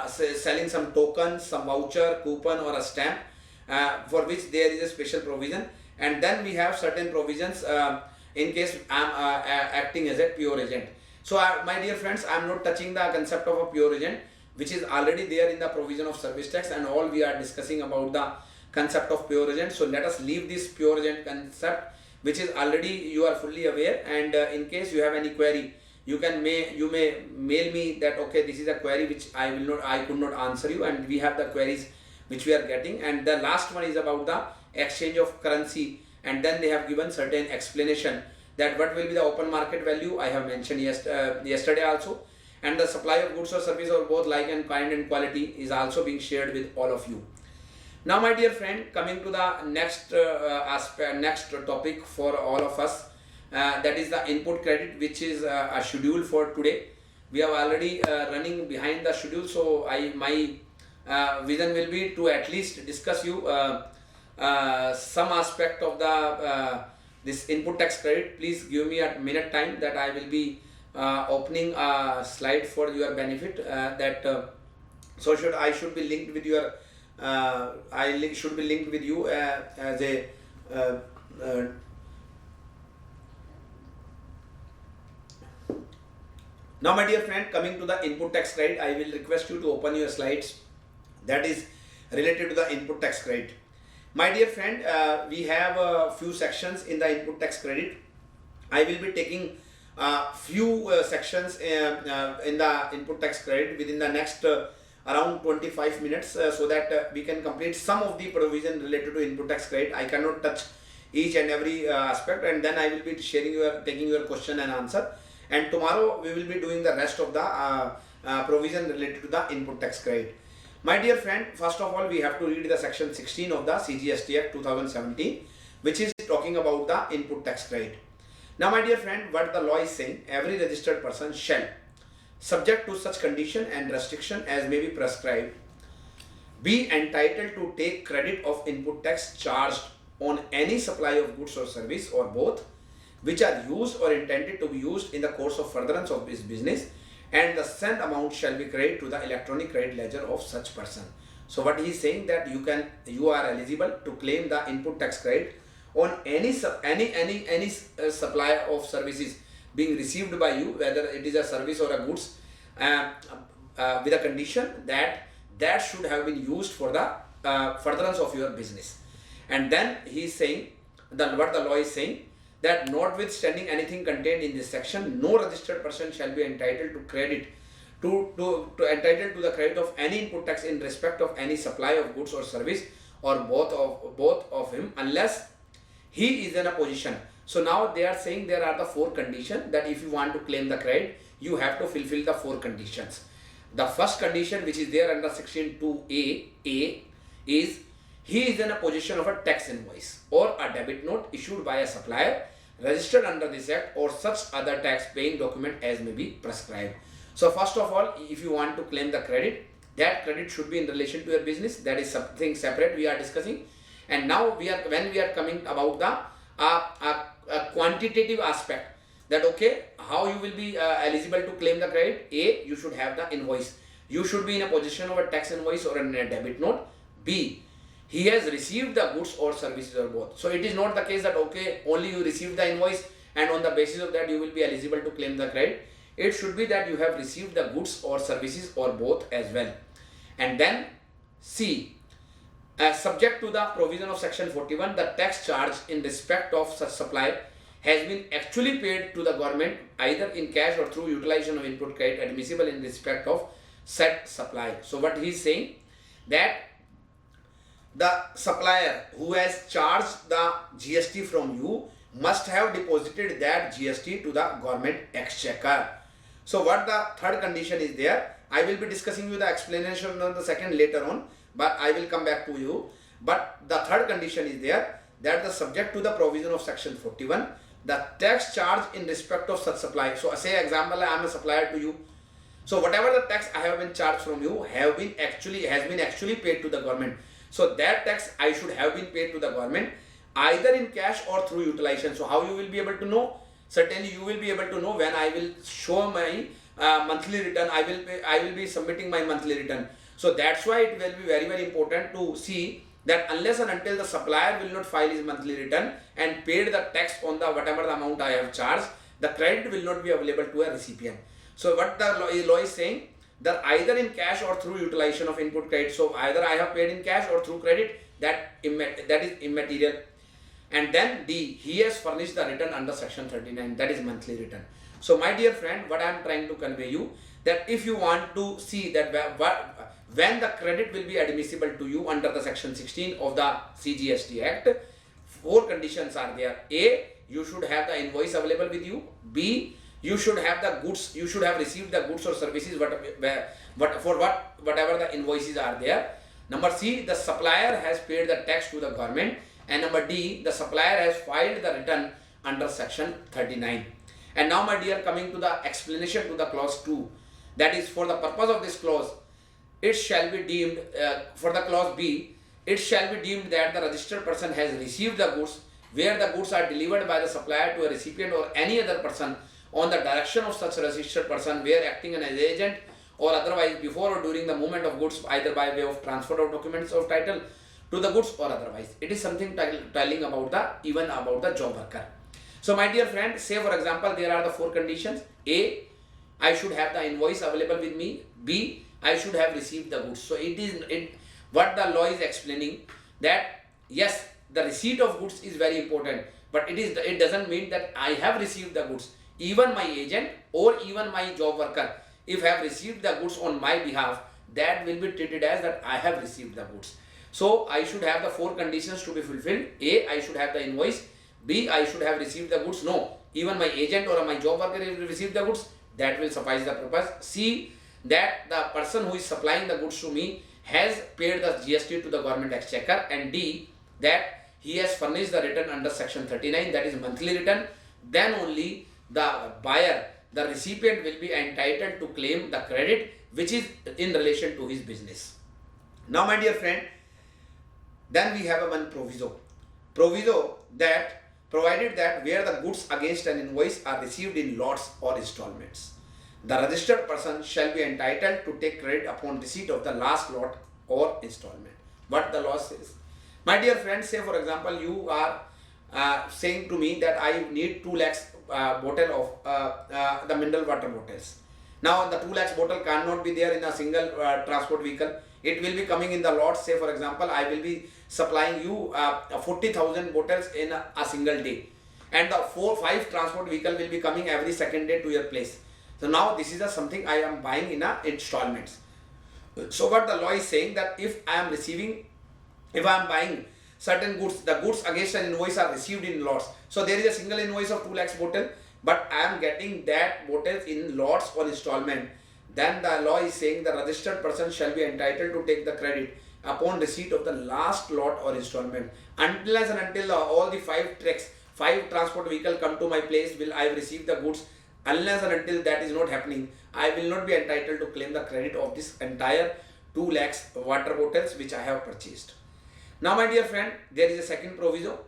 selling some tokens, some voucher, coupon or a stamp for which there is a special provision. And then we have certain provisions in case I am acting as a pure agent. So my dear friends, I am not touching the concept of a pure agent, which is already there in the provision of service tax, and all we are discussing about the concept of pure agent. So let us leave this pure agent concept, which is already you are fully aware. And in case you have any query, you may mail me that okay, this is a query which I could not answer you, and we have the queries which we are getting. And the last one is about the exchange of currency, and then they have given certain explanation that what will be the open market value. I have mentioned yesterday also, and the supply of goods or service or both like and kind and quality is also being shared with all of you. Now my dear friend, coming to the next next topic for all of us, that is the input credit, which is a schedule for today. We have already running behind the schedule, so my vision will be to at least discuss you some aspect of the this input tax credit. Please give me a minute time that I will be opening a slide for your benefit. I should be linked with your should be linked with you as a now my dear friend, coming to the input tax credit, I will request you to open your slides that is related to the input tax credit. My dear friend, we have a few sections in the input tax credit. I will be taking few sections in the input tax credit within the next around 25 minutes so that we can complete some of the provision related to input tax credit. I cannot touch each and every aspect, and then I will be taking your question and answer. And tomorrow we will be doing the rest of the provision related to the input tax credit. My dear friend, first of all, we have to read the section 16 of the CGST Act 2017, which is talking about the input tax credit. Now, my dear friend, what the law is saying, every registered person shall, subject to such condition and restriction as may be prescribed, be entitled to take credit of input tax charged on any supply of goods or service or both, which are used or intended to be used in the course of furtherance of this business, and the sent amount shall be credited to the electronic credit ledger of such person. So what he is saying that you are eligible to claim the input tax credit on any supply of services being received by you, whether it is a service or a goods, with a condition that should have been used for the furtherance of your business. And then he is saying that what the law is saying, that notwithstanding anything contained in this section, no registered person shall be entitled to credit entitled to the credit of any input tax in respect of any supply of goods or service or both of him, unless he is in a position. So now they are saying there are the 4 conditions that if you want to claim the credit, you have to fulfill the 4 conditions. The first condition, which is there under section 2A is he is in a position of a tax invoice or a debit note issued by a supplier registered under this act or such other tax paying document as may be prescribed. So first of all, if you want to claim the credit, that credit should be in relation to your business. That is something separate we are discussing. And now when we are coming about the quantitative aspect, that okay, how you will be eligible to claim the credit. A, you should have the invoice. You should be in a position of a tax invoice or a debit note. B, he has received the goods or services or both. So it is not the case that okay, only you receive the invoice and on the basis of that you will be eligible to claim the credit. It should be that you have received the goods or services or both as well. And then C, subject to the provision of section 41, the tax charge in respect of such supply has been actually paid to the government either in cash or through utilization of input credit admissible in respect of said supply. So what he is saying, that the supplier who has charged the GST from you must have deposited that GST to the government exchequer. So what the third condition is there, I will be discussing you the explanation on the second later on, but I will come back to you. But the third condition is there, that the subject to the provision of section 41, the tax charge in respect of such supply. So say example, I am a supplier to you So whatever the tax I have been charged from you has been actually paid to the government. So that tax I should have been paid to the government either in cash or through utilization. So how you will be able to know? Certainly you will be able to know when I will show my monthly return. I will be submitting my monthly return. So that's why it will be very, very important to see that unless and until the supplier will not file his monthly return and paid the tax on the whatever the amount I have charged, the credit will not be available to a recipient. So what the law is saying, that either in cash or through utilization of input credit. So either I have paid in cash or through credit, that is immaterial. And then D, he has furnished the return under section 39, that is monthly return. So my dear friend, what I am trying to convey you, that if you want to see that when the credit will be admissible to you under the section 16 of the CGST Act, 4 conditions are there. A, you should have the invoice available with you. B, you should have the goods, you should have received the goods or services whatever the invoices are there. Number C, the supplier has paid the tax to the government. And number D, the supplier has filed the return under section 39. And now my dear, coming to the explanation to the clause 2, that is for the purpose of this clause, it shall be deemed, for the clause B, it shall be deemed that the registered person has received the goods where the goods are delivered by the supplier to a recipient or any other person on the direction of such registered person where acting as agent or otherwise before or during the movement of goods, either by way of transfer of documents of title to the goods or otherwise. It is something telling about even about the job worker. So my dear friend, say for example, there are the 4 conditions. A, I should have the invoice available with me. B, I should have received the goods. So what the law is explaining, that yes, the receipt of goods is very important, but it doesn't mean that I have received the goods. Even my agent or even my job worker, if I have received the goods on my behalf, that will be treated as that I have received the goods. So I should have the 4 conditions to be fulfilled. A, I should have the invoice. B, I should have received the goods. No, even my agent or my job worker will receive the goods. That will suffice the purpose. C, that the person who is supplying the goods to me has paid the GST to the government exchequer. And D, that he has furnished the return under section 39, that is monthly return. Then only the buyer, the recipient, will be entitled to claim the credit which is in relation to his business. Now my dear friend, then we have one proviso that provided that where the goods against an invoice are received in lots or installments, the registered person shall be entitled to take credit upon receipt of the last lot or installment. What the law says. My dear friends, say for example, you are saying to me that I need 2 lakhs bottle of the mineral water bottles. Now the 2 lakhs bottle cannot be there in a single transport vehicle. It will be coming in the lots. Say for example, I will be supplying you 40,000 bottles in a single day, and the 4-5 transport vehicle will be coming every second day to your place. So now this is something I am buying in installments. So what the law is saying, that if I am buying certain goods, the goods against an invoice are received in lots. So there is a single invoice of 2 lakhs bottle, but I am getting that bottles in lots or installment. Then the law is saying the registered person shall be entitled to take the credit upon receipt of the last lot or installment. Unless and until all the 5 transport vehicle come to my place, will I receive the goods. Unless and until that is not happening, I will not be entitled to claim the credit of this entire 2 lakhs water bottles which I have purchased. Now my dear friend, there is a second proviso,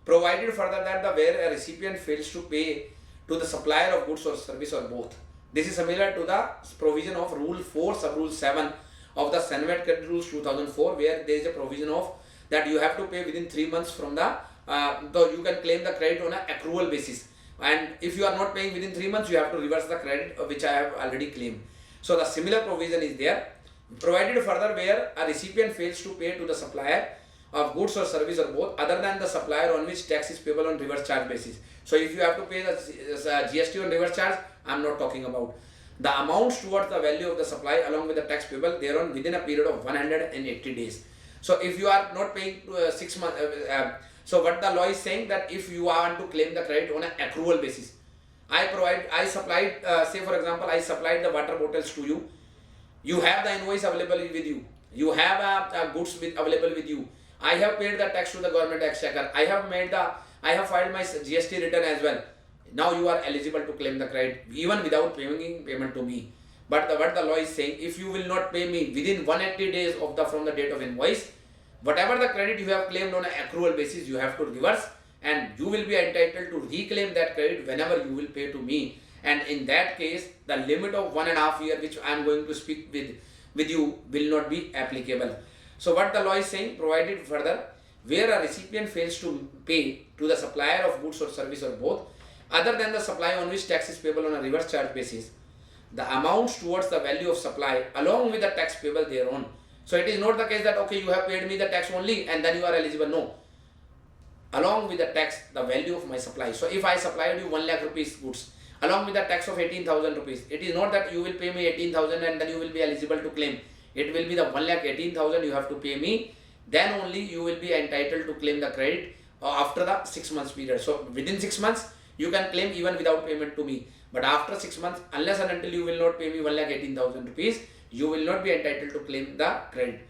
provided further that where a recipient fails to pay to the supplier of goods or service or both. This is similar to the provision of Rule 4, Sub-Rule 7 of the Senate Credit Rules 2004, where there is a provision of that you have to pay within 3 months from though you can claim the credit on an accrual basis. And if you are not paying within 3 months, you have to reverse the credit which I have already claimed. So the similar provision is there, provided further where a recipient fails to pay to the supplier of goods or service or both, other than the supplier on which tax is payable on reverse charge basis. So if you have to pay the GST on reverse charge, I am not talking about. The amounts towards the value of the supply along with the tax payable thereon within a period of 180 days. So if you are not paying 6 months, so what the law is saying, that if you want to claim the credit on an accrual basis, I supplied, say for example, I supplied the water bottles to you. You have the invoice available with you. You have goods available with you. I have paid the tax to the government exchequer. I have filed my GST return as well. Now you are eligible to claim the credit even without paying payment to me. But what the law is saying, if you will not pay me within 180 days of the from the date of invoice, whatever the credit you have claimed on an accrual basis, you have to reverse, and you will be entitled to reclaim that credit whenever you will pay to me. And in that case, the limit of 1.5 years which I am going to speak with you will not be applicable. So what the law is saying, provided further, where a recipient fails to pay to the supplier of goods or service or both, other than the supply on which tax is payable on a reverse charge basis, the amounts towards the value of supply along with the tax payable thereon. So it is not the case that okay, you have paid me the tax only and then you are eligible. No. Along with the tax, the value of my supply. So if I supplied you 1 lakh rupees goods along with the tax of 18,000 rupees, it is not that you will pay me 18,000 and then you will be eligible to claim. It will be the 1,18,000 you have to pay me. Then only you will be entitled to claim the credit after the 6 months period. So within 6 months, you can claim even without payment to me. But after 6 months, unless and until you will not pay me 1,18,000 rupees, you will not be entitled to claim the credit.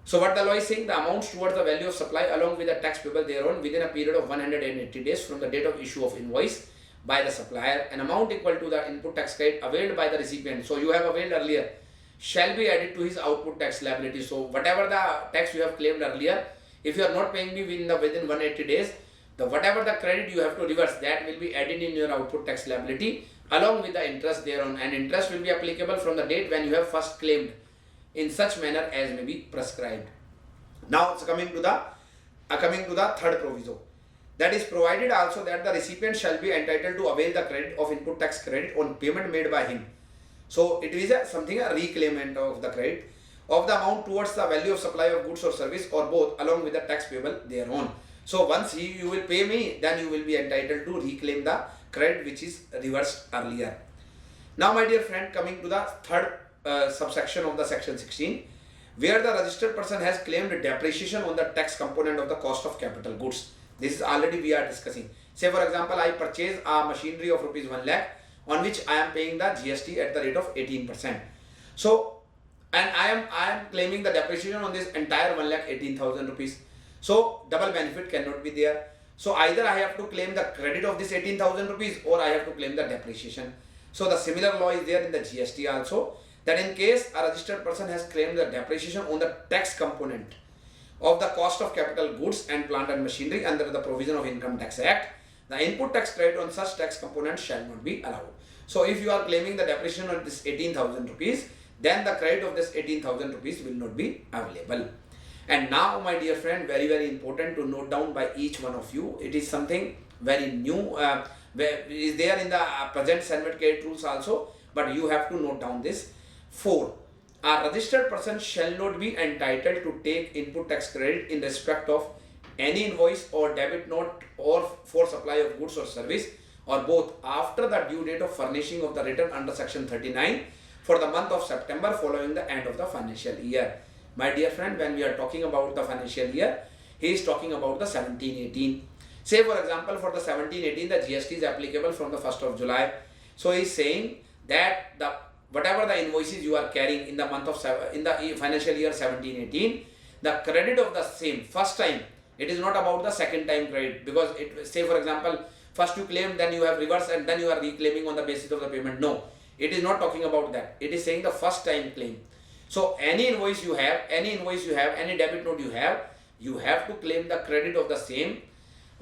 So what the law is saying, the amounts towards the value of supply along with the tax payable thereon within a period of 180 days from the date of issue of invoice by the supplier, an amount equal to the input tax credit availed by the recipient. So you have availed earlier, shall be added to his output tax liability. So whatever the tax you have claimed earlier, if you are not paying me within 180 days, whatever the credit you have to reverse, that will be added in your output tax liability along with the interest thereon, and interest will be applicable from the date when you have first claimed in such manner as may be prescribed. Now it's coming to the third proviso, that is provided also that the recipient shall be entitled to avail the credit of input tax credit on payment made by him. So it is a reclaimment of the credit of the amount towards the value of supply of goods or service or both along with the tax payable thereon. So once you will pay me, then you will be entitled to reclaim the credit which is reversed earlier. Now my dear friend, coming to the third subsection of the section 16, where the registered person has claimed depreciation on the tax component of the cost of capital goods. This is already we are discussing. Say for example, I purchase a machinery of rupees 1 lakh on which I am paying the GST at the rate of 18%. So, and I am claiming the depreciation on this entire 1,18,000 rupees. So double benefit cannot be there. So either I have to claim the credit of this 18,000 rupees or I have to claim the depreciation. So the similar law is there in the GST also, that in case a registered person has claimed the depreciation on the tax component of the cost of capital goods and plant and machinery under the provision of Income Tax Act, the input tax credit on such tax component shall not be allowed. So if you are claiming the depreciation on this 18,000 rupees, then the credit of this 18,000 rupees will not be available. And now my dear friend, very very important to note down by each one of you. It is something very new, is there in the present Senate credit rules also, but you have to note down this. 4. A registered person shall not be entitled to take input tax credit in respect of any invoice or debit note or for supply of goods or service or both after the due date of furnishing of the return under section 39 for the month of September following the end of the financial year. My dear friend, when we are talking about the financial year, he is talking about the 17-18. Say for example, for the 17-18, the GST is applicable from the 1st of July. So he is saying that whatever the invoices you are carrying in the month of in the financial year 17-18, the credit of the same first time, it is not about the second time credit, because it say for example, first you claim, then you have reversed and then you are reclaiming on the basis of the payment. No, it is not talking about that. It is saying the first time claim. So any invoice you have, any debit note you have to claim the credit of the same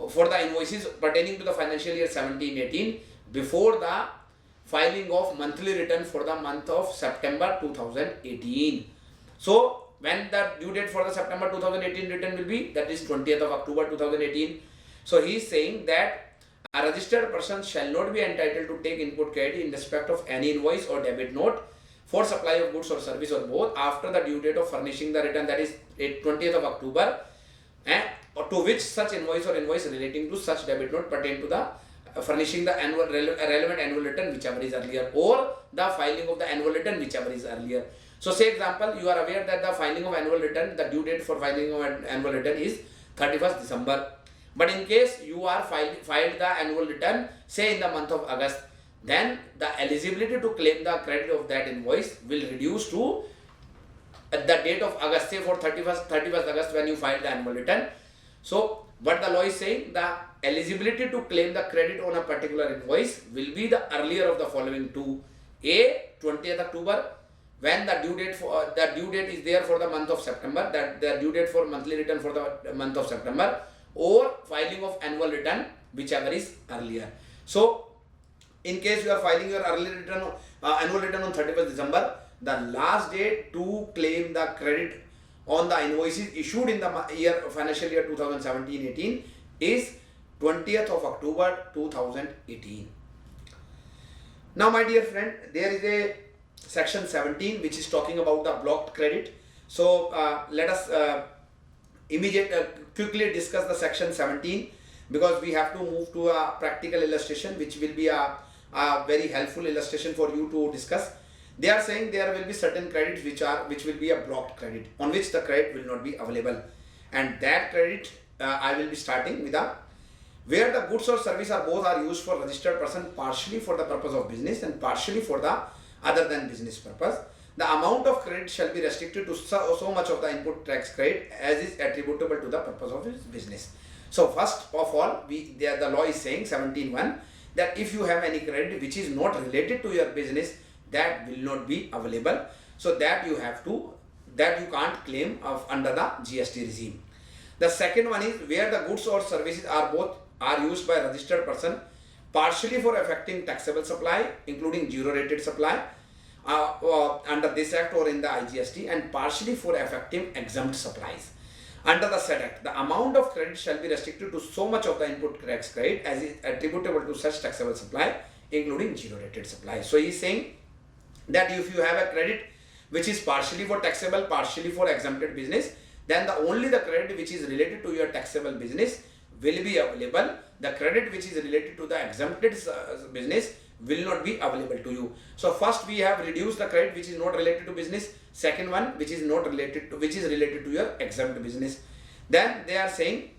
for the invoices pertaining to the financial year 17-18 before the filing of monthly return for the month of September 2018. So when the due date for the September 2018 return will be, that is 20th of October 2018. So he is saying that a registered person shall not be entitled to take input credit in respect of any invoice or debit note for supply of goods or service or both after the due date of furnishing the return, that is 20th of October, or to which such invoice or invoice relating to such debit note pertain to the furnishing the relevant annual return whichever is earlier, or the filing of the annual return whichever is earlier. So say example, you are aware that the filing of annual return, the due date for filing of an annual return is 31st December. But in case you are filed the annual return say in the month of August, then the eligibility to claim the credit of that invoice will reduce to the date of August, say for 31st August when you file the annual return. So what the law is saying, the eligibility to claim the credit on a particular invoice will be the earlier of the following two A 20th October, when the due date is there for the month of September, that the due date for monthly return for the month of September, or filing of annual return, whichever is earlier. So in case you are filing your early return, annual return on 31st December, the last date to claim the credit on the invoices issued in the financial year 2017-18 is 20th of October 2018. Now my dear friend, there is a section 17 which is talking about the blocked credit. So let us quickly discuss the section 17, because we have to move to a practical illustration which will be a very helpful illustration for you to discuss. They are saying there will be certain credits which will be a blocked credit, on which the credit will not be available, and that credit I will be starting with where the goods or service are both are used for registered person, partially for the purpose of business and partially for the other than business purpose. The amount of credit shall be restricted to so much of the input tax credit as is attributable to the purpose of his business. So first of all, the law is saying 17(1) that if you have any credit which is not related to your business, that will not be available. So that you can't claim under the GST regime. The second one is where the goods or services are used by registered person, partially for affecting taxable supply, including zero rated supply under this act or in the IGST, and partially for affecting exempt supplies. Under the said act, the amount of credit shall be restricted to so much of the input tax credit as is attributable to such taxable supply, including zero rated supply. So he is saying that if you have a credit which is partially for taxable, partially for exempted business, then only the credit which is related to your taxable business will be available. The credit which is related to the exempted business will not be available to you. So first we have reduced the credit which is not related to business. Second one, which is related to your exempt business. Then they are saying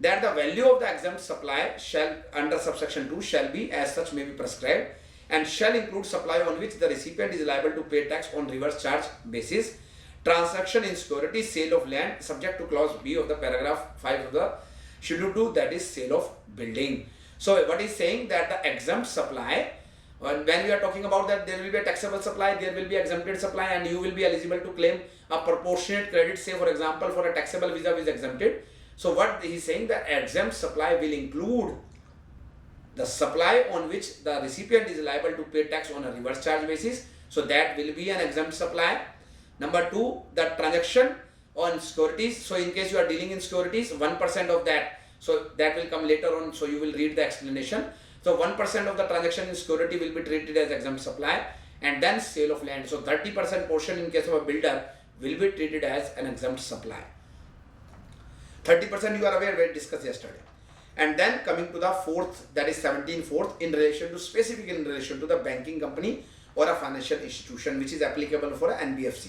that the value of the exempt supply shall under subsection 2 shall be as such may be prescribed, and shall include supply on which the recipient is liable to pay tax on reverse charge basis, transaction in security, sale of land subject to clause B of the paragraph 5 of the schedule 2, that is sale of building. So what is saying that the exempt supply, when we are talking about that, there will be a taxable supply, there will be exempted supply, and you will be eligible to claim a proportionate credit, say for example for a taxable visa is exempted. So what he is saying, that exempt supply will include the supply on which the recipient is liable to pay tax on a reverse charge basis. So that will be an exempt supply. Number 2, the transaction on securities. So in case you are dealing in securities, 1% of that, so that will come later on, so you will read the explanation. So 1% of the transaction in security will be treated as exempt supply, and then sale of land. So 30% portion in case of a builder will be treated as an exempt supply. 30% you are aware, we discussed yesterday. And then coming to the fourth, that is 17(4), specifically in relation to the banking company or a financial institution, which is applicable for an NBFC.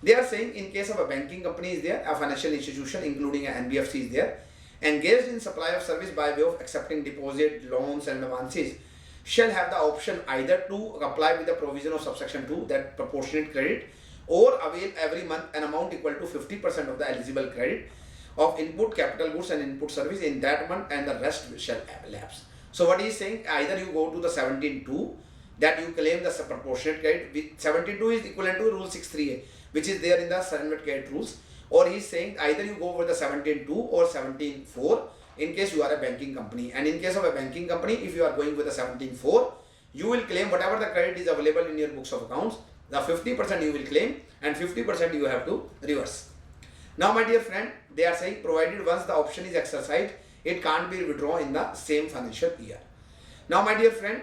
They are saying in case of a banking company is there, a financial institution including an NBFC is there, engaged in supply of service by way of accepting deposit, loans and advances, shall have the option either to apply with the provision of subsection 2, that proportionate credit, or avail every month an amount equal to 50% of the eligible credit of input capital goods and input service in that month, and the rest shall lapse. So what he is saying, either you go to the 17(2), that you claim the proportionate credit. 17(2) is equivalent to rule 6(3)(a), which is there in the standard credit rules. Or he is saying either you go for the 17(2) or 17(4) in case you are a banking company. And in case of a banking company, if you are going with the 17(4), you will claim whatever the credit is available in your books of accounts. The 50% you will claim, and 50% you have to reverse. Now my dear friend, they are saying provided once the option is exercised, it can't be withdrawn in the same financial year. Now my dear friend,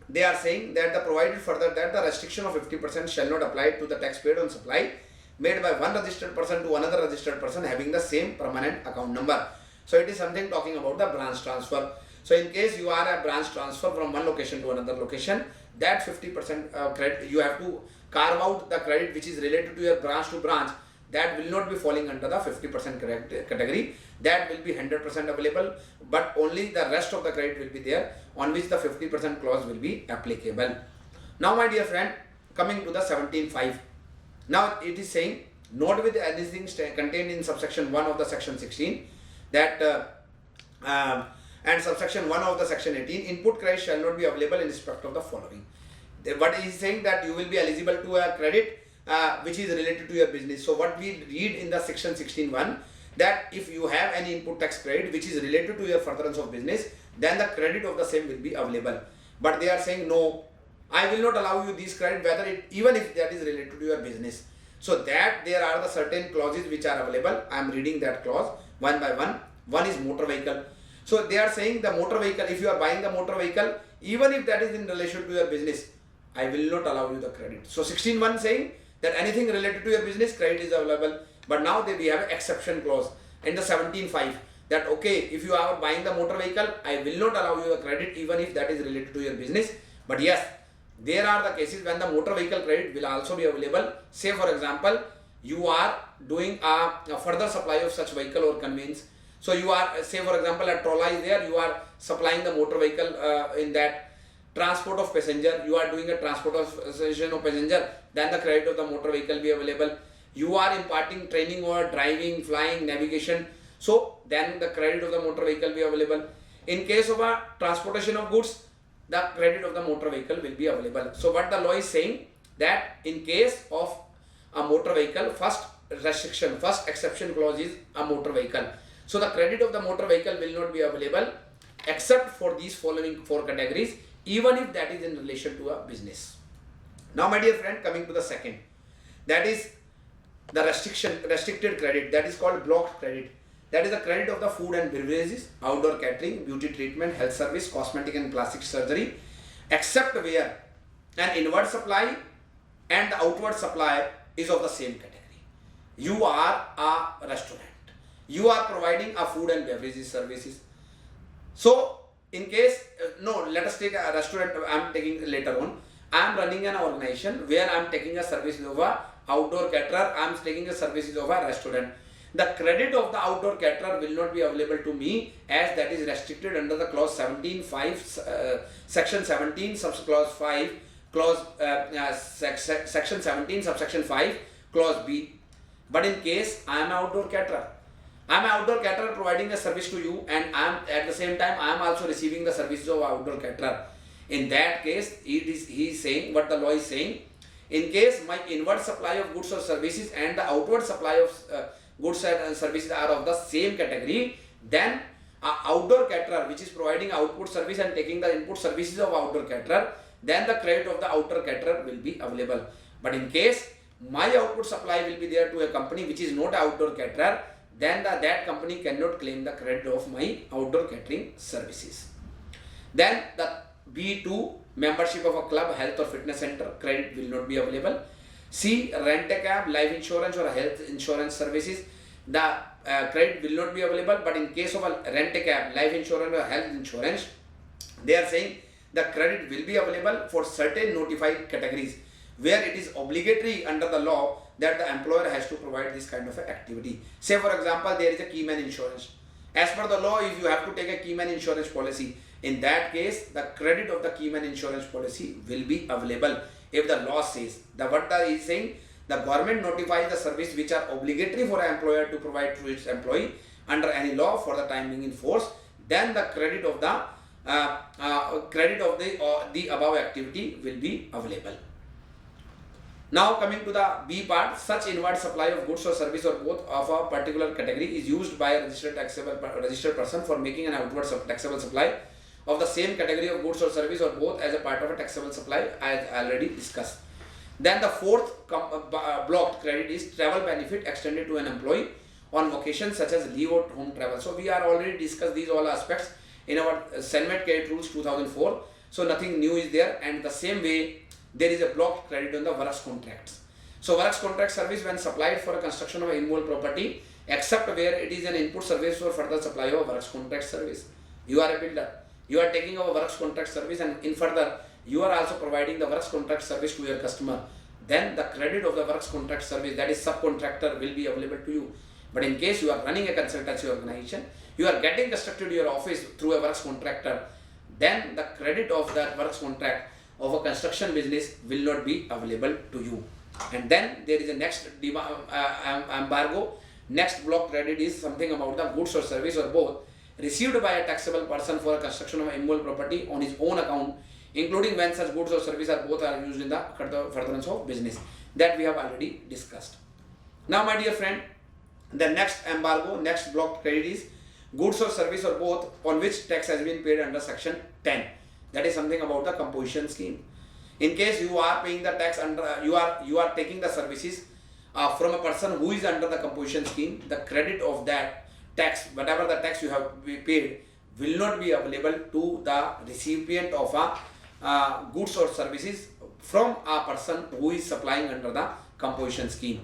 they are saying that the provided further that the restriction of 50% shall not apply to the tax paid on supply made by one registered person to another registered person having the same permanent account number. So it is something talking about the branch transfer. So in case you are a branch transfer from one location to another location, that 50% credit, you have to carve out the credit which is related to your branch to branch. That will not be falling under the 50% category. That will be 100% available, but only the rest of the credit will be there on which the 50% clause will be applicable. Now my dear friend, coming to the 17(5). Now it is saying, not with anything contained in subsection 1 of the section 16, that and subsection 1 of the section 18, input credit shall not be available in respect of the following. What he is saying that you will be eligible to a credit which is related to your business. So what we read in the section 16.1, that if you have any input tax credit which is related to your furtherance of business, then the credit of the same will be available. But they are saying no, I will not allow you this credit even if that is related to your business. So that there are the certain clauses which are available. I am reading that clause one by one. One is motor vehicle. So they are saying the motor vehicle, if you are buying the motor vehicle, even if that is in relation to your business, I will not allow you the credit. So 16.1 saying that anything related to your business, credit is available. But now we have an exception clause in the 17.5 that okay, if you are buying the motor vehicle, I will not allow you the credit even if that is related to your business. But yes, there are the cases when the motor vehicle credit will also be available. Say for example, you are doing a further supply of such vehicle or conveyance. So you are, say for example, a trolley is there, you are supplying the motor vehicle in that transport of passenger, you are doing a transportation of passenger, then the credit of the motor vehicle be available. You are imparting training or driving, flying, navigation, so then the credit of the motor vehicle be available. In case of a transportation of goods, the credit of the motor vehicle will be available. So what the law is saying, that in case of a motor vehicle, first exception clause is a motor vehicle. So the credit of the motor vehicle will not be available except for these following 4 categories, even if that is in relation to a business. Now my dear friend, coming to the second, that is the restricted credit, that is called blocked credit. That is the credit of the food and beverages, outdoor catering, beauty treatment, health service, cosmetic and plastic surgery, except where an inward supply and the outward supply is of the same category. You are a restaurant, you are providing a food and beverages services. So in case, no, let us take a restaurant, I am taking later on. I am running an organization where I am taking a service of a outdoor caterer, I am taking a services of a restaurant. The credit of the outdoor caterer will not be available to me, as that is restricted under the clause 17.5, section 17 subclause 5, section 17 subsection 5, clause B. But in case I am an outdoor caterer, I am an outdoor caterer providing a service to you, and I am at the same time I am also receiving the services of outdoor caterer. In that case, he is saying what the law is saying. In case my inward supply of goods or services and the outward supply of goods and services are of the same category, then an outdoor caterer which is providing output service and taking the input services of outdoor caterer, then the credit of the outdoor caterer will be available. But in case my output supply will be there to a company which is not outdoor caterer, then that company cannot claim the credit of my outdoor catering services. Then the B2, membership of a club, health or fitness center, credit will not be available. C, rent a cab, life insurance or health insurance services, the credit will not be available. But in case of a rent a cab, life insurance or health insurance, they are saying the credit will be available for certain notified categories where it is obligatory under the law that the employer has to provide this kind of activity. Say for example, there is a keyman insurance. As per the law, if you have to take a keyman insurance policy, in that case, the credit of the keyman insurance policy will be available. If the law says, what is saying, the government notifies the service which are obligatory for an employer to provide to its employee under any law for the time being in force, then the credit of the above activity will be available. Now coming to the B part, such inward supply of goods or service or both of a particular category is used by a registered person for making an outward taxable supply of the same category of goods or service or both as a part of a taxable supply, as already discussed. Then the fourth blocked credit is travel benefit extended to an employee on occasions such as leave or home travel. So we are already discussed these all aspects in our Senate Credit Rules 2004. So nothing new is there, and the same way there is a blocked credit on the works contracts. So works contract service when supplied for a construction of immovable property, except where it is an input service for further supply of works contract service. You are a builder, you are taking over works contract service, and in further you are also providing the works contract service to your customer. Then the credit of the works contract service, that is subcontractor, will be available to you. But in case you are running a consultancy organization, you are getting constructed your office through a works contractor, then the credit of that works contract of a construction business will not be available to you. And then there is a next embargo. Next block credit is something about the goods or service or both received by a taxable person for a construction of immovable property on his own account, including when such goods or services are both are used in the furtherance of business. That we have already discussed. Now, my dear friend, the next embargo, next block credit is goods or service or both on which tax has been paid under section 10. That is something about the composition scheme. In case you are paying the tax under, you are taking the services from a person who is under the composition scheme, the credit of that tax, whatever the tax you have paid, will not be available to the recipient of a goods or services from a person who is supplying under the composition scheme.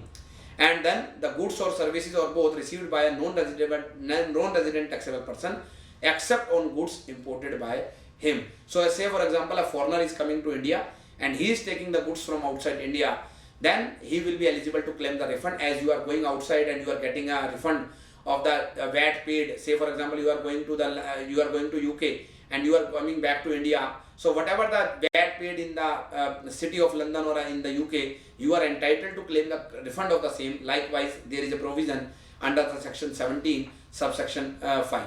And then the goods or services or both received by a non-resident taxable person except on goods imported by him. So say for example a foreigner is coming to India and he is taking the goods from outside India, then he will be eligible to claim the refund, as you are going outside and you are getting a refund of the VAT paid. Say for example you are going to UK and you are coming back to India. So whatever the VAT paid in the city of London or in the UK, you are entitled to claim the refund of the same. Likewise, there is a provision under the section 17 subsection 5.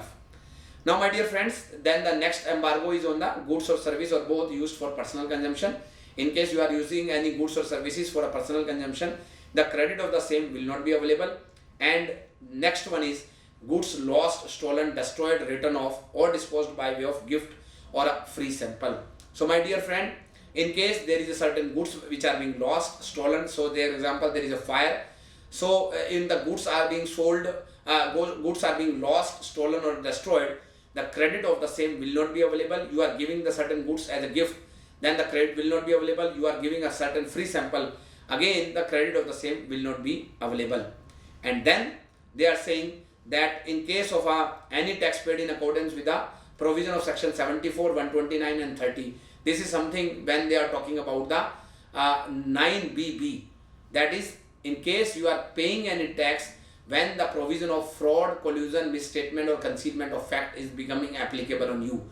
Now my dear friends, then the next embargo is on the goods or service or both used for personal consumption. In case you are using any goods or services for a personal consumption, the credit of the same will not be available. And next one is goods lost, stolen, destroyed, written off or disposed by way of gift or a free sample. So my dear friend, in case there is a certain goods which are being lost, stolen, so for example there is a fire, so in the goods are being sold, goods are being lost, stolen or destroyed, the credit of the same will not be available. You are giving the certain goods as a gift, then the credit will not be available. You are giving a certain free sample, again the credit of the same will not be available. And then they are saying that in case of any tax paid in accordance with the provision of section 74, 129 and 30, this is something when they are talking about the 9BB, that is in case you are paying any tax when the provision of fraud, collusion, misstatement or concealment of fact is becoming applicable on you.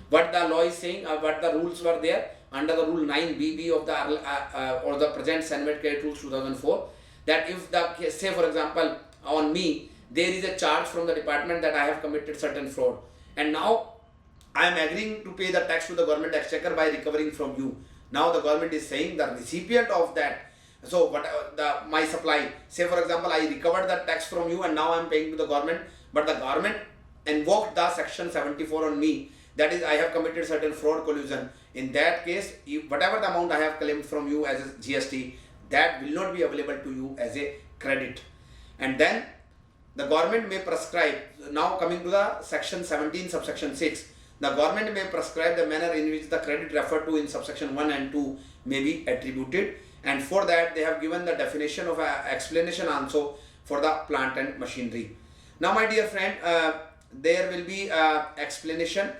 What the law is saying, what the rules were there under the rule 9BB of the or the present Senate Credit Rules 2004, that if the, say for example on me there is a charge from the department that I have committed certain fraud, and now I am agreeing to pay the tax to the government exchequer by recovering from you. Now the government is saying the recipient of that, so what my supply, say for example I recovered the tax from you and now I am paying to the government, but the government invoked the section 74 on me, that is I have committed certain fraud, collusion. In that case, whatever the amount I have claimed from you as a GST, that will not be available to you as a credit. And then the government may prescribe, now coming to the section 17 subsection 6, the government may prescribe the manner in which the credit referred to in subsection 1 and 2 may be attributed, and for that they have given the definition of explanation also for the plant and machinery. Now my dear friend, there will be explanation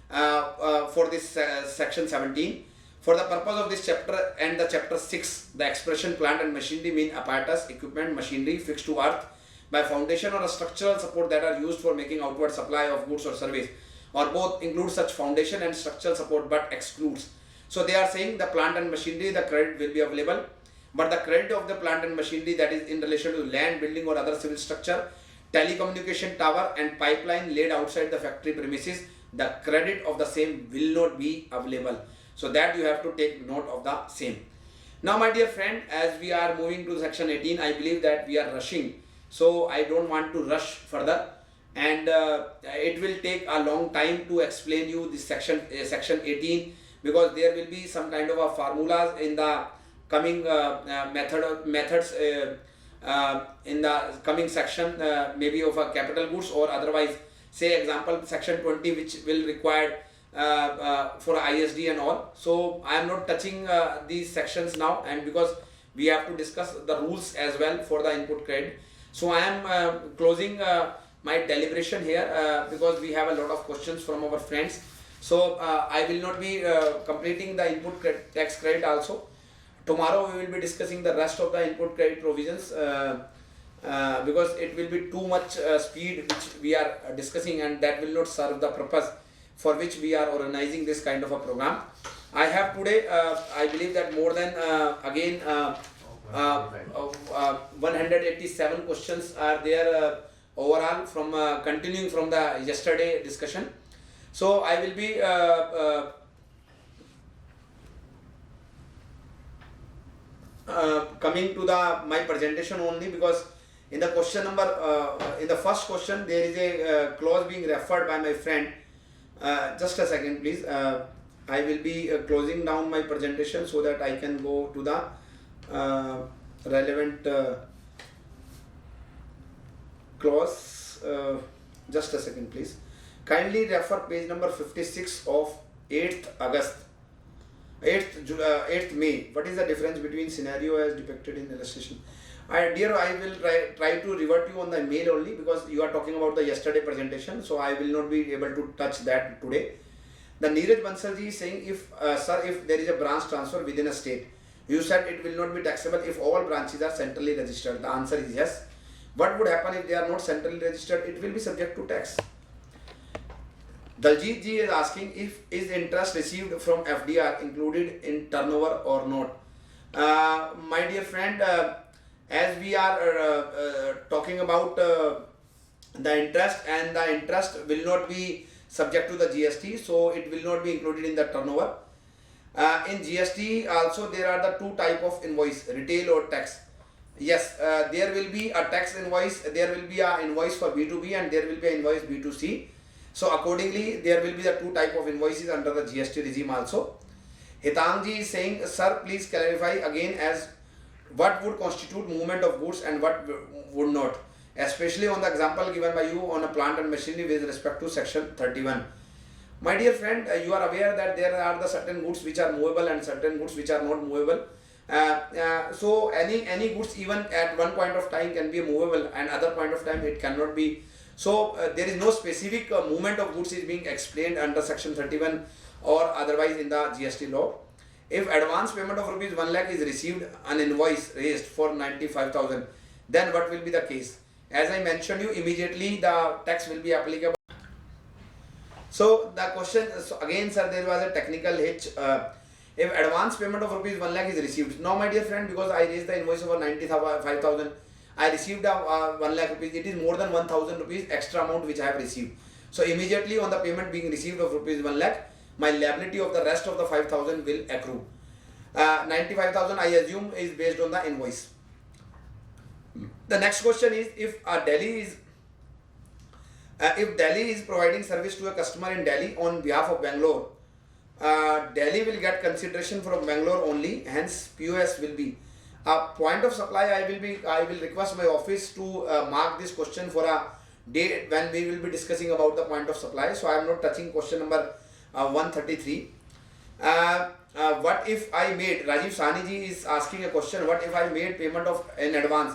for this section 17. For the purpose of this chapter and the chapter 6, the expression plant and machinery mean apparatus, equipment, machinery fixed to earth by foundation or a structural support that are used for making outward supply of goods or service, or both include such foundation and structural support but excludes. So they are saying the plant and machinery, the credit will be available, but the credit of the plant and machinery that is in relation to land, building or other civil structure, telecommunication tower and pipeline laid outside the factory premises, the credit of the same will not be available. So that you have to take note of the same. Now my dear friend, as we are moving to section 18, I believe that we are rushing, so I don't want to rush further, and it will take a long time to explain you this section 18, because there will be some kind of a formulas in the coming methods in the coming section, maybe of a capital goods or otherwise, say example section 20 which will require for ISD and all. So I am not touching these sections now, and because we have to discuss the rules as well for the input credit. So I am closing my deliberation here because we have a lot of questions from our friends. So I will not be completing the input tax credit also. Tomorrow we will be discussing the rest of the input credit provisions because it will be too much speed which we are discussing, and that will not serve the purpose for which we are organizing this kind of a program. I have today, I believe that more than 187 questions are there overall from continuing from the yesterday discussion. So I will be coming to the my presentation only, because in the question number in the first question there is a clause being referred by my friend. Just a second please. I will be closing down my presentation so that I can go to the relevant clause. Just a second please. Kindly refer page number 56 of 8th August. 8th May. What is the difference between scenario as depicted in illustration? Dear, I will try to revert you on the mail only, because you are talking about the yesterday presentation, so I will not be able to touch that today. The Neeraj Bansalji is saying, if sir, if there is a branch transfer within a state, you said it will not be taxable if all branches are centrally registered. The answer is yes. What would happen if they are not centrally registered? It will be subject to tax. Daljit ji is asking, if is interest received from FDR included in turnover or not? My dear friend, as we are talking about the interest, and the interest will not be subject to the GST, so it will not be included in the turnover. In GST also there are the two type of invoice, retail or tax. Yes, there will be a tax invoice, there will be an invoice for B2B, and there will be an invoice B2C. So accordingly, there will be the two type of invoices under the GST regime also. Hitangji is saying, sir, please clarify again as what would constitute movement of goods and what would not, especially on the example given by you on a plant and machinery with respect to section 31. My dear friend, you are aware that there are the certain goods which are movable and certain goods which are not movable. So any goods even at one point of time can be movable, and other point of time it cannot be. So there is no specific movement of goods is being explained under section 31 or otherwise in the GST law. If advance payment of rupees 1 lakh is received, an invoice raised for 95,000, then what will be the case? As I mentioned you, immediately the tax will be applicable. So the question, so again sir, there was a technical hitch. If advance payment of rupees 1 lakh is received, now my dear friend, because I raised the invoice over 95,000, I received a 1 lakh rupees, it is more than 1,000 rupees extra amount which I have received. So immediately on the payment being received of rupees 1 lakh, my liability of the rest of the 5,000 will accrue. 95,000 I assume is based on the invoice. The next question is, if Delhi is providing service to a customer in Delhi on behalf of Bangalore, Delhi will get consideration from Bangalore only, hence POS will be a point of supply. I will request my office to mark this question for a date when we will be discussing about the point of supply. So I am not touching question number 133. What if I made, Rajiv Sani ji is asking a question, what if I made payment of in advance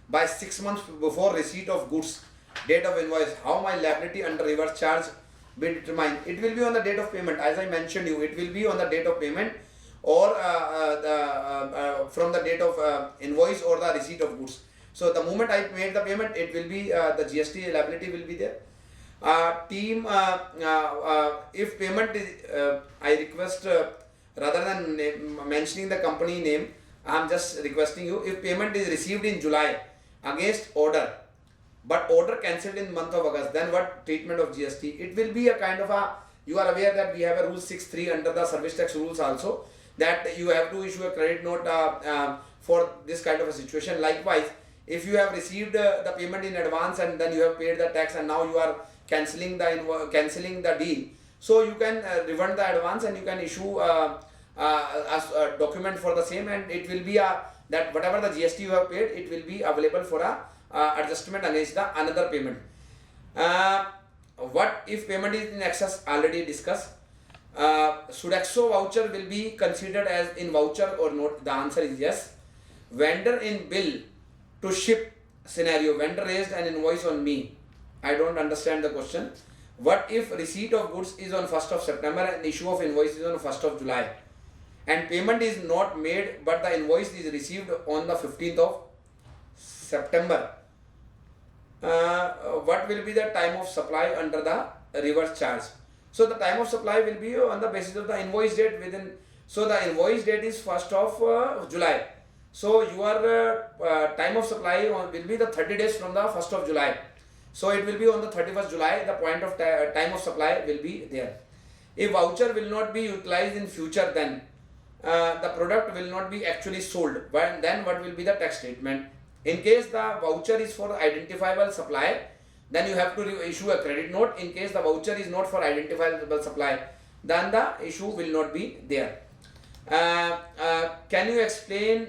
by 6 months before receipt of goods, date of invoice, how my liability under reverse charge be determined? It will be on the date of payment. As I mentioned you, it will be on the date of payment, or from the date of invoice or the receipt of goods. So the moment I made the payment, it will be the GST liability will be there. Team, if payment is, I request rather than mentioning the company name, I am just requesting you, if payment is received in July against order, but order cancelled in month of August, then what treatment of GST? It will be a kind of a, you are aware that we have a rule 6.3 under the service tax rules also, that you have to issue a credit note for this kind of a situation. Likewise, if you have received the payment in advance and then you have paid the tax and now you are cancelling the deal, so you can refund the advance and you can issue a document for the same, and it will be that whatever the GST you have paid, it will be available for adjustment against the another payment. What if payment is in excess? Already discussed. Sodexo voucher will be considered as in voucher or not? The answer is yes. Vendor in bill to ship scenario, vendor raised an invoice on me. I don't understand the question. What if receipt of goods is on 1st of September and issue of invoice is on 1st of July, and payment is not made but the invoice is received on the 15th of September? What will be the time of supply under the reverse charge? So the time of supply will be on the basis of the invoice date within. So the invoice date is 1st of July. So your time of supply will be the 30 days from the 1st of July. So it will be on the 31st July, the point of time of supply will be there. If voucher will not be utilized in future, then the product will not be actually sold. But then what will be the tax treatment? In case the voucher is for identifiable supply, then you have to issue a credit note. In case the voucher is not for identifiable supply, then the issue will not be there. Can you explain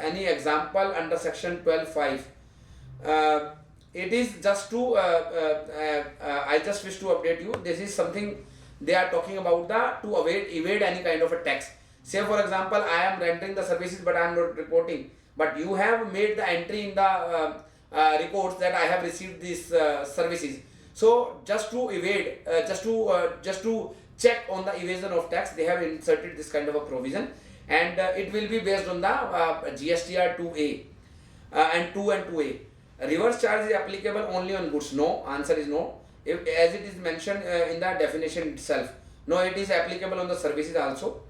any example under section 12.5? It is just to I just wish to update you. This is something they are talking about to evade any kind of a tax. Say for example, I am rendering the services but I am not reporting, but you have made the entry in the records that I have received these services. So just to evade, just to check on the evasion of tax, they have inserted this kind of a provision, and it will be based on the GSTR 2A and 2 and 2A. Reverse charge is applicable only on goods. No, answer is no. If, as it is mentioned in the definition itself. No, it is applicable on the services also.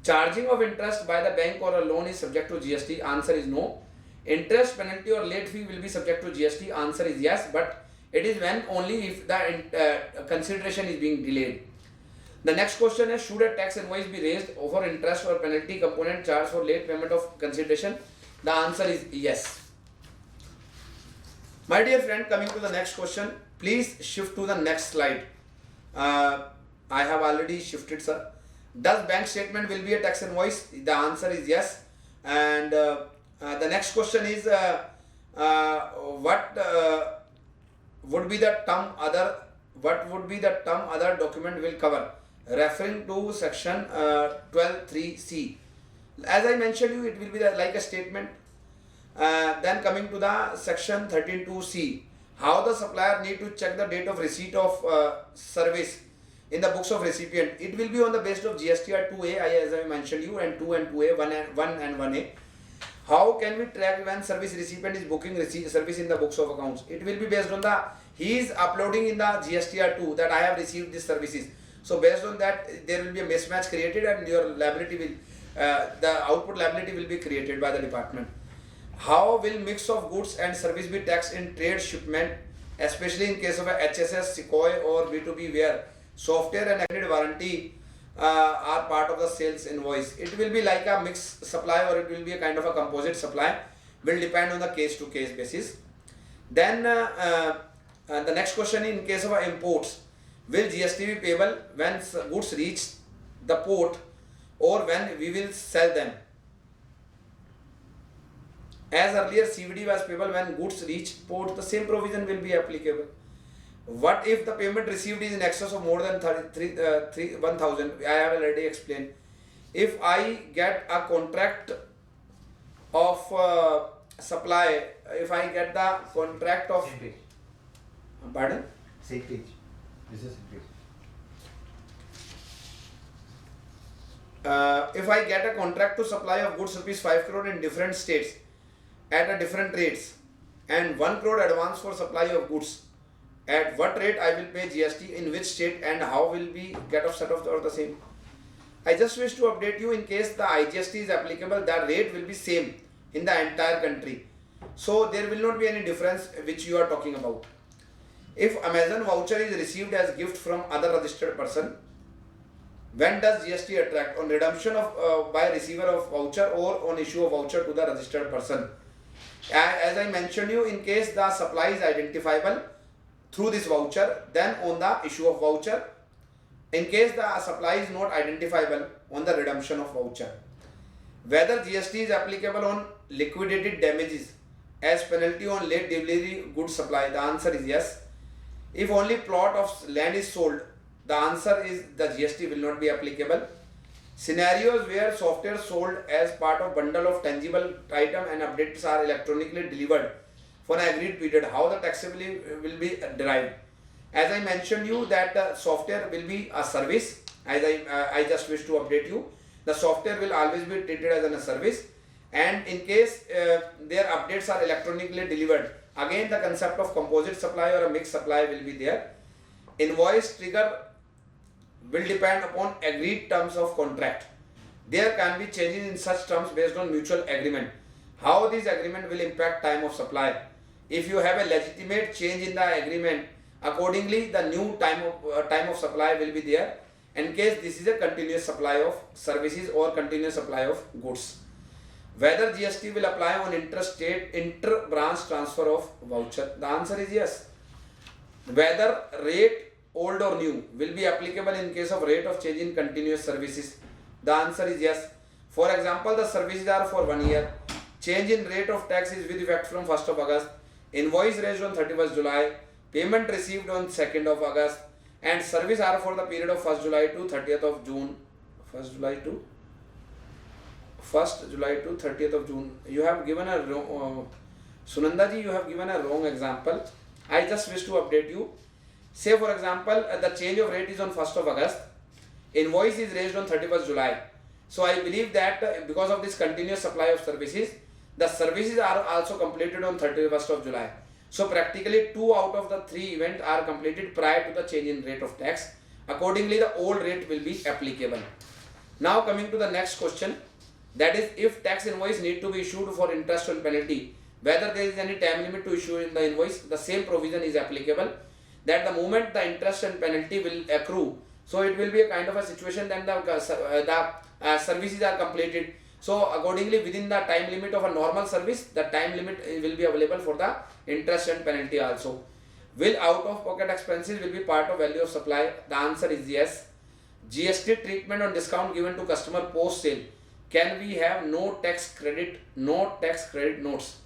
Charging of interest by the bank or a loan is subject to GST. Answer is no. Interest, penalty or late fee will be subject to GST. Answer is yes, but it is when only if the consideration is being delayed. The next question is, should a tax invoice be raised over interest or penalty component charged for late payment of consideration? The answer is yes. My dear friend, coming to the next question, please shift to the next slide. I have already shifted, sir. Does bank statement will be a tax invoice? The answer is yes. And the next question is, what would be the term other? What would be the term other document will cover? Referring to section 12.3c. As I mentioned you, it will be like a statement. Then coming to the section 13.2c, how the supplier need to check the date of receipt of service in the books of recipient. It will be on the basis of GSTR 2A, as I mentioned you, and 2 and 2A, 1 and 1A. How can we track when service recipient is booking service in the books of accounts? It will be based on he is uploading in the GSTR 2 that I have received these services. So based on that, there will be a mismatch created, and your liability will, the output liability will be created by the department. How will mix of goods and service be taxed in trade shipment, especially in case of a HSS, Sequoia or B2B where software and extended warranty are part of the sales invoice? It will be like a mixed supply, or it will be a kind of a composite supply, will depend on the case to case basis. Then the next question, in case of imports, will GST be payable when goods reach the port or when we will sell them? As earlier CVD was payable when goods reach port, the same provision will be applicable. What if the payment received is in excess of more than 1,000? I have already explained. If I get a contract of supply, if I get the contract of... Pardon? Secret. This is secret. If I get a contract to supply of goods rupees 5 crore in different states at a different rates, and 1 crore advance for supply of goods, at what rate I will pay GST, in which state, and how will be get offset of the same? I just wish to update you, in case the IGST is applicable, the rate will be same in the entire country. So there will not be any difference which you are talking about. If Amazon voucher is received as gift from other registered person, when does GST attract? On redemption of by receiver of voucher or on issue of voucher to the registered person? As I mentioned you, in case the supply is identifiable through this voucher, then on the issue of voucher. In case the supply is not identifiable, on the redemption of voucher. Whether GST is applicable on liquidated damages as penalty on late delivery goods supply, the answer is yes. If only plot of land is sold, the answer is the GST will not be applicable. Scenarios where software sold as part of bundle of tangible item and updates are electronically delivered for an agreed period, how the taxability will be derived? As I mentioned you that software will be a service. As I just wish to update you, the software will always be treated as a service, and in case their updates are electronically delivered, again the concept of composite supply or a mixed supply will be there. Invoice trigger will depend upon agreed terms of contract. There can be changes in such terms based on mutual agreement. How this agreement will impact time of supply? If you have a legitimate change in the agreement, accordingly the new time of supply will be there, in case this is a continuous supply of services or continuous supply of goods. Whether GST will apply on interstate inter-branch transfer of voucher? The answer is yes. Whether rate old or new will be applicable in case of rate of change in continuous services? The answer is yes. For example, the services are for 1 year. Change in rate of tax is with effect from 1st of August. Invoice raised on 31st July. Payment received on 2nd of August. And service are for the period of 1st July to 30th of June. 1st July to 30th of June. You have given a wrong, Sunanda ji, you have given a wrong example. I just wish to update you. Say for example, the change of rate is on 1st of August. Invoice is raised on 31st July. So I believe that because of this continuous supply of services, the services are also completed on 31st of July. So practically 2 out of the 3 events are completed prior to the change in rate of tax. Accordingly, the old rate will be applicable. Now coming to the next question, that is, if tax invoice need to be issued for interest and penalty, whether there is any time limit to issue in the invoice, the same provision is applicable. That the moment the interest and penalty will accrue, so it will be a kind of a situation that the services are completed. So accordingly, within the time limit of a normal service, the time limit will be available for the interest and penalty also. Will out of pocket expenses will be part of value of supply? The answer is yes. GST treatment on discount given to customer post sale. Can we have no tax credit notes?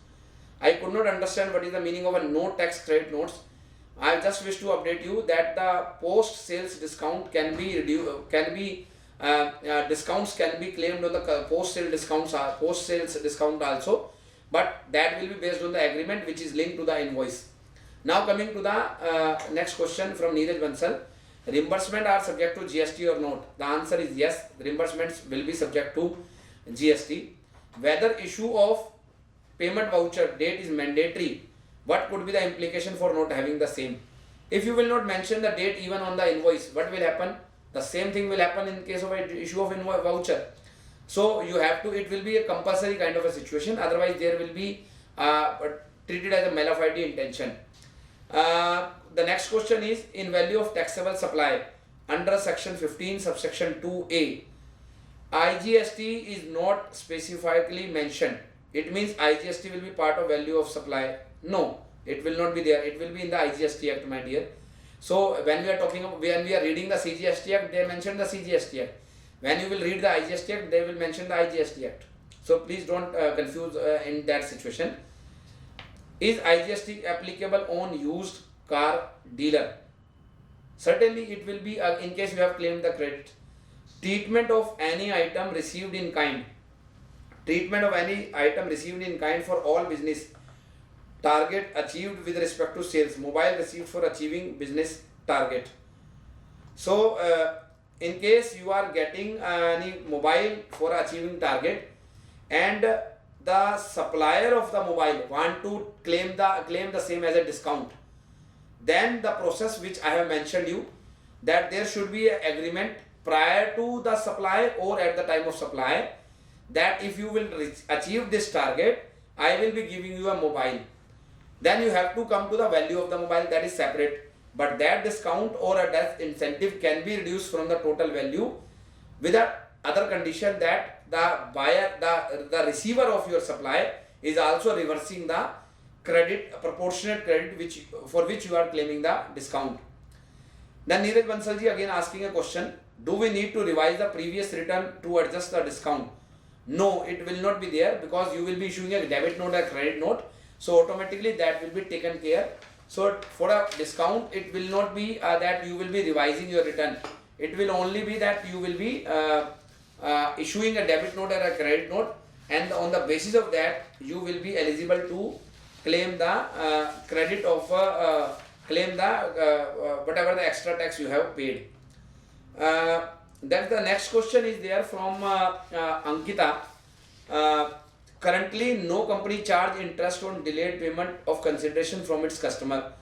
I could not understand what is the meaning of a no tax credit notes. I just wish to update you that the post sales discount can be reduced, discounts can be claimed on the post sales discount also, but that will be based on the agreement which is linked to the invoice. Now coming to the next question from Neeraj Bansal. Reimbursement are subject to GST or not? The answer is yes. Reimbursements will be subject to GST. Whether issue of payment voucher date is mandatory, what could be the implication for not having the same? If you will not mention the date even on the invoice, what will happen? The same thing will happen in case of an issue of invoice voucher. So you have to, it will be a compulsory kind of a situation, otherwise there will be treated as a mala fide intention. The next question is, in value of taxable supply under section 15 subsection 2a, IGST is not specifically mentioned. It means IGST will be part of value of supply. No, it will not be there. It will be in the IGST Act, my dear. So when we are talking about, when we are reading the CGST Act, they mention the CGST Act. When you will read the IGST Act, they will mention the IGST Act. So please don't confuse in that situation. Is IGST applicable on used car dealer? Certainly it will be in case you have claimed the credit. Treatment of any item received in kind. Treatment of any item received in kind for all business target achieved with respect to sales. Mobile received for achieving business target. So in case you are getting any mobile for achieving target and the supplier of the mobile want to claim the same as a discount, then the process which I have mentioned you, that there should be an agreement prior to the supply or at the time of supply, that if you will achieve this target, I will be giving you a mobile. Then you have to come to the value of the mobile, that is separate. But that discount or that incentive can be reduced from the total value with the other condition that the buyer, the receiver of your supply is also reversing the credit, proportionate credit for which you are claiming the discount. Then Neeraj Bansal ji again asking a question. Do we need to revise the previous return to adjust the discount? No, it will not be there, because you will be issuing a debit note or credit note. So automatically that will be taken care. So for a discount, it will not be that you will be revising your return. It will only be that you will be issuing a debit note or a credit note, and on the basis of that you will be eligible to claim the credit of whatever the extra tax you have paid. Then the next question is there from Ankita. Currently, no company charge interest on delayed payment of consideration from its customer.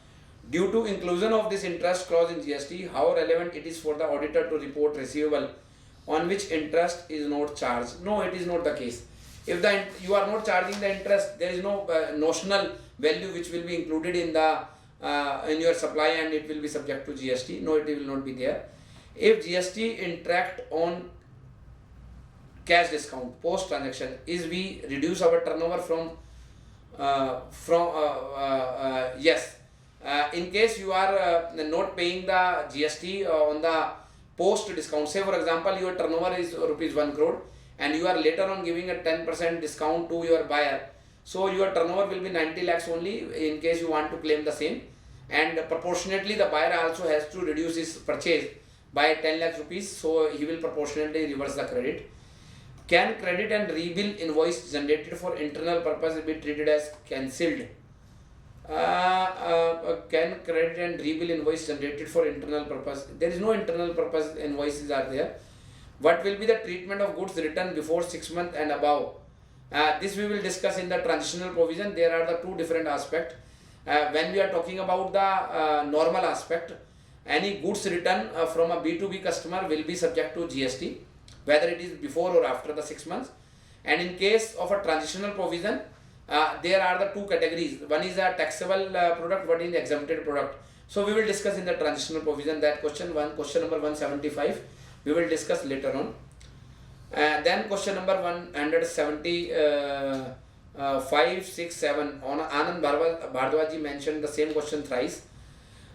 Due to inclusion of this interest clause in GST, how relevant it is for the auditor to report receivable on which interest is not charged? No, it is not the case. If you are not charging the interest, there is no notional value which will be included in the in your supply and it will be subject to GST. No, it will not be there. If GST interact on cash discount post transaction is we reduce our turnover from yes. In case you are not paying the GST on the post discount, say for example your turnover is rupees 1 crore and you are later on giving a 10% discount to your buyer, so your turnover will be 90 lakhs only in case you want to claim the same, and proportionately the buyer also has to reduce his purchase by 10 lakhs rupees, so he will proportionately reverse the credit. Can credit and rebill invoice generated for internal purpose be treated as cancelled? Can credit and rebill invoice generated for internal purpose? There is no internal purpose invoices are there. What will be the treatment of goods returned before 6 months and above? This we will discuss in the transitional provision. There are the two different aspects. When we are talking about the normal aspect, any goods return from a B2B customer will be subject to GST, whether it is before or after the 6 months. And in case of a transitional provision, there are the two categories. One is a taxable product, one is exempted product. So we will discuss in the transitional provision that question number 175. We will discuss later on. Then question number 175, 6, 7. On Anand Bhardwaji mentioned the same question thrice.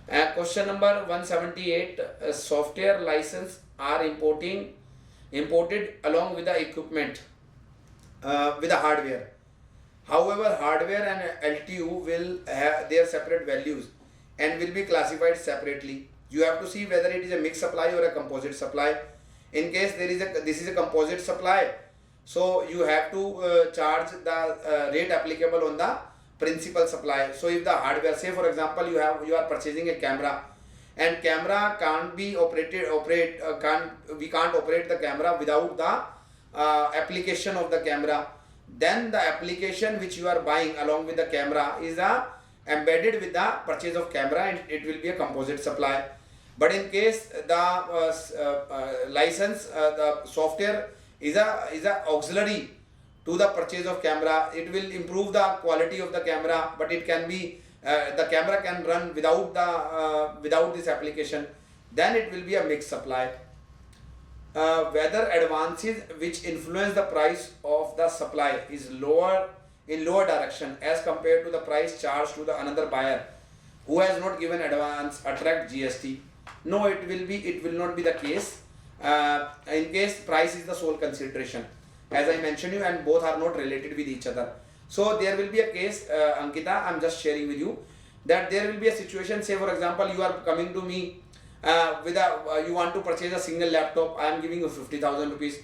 Question number 178. Software license are imported along with the equipment, with the hardware. However, hardware and LTU will have their separate values and will be classified separately. You have to see whether it is a mixed supply or a composite supply. In case this is a composite supply, so you have to charge the rate applicable on the principal supply. So if the hardware, say for example you are purchasing a camera, and camera can't be we can't operate the camera without the application of the camera, then the application which you are buying along with the camera is embedded with the purchase of camera and it will be a composite supply. But in case the license, the software is a auxiliary to the purchase of camera, it will improve the quality of the camera, but it can be the camera can run without this application, then it will be a mixed supply. Whether advances which influence the price of the supply is in lower direction as compared to the price charged to the another buyer who has not given advance attract GST. No, it will not be the case. In case price is the sole consideration, as I mentioned you, and both are not related with each other. So there will be a case, Ankita, I am just sharing with you that there will be a situation. Say for example you are coming to me you want to purchase a single laptop. I am giving you 50,000 rupees.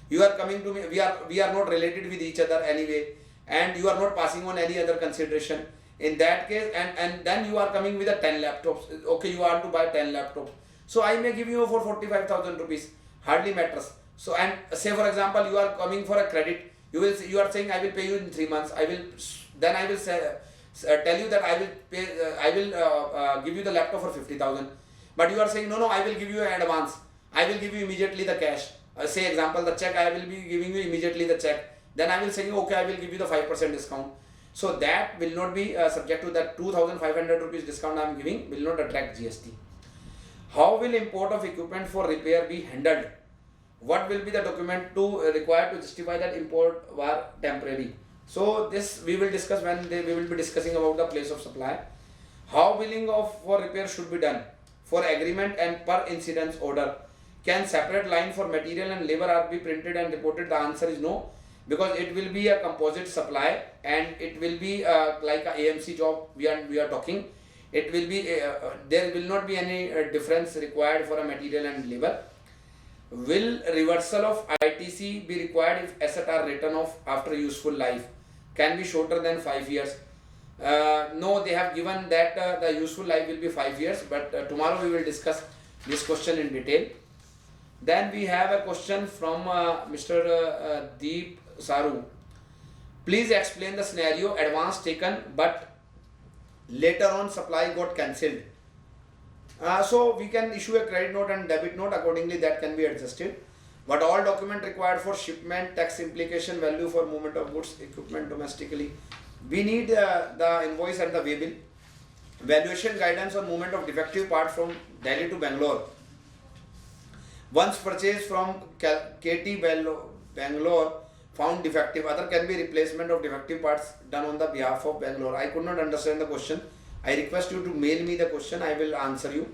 You are coming to me. We are not related with each other anyway, and you are not passing on any other consideration. In that case, and then you are coming with a 10 laptops. Okay, you want to buy 10 laptops. So I may give you for 45,000 rupees. Hardly matters. So, and say for example you are coming for a credit. You are saying I will pay you in 3 months. I will tell you that I will give you the laptop for 50,000. But you are saying no, I will give you an advance. I will give you immediately the cash. Say example the check, I will be giving you immediately the check. Then I will say okay, I will give you the 5% discount. So that will not be subject to that 2,500 rupees discount I am giving will not attract GST. How will import of equipment for repair be handled? What will be the document required to justify that import were temporary? So this we will discuss when we will be discussing about the place of supply. How billing for repair should be done? For agreement and per incidence order. Can separate line for material and labor are be printed and reported? The answer is no, because it will be a composite supply and it will be like a AMC job we are talking. It will be there will not be any difference required for a material and labor. Will reversal of ITC be required if assets are written off after useful life? Can be shorter than 5 years. No, they have given that the useful life will be 5 years, but tomorrow we will discuss this question in detail. Then we have a question from Mr. Deep Saru. Please explain the scenario: advance taken but later on supply got cancelled. So we can issue a credit note and debit note, accordingly that can be adjusted. What all document required for shipment, tax implication, value for movement of goods, equipment domestically. We need the invoice and the waybill. Valuation guidance on movement of defective part from Delhi to Bangalore. Once purchased from KT Bangalore found defective, other can be replacement of defective parts done on the behalf of Bangalore. I could not understand the question. I request you to mail me the question. I will answer you.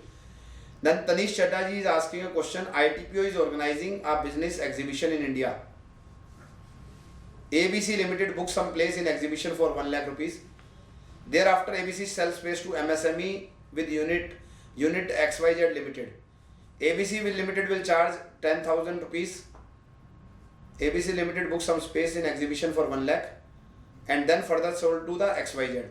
Then Tanish Chatterjee is asking a question. ITPO is organizing a business exhibition in India. ABC Limited books some place in exhibition for 1 lakh rupees. Thereafter, ABC sells space to MSME with unit XYZ Limited. ABC Limited will charge 10,000 rupees. ABC Limited books some space in exhibition for 1 lakh and then further sold to the XYZ.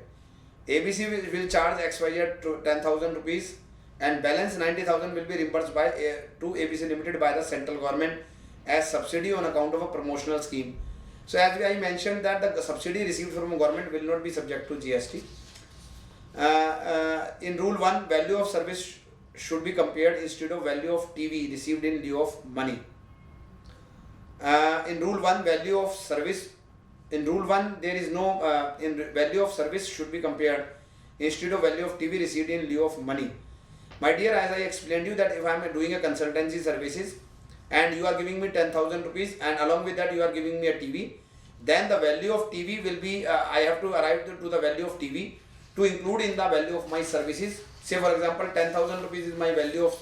ABC will charge XYZ to 10,000 rupees and balance 90,000 will be reimbursed by to ABC Limited by the central government as subsidy on account of a promotional scheme. So as I mentioned that the subsidy received from government will not be subject to GST. In rule 1, value of service should be compared instead of value of TV received in lieu of money. In rule 1, value of service, in rule 1 there is no, value of service should be compared instead of value of TV received in lieu of money. My dear, as I explained you that if I am doing a consultancy services and you are giving me 10,000 rupees and along with that you are giving me a TV, then the value of TV will be, I have to arrive to the value of TV to include in the value of my services. Say for example 10,000 rupees is my value of,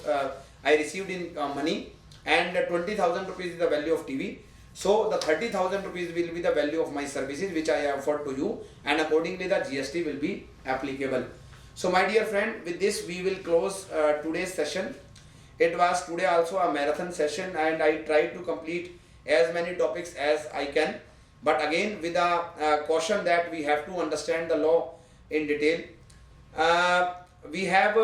I received in money and 20,000 rupees is the value of TV. So the 30,000 rupees will be the value of my services which I offered to you and accordingly the GST will be applicable. So my dear friend, with this we will close today's session. It was today also a marathon session and I tried to complete as many topics as I can. But again with a caution that we have to understand the law in detail. We have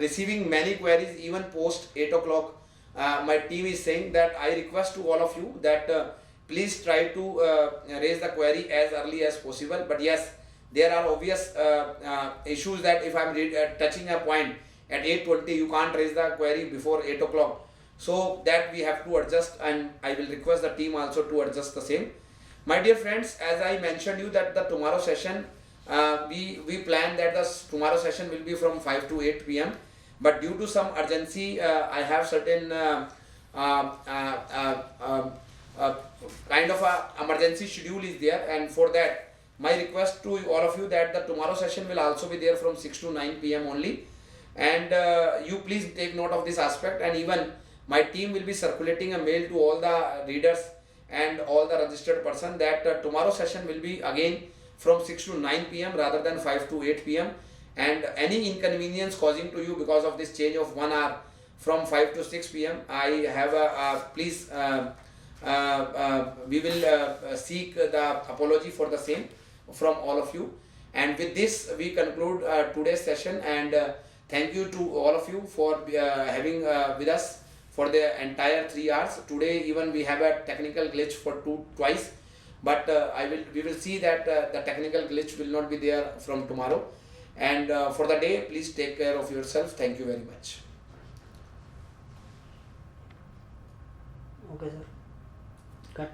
receiving many queries even post 8 o'clock. My team is saying that I request to all of you that please try to raise the query as early as possible. But yes, there are obvious issues that if I am touching a point at 8:20, you can't raise the query before 8 o'clock. So that we have to adjust and I will request the team also to adjust the same. My dear friends, as I mentioned you that the tomorrow session, we plan that the tomorrow session will be from 5 to 8 p.m. But due to some urgency, I have certain kind of a emergency schedule is there, and for that my request to all of you that the tomorrow session will also be there from 6 to 9 p.m. only, and you please take note of this aspect. And even my team will be circulating a mail to all the readers and all the registered person that tomorrow session will be again from 6 to 9 p.m. rather than 5 to 8 p.m. and any inconvenience causing to you because of this change of 1 hour from 5 to 6 p.m. I have a please we will seek the apology for the same from all of you. And with this we conclude today's session, and thank you to all of you for having with us for the entire 3 hours. Today even we have a technical glitch for twice, but we will see that the technical glitch will not be there from tomorrow. And for the day, please take care of yourself. Thank you very much. Okay, sir. Cut.